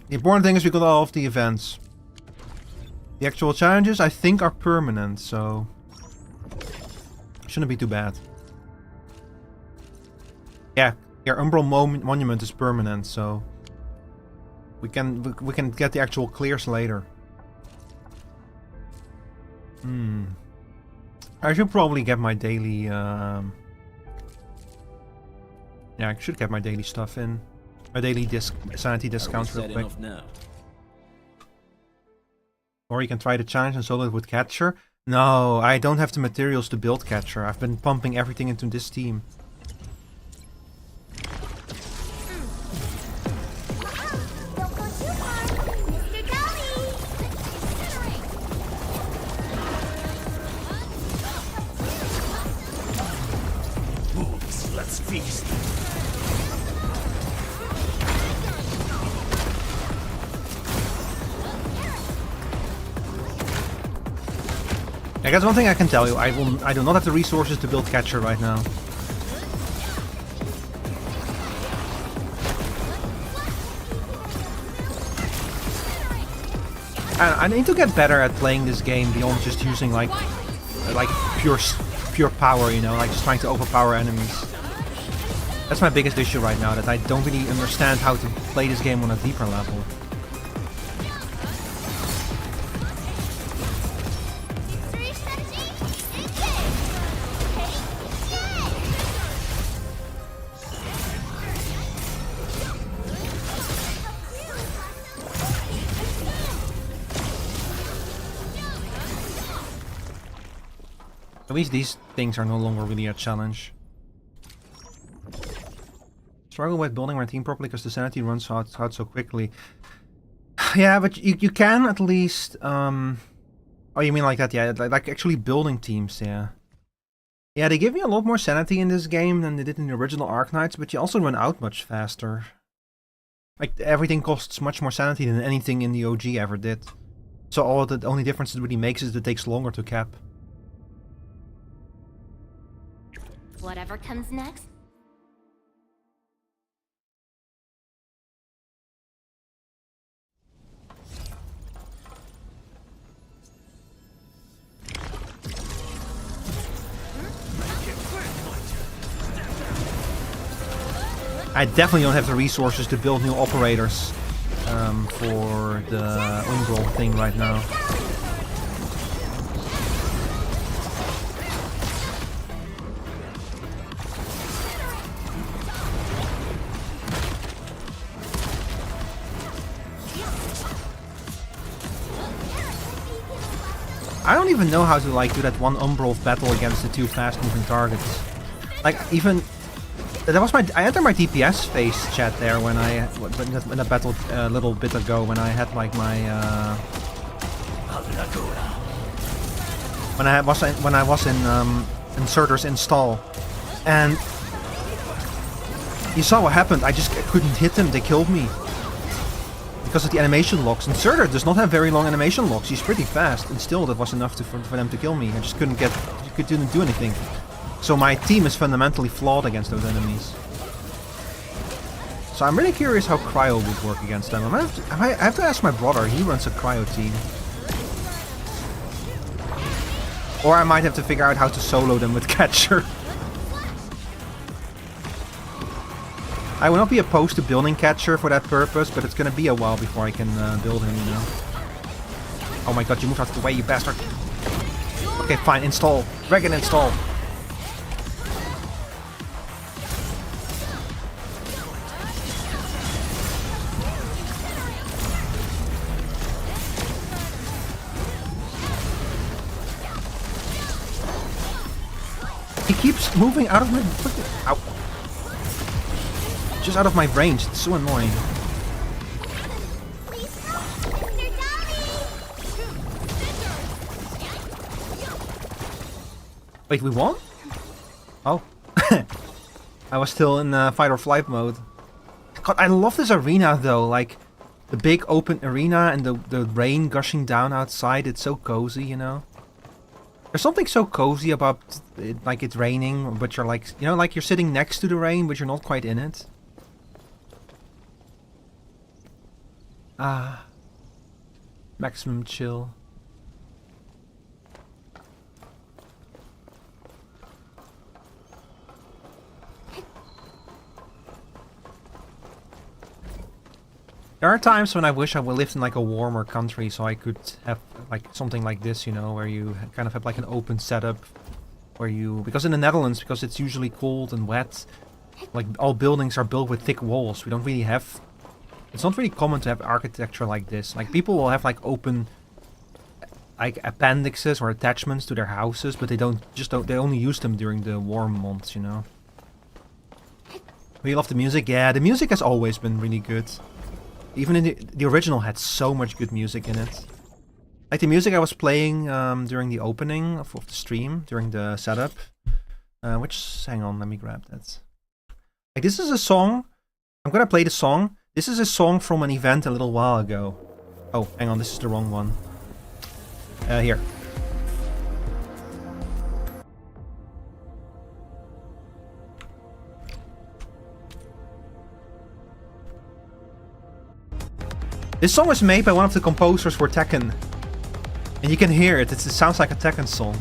The important thing is we got all of the events. The actual challenges, I think, are permanent, so shouldn't be too bad. Yeah, your Umbral Monument is permanent, so we can get the actual clears later. I should probably get my daily. Yeah, I should get my daily stuff in. A daily sanity discount real quick. Or you can try the challenge and solo it with Catcher. No, I don't have the materials to build Catcher. I've been pumping everything into this team. Let's feast. I guess one thing I can tell you, I do not have the resources to build Catcher right now. I need to get better at playing this game beyond just using like pure power, you know, like just trying to overpower enemies. That's my biggest issue right now, that I don't really understand how to play this game on a deeper level. At least these things are no longer really a challenge. Struggle with building my team properly because the sanity runs out so quickly. Yeah, but you can at least... Oh, you mean like that? Yeah, like actually building teams, yeah. Yeah, they give you a lot more sanity in this game than they did in the original Arknights, but you also run out much faster. Like, everything costs much more sanity than anything in the OG ever did. So the only difference it really makes is that it takes longer to cap. Whatever comes next. I definitely don't have the resources to build new operators for the Umbral thing right now. I don't even know how to like do that one Umbral battle against the two fast-moving targets. Like even that was I entered my DPS phase chat there when in a battle a little bit ago when I had like my when I was in Inserters install, and you saw what happened. I just couldn't hit them. They killed me because of the animation locks. Inserter does not have very long animation locks. He's pretty fast, and still that was enough for them to kill me. I just couldn't do anything. So my team is fundamentally flawed against those enemies. So I'm really curious how Cryo would work against them. I have to ask my brother, he runs a Cryo team. Or I might have to figure out how to solo them with Catcher. I will not be opposed to building Catcher for that purpose, but it's gonna be a while before I can build him, you know. Oh my god, you moved out of the way, you bastard. Okay, fine, install. Dragon install. He keeps moving out of my freaking... Ow. Just out of my range. It's so annoying. Wait, we won? Oh. I was still in fight or flight mode. God, I love this arena though. Like, the big open arena and the rain gushing down outside. It's so cozy, you know? There's something so cozy about it, like it's raining, but you're like, you know, like you're sitting next to the rain, but you're not quite in it. Ah. Maximum chill. There are times when I wish I lived in like a warmer country so I could have like something like this, you know, where you kind of have like an open setup where you, because in the Netherlands, because it's usually cold and wet, like all buildings are built with thick walls. We don't really have, it's not really common to have architecture like this. Like people will have like open like appendixes or attachments to their houses, but they only use them during the warm months, you know. We love the music. Yeah, the music has always been really good. Even in the original had so much good music in it. Like the music I was playing during the opening of the stream, during the setup. Hang on, let me grab that. Like this is a song, I'm gonna play the song. This is a song from an event a little while ago. Oh, hang on, this is the wrong one. Here. This song was made by one of the composers for Tekken. And you can hear it, it sounds like a Tekken song.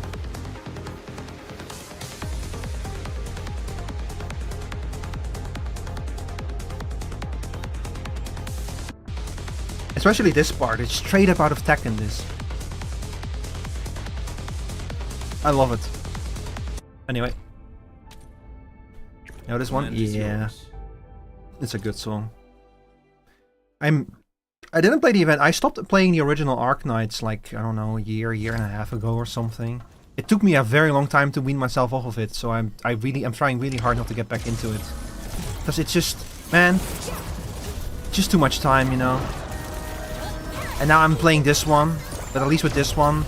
Especially this part, it's straight up out of Tekken, this. I love it. Anyway. You know this one? Yeah. It's a good song. I didn't play the event. I stopped playing the original Arknights like, I don't know, a year and a half ago or something. it took me a very long time to wean myself off of it, so I'm trying really hard not to get back into it. Because it's just, man, just too much time, you know. And now I'm playing this one, but at least with this one,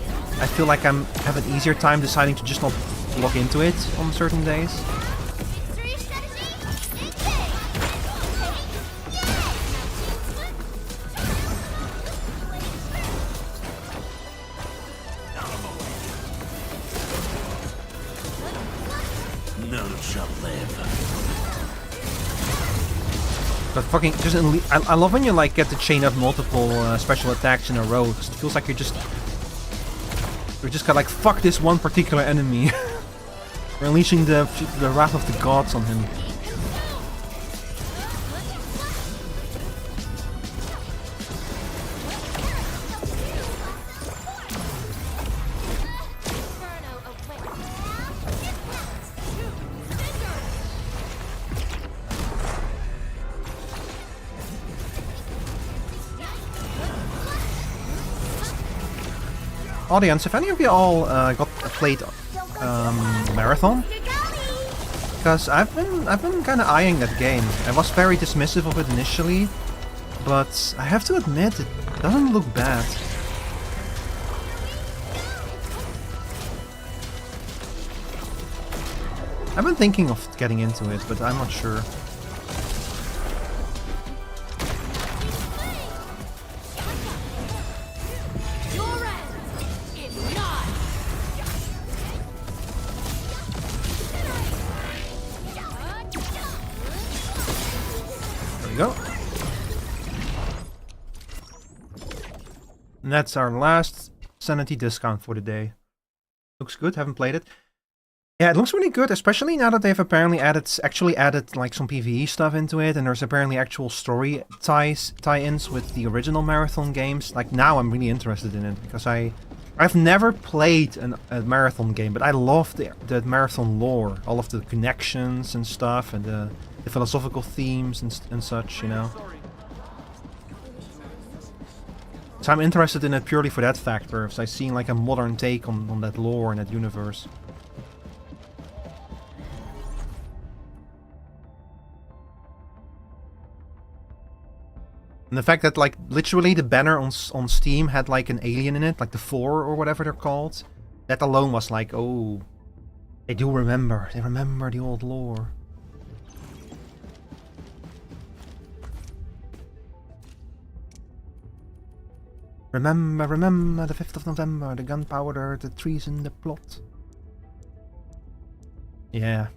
I feel like I have an easier time deciding to just not log into it on certain days. None shall live. But fucking, just I love when you like get to chain up multiple special attacks in a row. Cause it feels like you're just got like, fuck this one particular enemy. We're unleashing the wrath of the gods on him. Audience, if any of you all played Marathon, because I've been kind of eyeing that game. I was very dismissive of it initially, but I have to admit it doesn't look bad. I've been thinking of getting into it, but I'm not sure. Go. And that's our last sanity discount for the day. Looks good, haven't played it. Yeah, it looks really good, especially now that they've apparently actually added like some PvE stuff into it, and there's apparently actual story tie-ins with the original Marathon games. Like now I'm really interested in it, because I've never played a Marathon game, but I love the Marathon lore, all of the connections and stuff, and the philosophical themes and such, you know. So I'm interested in it purely for that factor, because I've seen like a modern take on that lore and that universe. And the fact that like literally the banner on Steam had like an alien in it, like the 4 or whatever they're called, that alone was like, oh, they remember the old lore. Remember the 5th of November, the gunpowder, the treason, the plot. Yeah.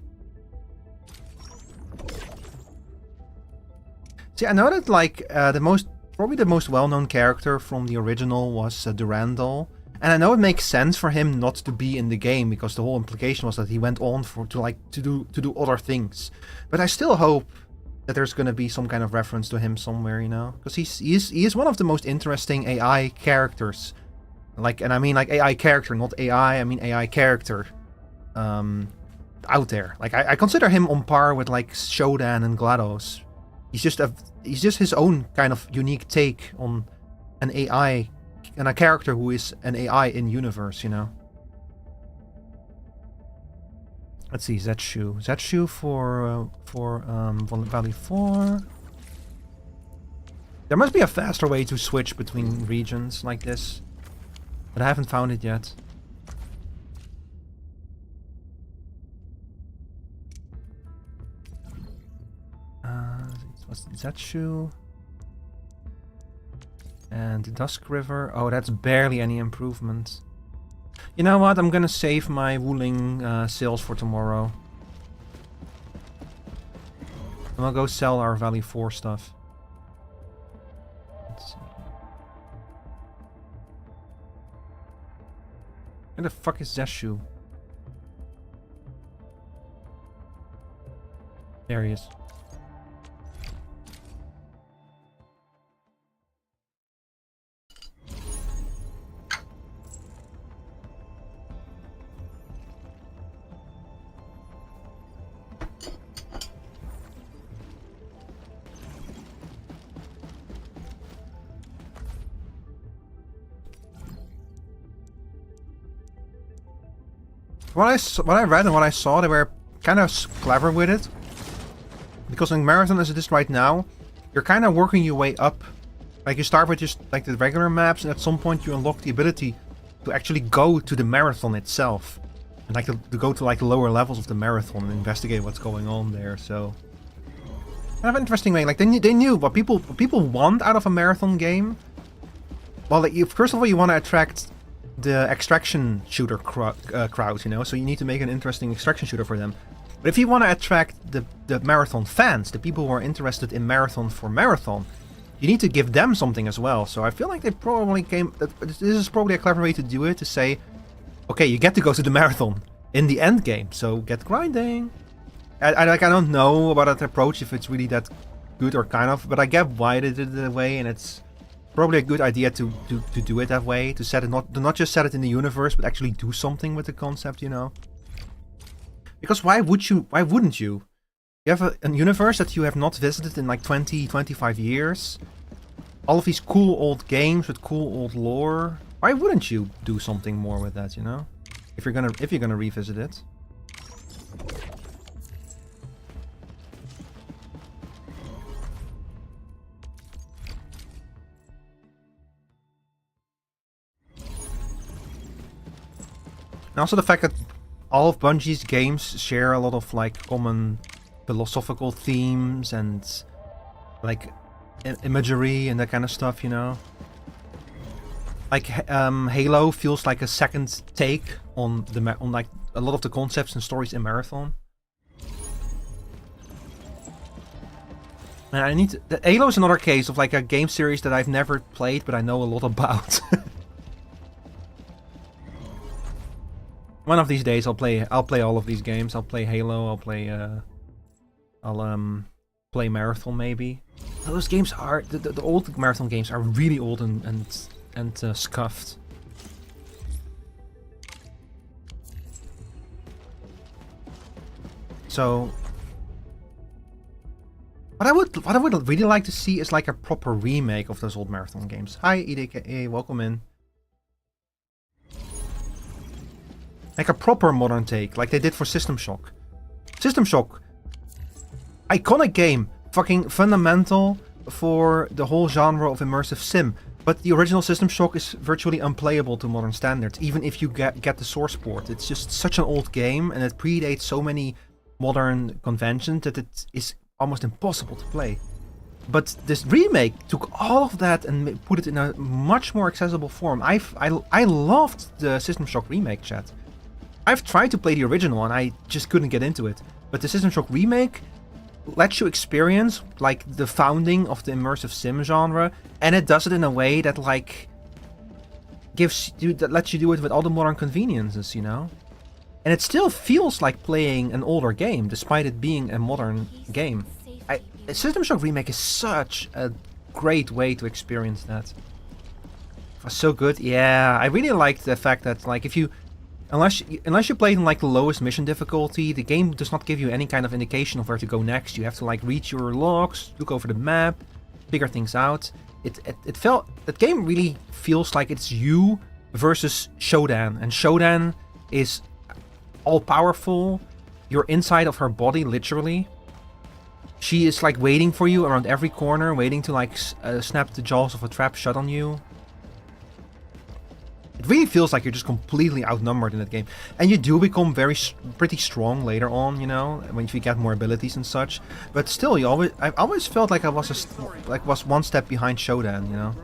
See, I know that like probably the most well-known character from the original was Durandal, and I know it makes sense for him not to be in the game because the whole implication was that he went on to do other things. But I still hope that there's gonna be some kind of reference to him somewhere, you know, because he is one of the most interesting AI characters. Like, and I mean like AI character, not AI. I mean AI character. Out there. Like I consider him on par with like Shodan and GLaDOS. He's just his own kind of unique take on an AI and a character who is an AI in universe, you know. Let's see, Zetshu for Valley 4. There must be a faster way to switch between regions like this, but I haven't found it yet. What's Zetshu? And Dusk River. Oh, that's barely any improvement. You know what? I'm gonna save my Wuling sales for tomorrow. And I'll go sell our Valley 4 stuff. Let's see. Where the fuck is Zetshu? There he is. what I read and what I saw, they were kind of clever with it. Because in Marathon as it is right now, you're kind of working your way up. Like you start with just like the regular maps, and at some point you unlock the ability to actually go to the Marathon itself. And like to go to like the lower levels of the Marathon and investigate what's going on there, so... Kind of an interesting way, like they knew what people want out of a Marathon game. Well, like, first of all, you want to attract the extraction shooter crowd, you know, so you need to make an interesting extraction shooter for them. But if you want to attract the Marathon fans, the people who are interested in Marathon for Marathon, you need to give them something as well. So I feel like they probably this is probably a clever way to do it, to say, okay, you get to go to the Marathon in the end game, so get grinding. I don't know about that approach, if it's really that good or kind of, but I get why they did it that way, and it's probably a good idea to do it that way, to set it not just set it in the universe, but actually do something with the concept, you know. Because why wouldn't you? You have a universe that you have not visited in like 20-25 years. All of these cool old games with cool old lore. Why wouldn't you do something more with that, you know? If you're gonna revisit it. And also the fact that all of Bungie's games share a lot of like common philosophical themes and like imagery and that kind of stuff, you know. Like Halo feels like a second take on like a lot of the concepts and stories in Marathon. And Halo is another case of like a game series that I've never played, but I know a lot about. One of these days I'll play all of these games. I'll play Halo, I'll play Marathon maybe. Those games are the old Marathon games are really old and scuffed. So what I would really like to see is like a proper remake of those old Marathon games. Hi EDK, welcome in. Like a proper modern take, like they did for System Shock. System Shock, iconic game, fucking fundamental for the whole genre of immersive sim. But the original System Shock is virtually unplayable to modern standards, even if you get the source port. It's just such an old game, and it predates so many modern conventions that it is almost impossible to play. But this remake took all of that and put it in a much more accessible form. I loved the System Shock remake, chat. I've tried to play the original and I just couldn't get into it. But the System Shock remake lets you experience like the founding of the immersive sim genre, and it does it in a way that like lets you do it with all the modern conveniences, you know? And it still feels like playing an older game, despite it being a modern game. System Shock remake is such a great way to experience that. It was so good. Yeah, I really liked the fact that like if you Unless you play in like the lowest mission difficulty, the game does not give you any kind of indication of where to go next. You have to like read your logs, look over the map, figure things out. That game really feels like it's you versus Shodan, and Shodan is all powerful. You're inside of her body, literally. She is like waiting for you around every corner, waiting to like snap the jaws of a trap shut on you. It really feels like you're just completely outnumbered in that game. And you do become pretty strong later on, you know, when you get more abilities and such. But still, I always felt like I was one step behind Shodan, you know.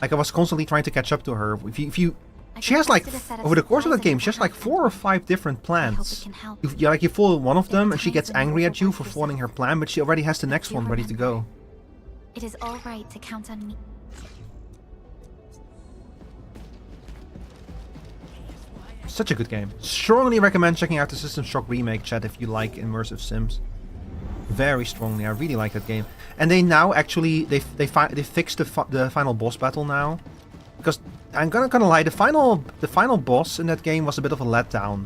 Like I was constantly trying to catch up to her. She has like, over the course of that game, she has like 4 or 5 different plans. You follow one of them and she gets angry at you for following her plan, but she already has the next one ready to go. It is all right to count on me. Such a good game. Strongly recommend checking out the System Shock remake, chat, if you like immersive sims. Very strongly. I really like that game. And they now actually they fixed the final boss battle now, because I'm gonna lie, the final boss in that game was a bit of a letdown,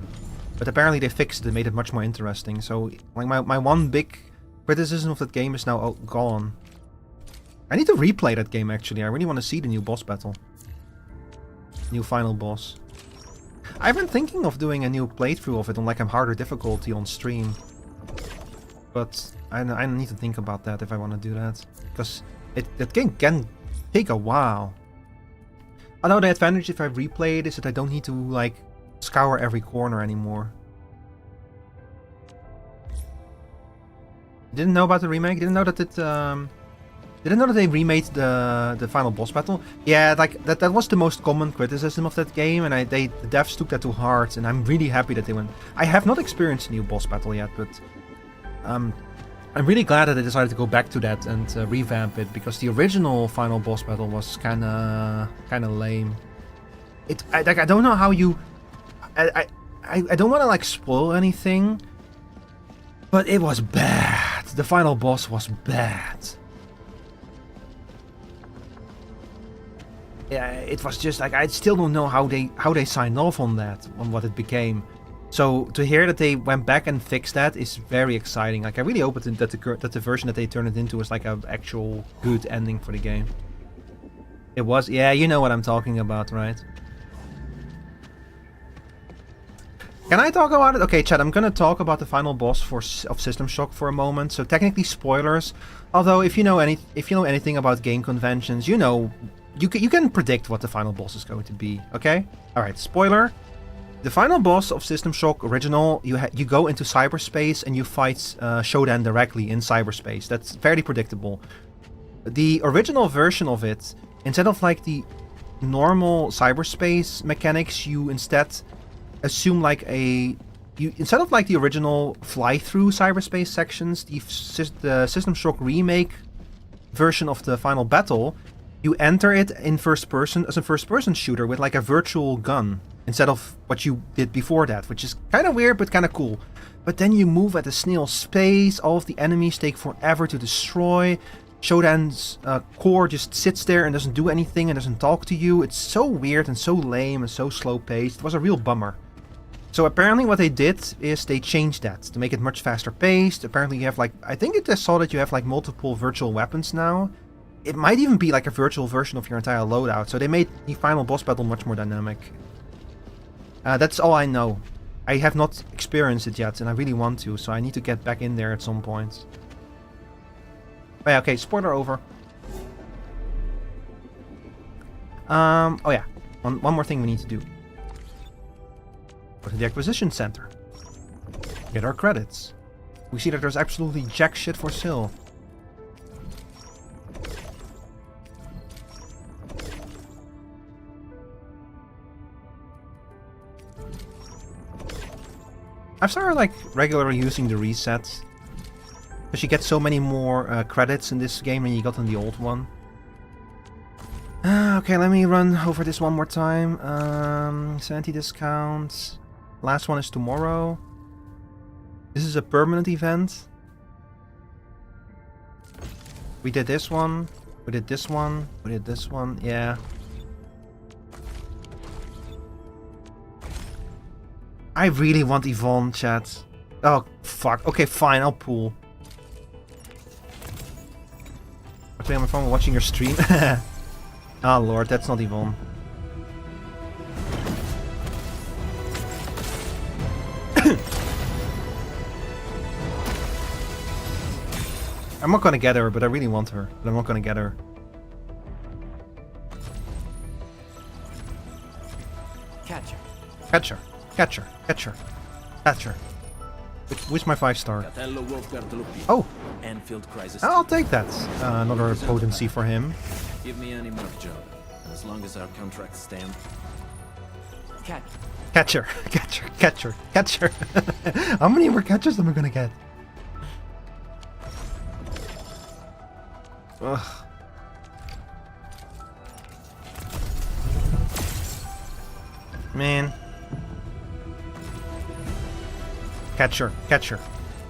but apparently they fixed it and made it much more interesting. So like my one big criticism of that game is now gone. I need to replay that game actually. I really want to see the new boss battle, new final boss. I've been thinking of doing a new playthrough of it on like a harder difficulty on stream. But I need to think about that if I want to do that. Because that game can take a while. Although the advantage if I replay it is that I don't need to like scour every corner anymore. Didn't know about the remake? Didn't know that it didn't know that they remade the final boss battle. Yeah, like that was the most common criticism of that game, and the devs took that to heart, and I'm really happy that they went. I have not experienced a new boss battle yet, but I'm really glad that they decided to go back to that and revamp it, because the original final boss battle was kind of lame. I don't know how you. I don't want to like spoil anything, but it was bad. The final boss was bad. Yeah, it was just like I still don't know how they signed off on that, on what it became. So to hear that they went back and fixed that is very exciting. Like I really hope that the version that they turned it into is like an actual good ending for the game. It was, yeah, you know what I'm talking about, right? Can I talk about it? Okay, chat, I'm gonna talk about the final boss of System Shock for a moment. So technically spoilers. Although if you know anything about game conventions, you know you can predict what the final boss is going to be. Okay, all right. Spoiler: the final boss of System Shock original, you go into cyberspace and you fight Shodan directly in cyberspace. That's very predictable. The original version of it, instead of like the normal cyberspace mechanics, you instead assume like instead of like the original fly-through cyberspace sections, the System Shock remake version of the final battle, you enter it in first person as a first-person shooter with like a virtual gun instead of what you did before that, which is kind of weird but kind of cool. But then you move at a snail's pace. All of the enemies take forever to destroy. Shodan's core just sits there and doesn't do anything and doesn't talk to you. It's so weird and so lame and so slow-paced. It was a real bummer. So apparently what they did is they changed that to make it much faster paced. Apparently you have like, I think I saw that you have like multiple virtual weapons now. It might even be like a virtual version of your entire loadout. So they made the final boss battle much more dynamic. That's all I know. I have not experienced it yet and I really want to, so I need to get back in there at some point. But yeah, okay, spoiler over. Oh yeah, one more thing we need to do. Go to the acquisition center. Get our credits. We see that there's absolutely jack shit for sale. I've started like regularly using the resets, because you get so many more credits in this game than you got in the old one. Okay, let me run over this one more time. 70 discounts. Last one is tomorrow. This is a permanent event. We did this one. We did this one. We did this one. Yeah. I really want Yvonne, chat. Oh, fuck. Okay, fine. I'll pull. I play on my phone watching your stream. Oh, Lord. That's not Yvonne. I'm not gonna get her, but I really want her. But I'm not gonna get her. Catch her. Catch her. Catch her. Catch her. Catch her. Where's my 5-star? Oh! Enfield crisis. I'll take that. Another potency for him. Give me any mark job. As long as our contracts stand. Catch her. Catch her. Catch her. Catch her. How many more catches am I gonna get? Ugh. Man. Catch her. Catch her.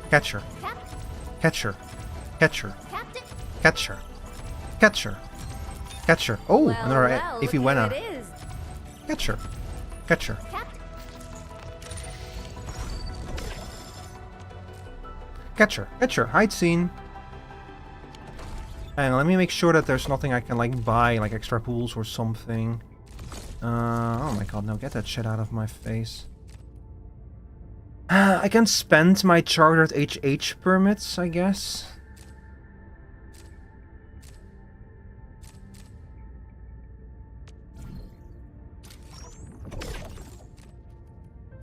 Catch her. Catch her. Catch her. Catch her. Catch her. Catch her. Oh, another Ify Wena. Catch her. Catch her. Catch her. Catch her. Hide scene. And let me make sure that there's nothing I can like buy, like extra pools or something. Oh my god, no, get that shit out of my face. I can spend my chartered HH permits, I guess.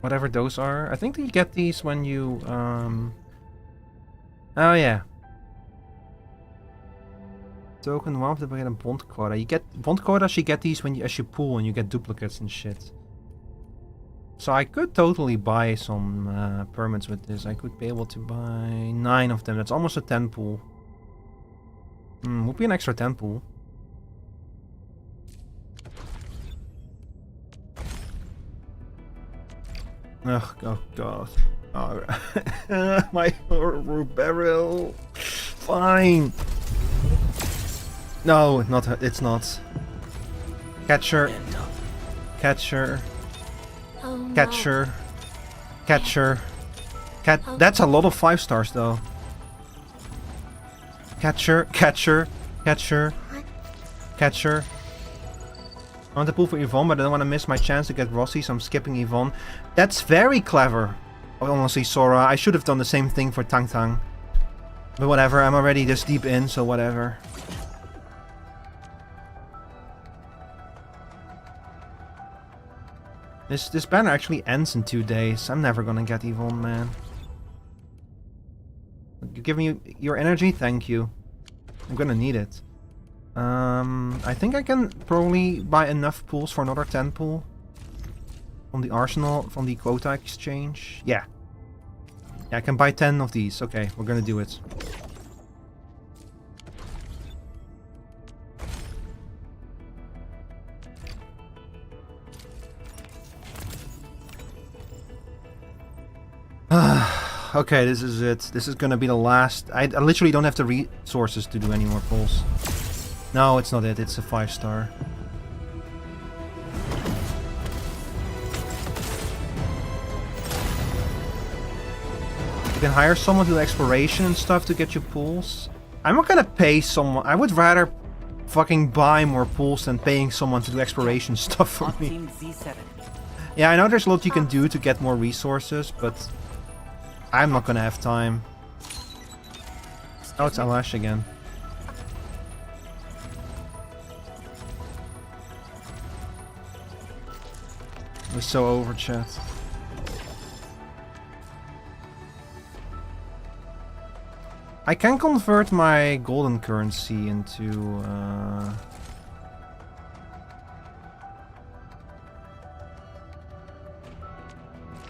Whatever those are. I think that you get these when you, Oh yeah. Token 1 of the get a bond quota. You get bond quotas, you get these when you, as you pull and you get duplicates and shit. So I could totally buy some permits with this. I could be able to buy 9 of them. That's almost a 10 pool. Would be an extra 10 pool. Ugh, oh god. Oh, my barrel. Fine. No, not it's not. Catcher. Catcher. Oh, no. Catcher. Catcher. That's a lot of 5 stars though. Catcher. Catcher. Catcher. Catcher. I want to pull for Yvonne, but I don't want to miss my chance to get Rossi, so I'm skipping Yvonne. That's very clever. Honestly, Sora, I should have done the same thing for Tang Tang. But whatever, I'm already this deep in, so whatever. This banner actually ends in 2 days. I'm never gonna get Yvonne, man. You give me your energy? Thank you. I'm gonna need it. I think I can probably buy enough pools for another 10 pool. From the arsenal, from the quota exchange. Yeah. Yeah, I can buy 10 of these. Okay, we're gonna do it. Okay, this is it. This is gonna be the last. I literally don't have the resources to do any more pulls. No, it's not it. It's a 5-star. You can hire someone to do exploration and stuff to get you pulls. I'm not gonna pay someone. I would rather fucking buy more pulls than paying someone to do exploration stuff for me. Yeah, I know there's a lot you can do to get more resources, but I'm not gonna have time. Oh, it's Alash again. We're so over, chat. I can convert my golden currency into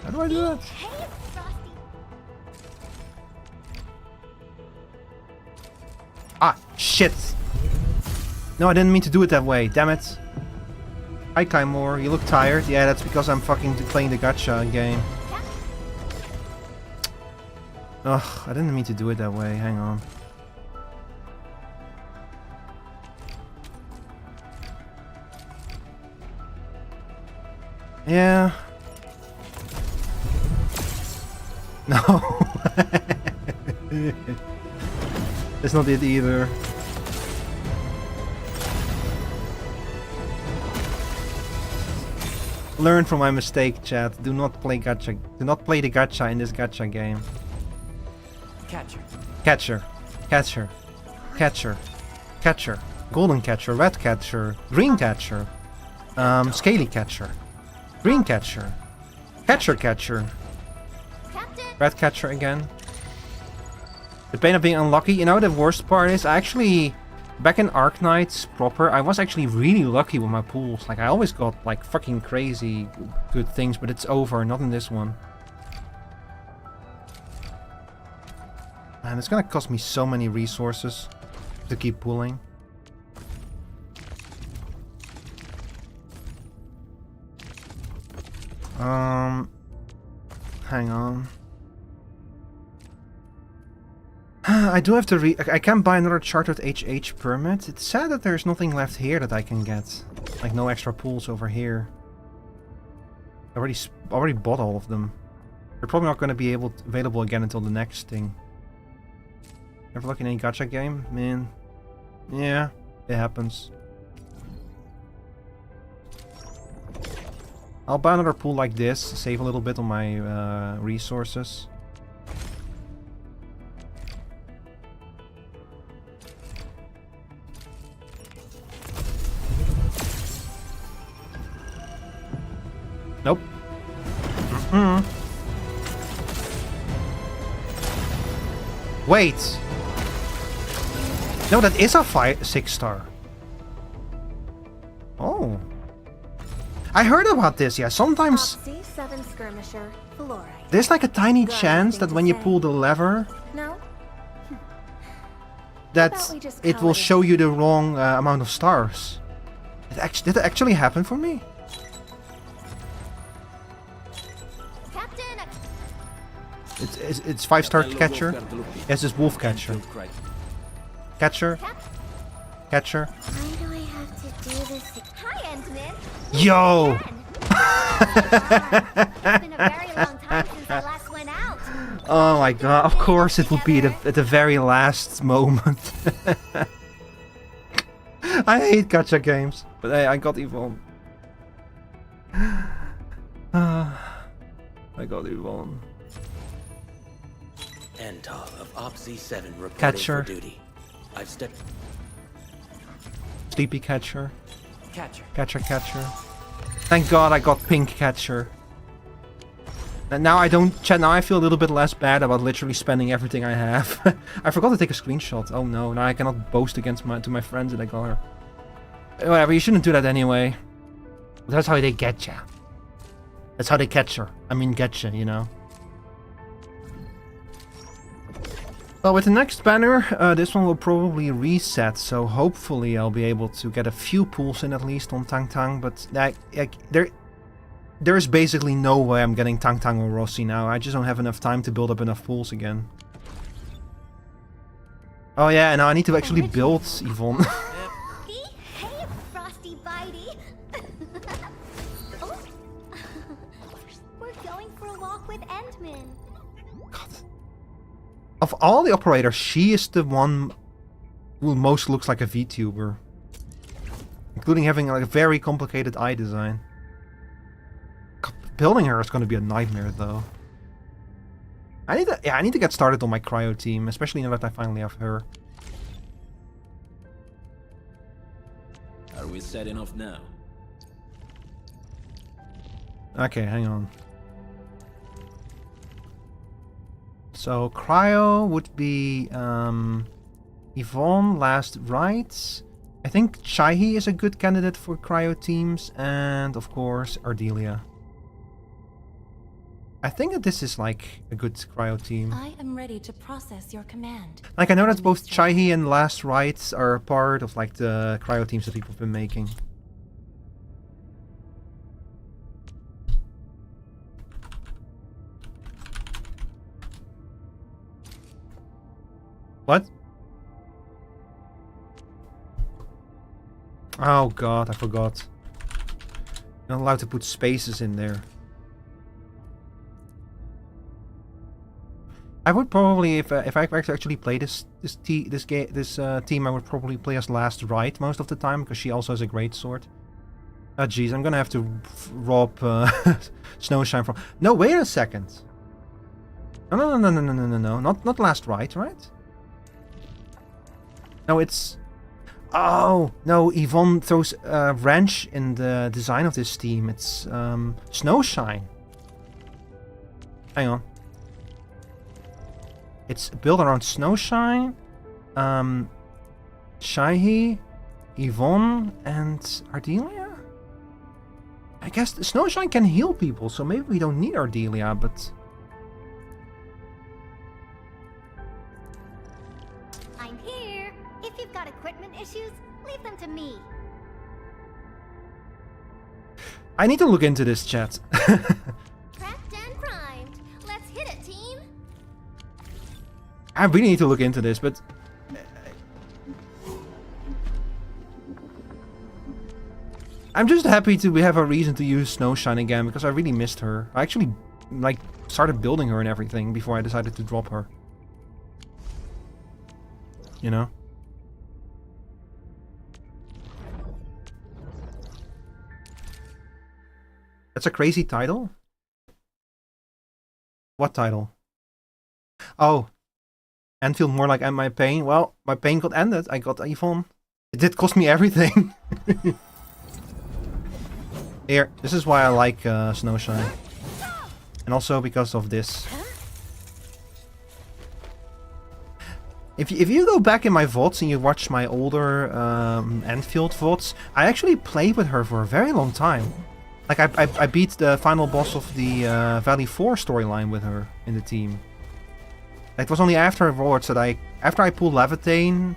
how do I do that? Ah, shit! No, I didn't mean to do it that way, damn it. Hi Kaimor, you look tired? Yeah, that's because I'm fucking playing the gacha game. Ugh, I didn't mean to do it that way, hang on. Yeah. No. That's not it either. Learn from my mistake, chat. Do not play gacha. Do not play the gacha in this gacha game. Catcher. Catcher. Catcher. Catcher. Catcher. Golden catcher. Red catcher. Green catcher. Scaly catcher. Green catcher. Catcher catcher. Red catcher again. The pain of being unlucky. You know, the worst part is I actually... Back in Arknights proper, I was actually really lucky with my pools. Like, I always got, like, fucking crazy good things, but it's over, not in this one. Man, it's gonna cost me so many resources to keep pooling. Hang on. I do have to I can buy another chartered HH permit. It's sad that there's nothing left here that I can get. Like no extra pools over here. I already bought all of them. They're probably not going to be available again until the next thing. Ever look in any gacha game? Man. Yeah, it happens. I'll buy another pool like this, save a little bit on my resources. Nope. Wait. No, that is a 6-star. Oh. I heard about this, yeah. Sometimes C7 skirmisher, fluorite. there's like a tiny chance that when you pull the lever, No? that it will show you the wrong amount of stars. Did it actually happen for me? Captain! It's 5-star catcher. Yes, it's wolf catcher. Catcher. Catcher. Why do I have to do this? Hi, Endman. Yo! It's been a very long time since I last went out. Oh my god, of course it will be at the very last moment. I hate gacha games, but hey, I got Yvonne. I got Yvonne. Ental of Op Z7 reporting Catcher. for duty. I've stepped. Sleepy catcher. Catcher. Catcher, catcher. Thank god I got pink catcher. And now I don't. Now I feel a little bit less bad about literally spending everything I have. I forgot to take a screenshot. Oh no! Now I cannot boast against my friends that I got her. Whatever. You shouldn't do that anyway. That's how they get ya. That's how they catch her. I mean, get ya. You know. Well, with the next banner, this one will probably reset. So hopefully I'll be able to get a few pulls in at least on Tang Tang. But there's basically no way I'm getting Tang Tang or Rossi now. I just don't have enough time to build up enough pools again. Oh yeah, now I need to actually build Yvonne. Hey, Frosty Bitey. Oh. We're going for a walk with Endman. Of all the operators, she is the one who most looks like a VTuber. Including having like a very complicated eye design. Building her is going to be a nightmare, though. I need to get started on my cryo team, especially now that I finally have her. Are we setting off now? Okay, hang on. So cryo would be Yvonne, last rights. I think Chaihi is a good candidate for cryo teams, and of course Ardelia. I think that this is like a good cryo team. I am ready to process your command. Like I know that both Chaihi and Last Rights are part of like the cryo teams that people have been making. What? Oh god, I forgot. You're not allowed to put spaces in there. I would probably, if I actually play this team, I would probably play as Last Right most of the time because she also has a great sword. Oh jeez, I'm gonna have to rob Snowshine from. No, wait a second. No, not Last Right, right? No, it's. Oh no, Yvonne throws a wrench in the design of this team. It's Snowshine. Hang on. It's built around Snowshine, Chaihi, Yvonne, and Ardelia? I guess Snowshine can heal people, so maybe we don't need Ardelia, but... I'm here. If you've got equipment issues, leave them to me. I need to look into this, chat. Prepped and primed. Let's hit it, team. I really need to look into this, but... I'm just happy to have a reason to use Snowshine again, because I really missed her. I actually, like, started building her and everything before I decided to drop her. You know? That's a crazy title. What title? Oh, Endfield more like End My Pain. Well, my pain got ended. I got Yvonne. It did cost me everything. Here, this is why I like Snowshine. And also because of this. If you go back in my VODs and you watch my older Endfield VODs, I actually played with her for a very long time. Like, I beat the final boss of the Valley 4 storyline with her in the team. It was only afterwards that after I pulled Levitain,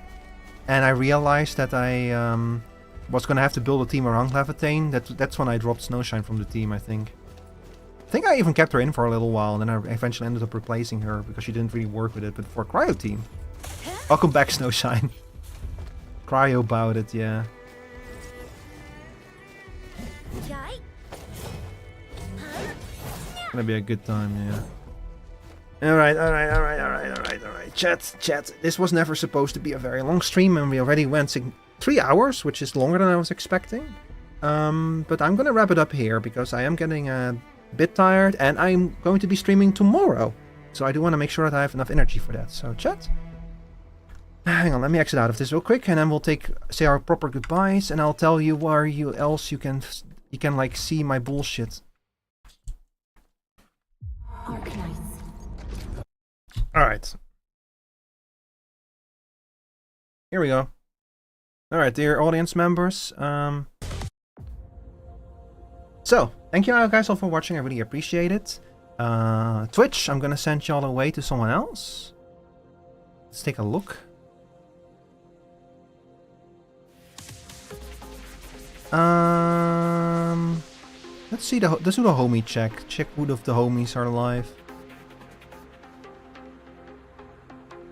and I realized that I was gonna have to build a team around Levitain, that's when I dropped Snowshine from the team, I think. I think I even kept her in for a little while, and then I eventually ended up replacing her because she didn't really work with it, but for Cryo team. Welcome back, Snowshine. Cryo about it, yeah. Gonna be a good time, yeah. Alright. Chat. This was never supposed to be a very long stream, and we already went 3 hours, which is longer than I was expecting. But I'm gonna wrap it up here, because I am getting a bit tired, and I'm going to be streaming tomorrow. So I do want to make sure that I have enough energy for that. So, chat. Hang on, let me exit out of this real quick, and then we'll say our proper goodbyes, and I'll tell you where else you can like see my bullshit. Arknights. Alright. Here we go. Alright, dear audience members. So, thank you guys all for watching, I really appreciate it. Twitch, I'm gonna send y'all away to someone else. Let's take a look. Let's do the homie check. Check who of the homies are alive.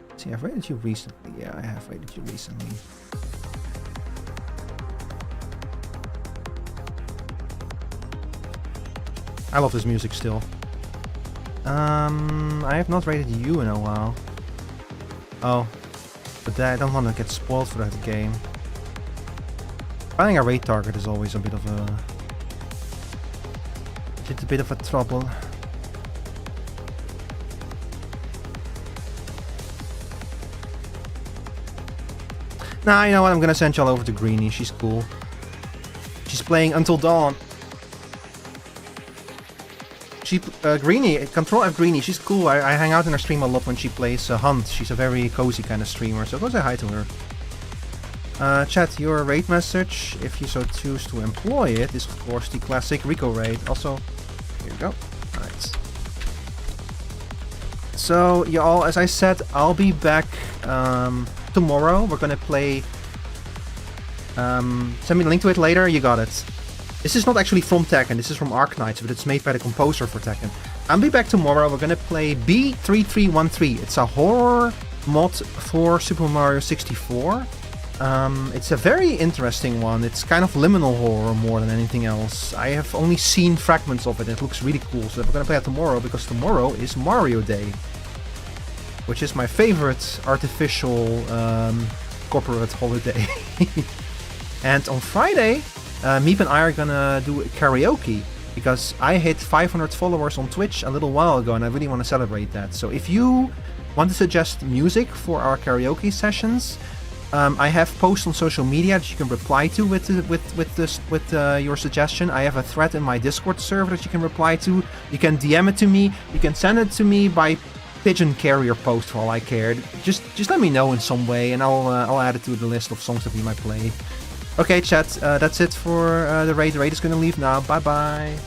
Let's see, I've rated you recently. Yeah, I have rated you recently. I love this music still. I have not rated you in a while. Oh, but I don't want to get spoiled for that game. Finding a raid target is always a bit of a... It's a bit of a trouble. Nah, you know what? I'm gonna send y'all over to Greenie. She's cool. She's playing Until Dawn. Greenie, Control F Greenie, she's cool. I hang out in her stream a lot when she plays Hunt. She's a very cozy kind of streamer, so go say hi to her. Chat, your raid message, if you so choose to employ it, is of course the classic Rico raid. Also, here you go. Alright. So, y'all, as I said, I'll be back tomorrow. We're gonna play... send me the link to it later, you got it. This is not actually from Tekken, this is from Arknights, but it's made by the composer for Tekken. I'll be back tomorrow, we're gonna play B3313. It's a horror mod for Super Mario 64. It's a very interesting one. It's kind of liminal horror more than anything else. I have only seen fragments of it. It looks really cool. So we're gonna play it tomorrow because tomorrow is Mario Day, which is my favorite artificial corporate holiday. And on Friday, Meep and I are gonna do karaoke because I hit 500 followers on Twitch a little while ago, and I really want to celebrate that. So if you want to suggest music for our karaoke sessions, I have posts on social media that you can reply to with your suggestion. I have a thread in my Discord server that you can reply to. You can DM it to me. You can send it to me by pigeon carrier post for all I care. Just let me know in some way, and I'll add it to the list of songs that we might play. Okay, chat. That's it for the raid. The raid is gonna leave now. Bye bye.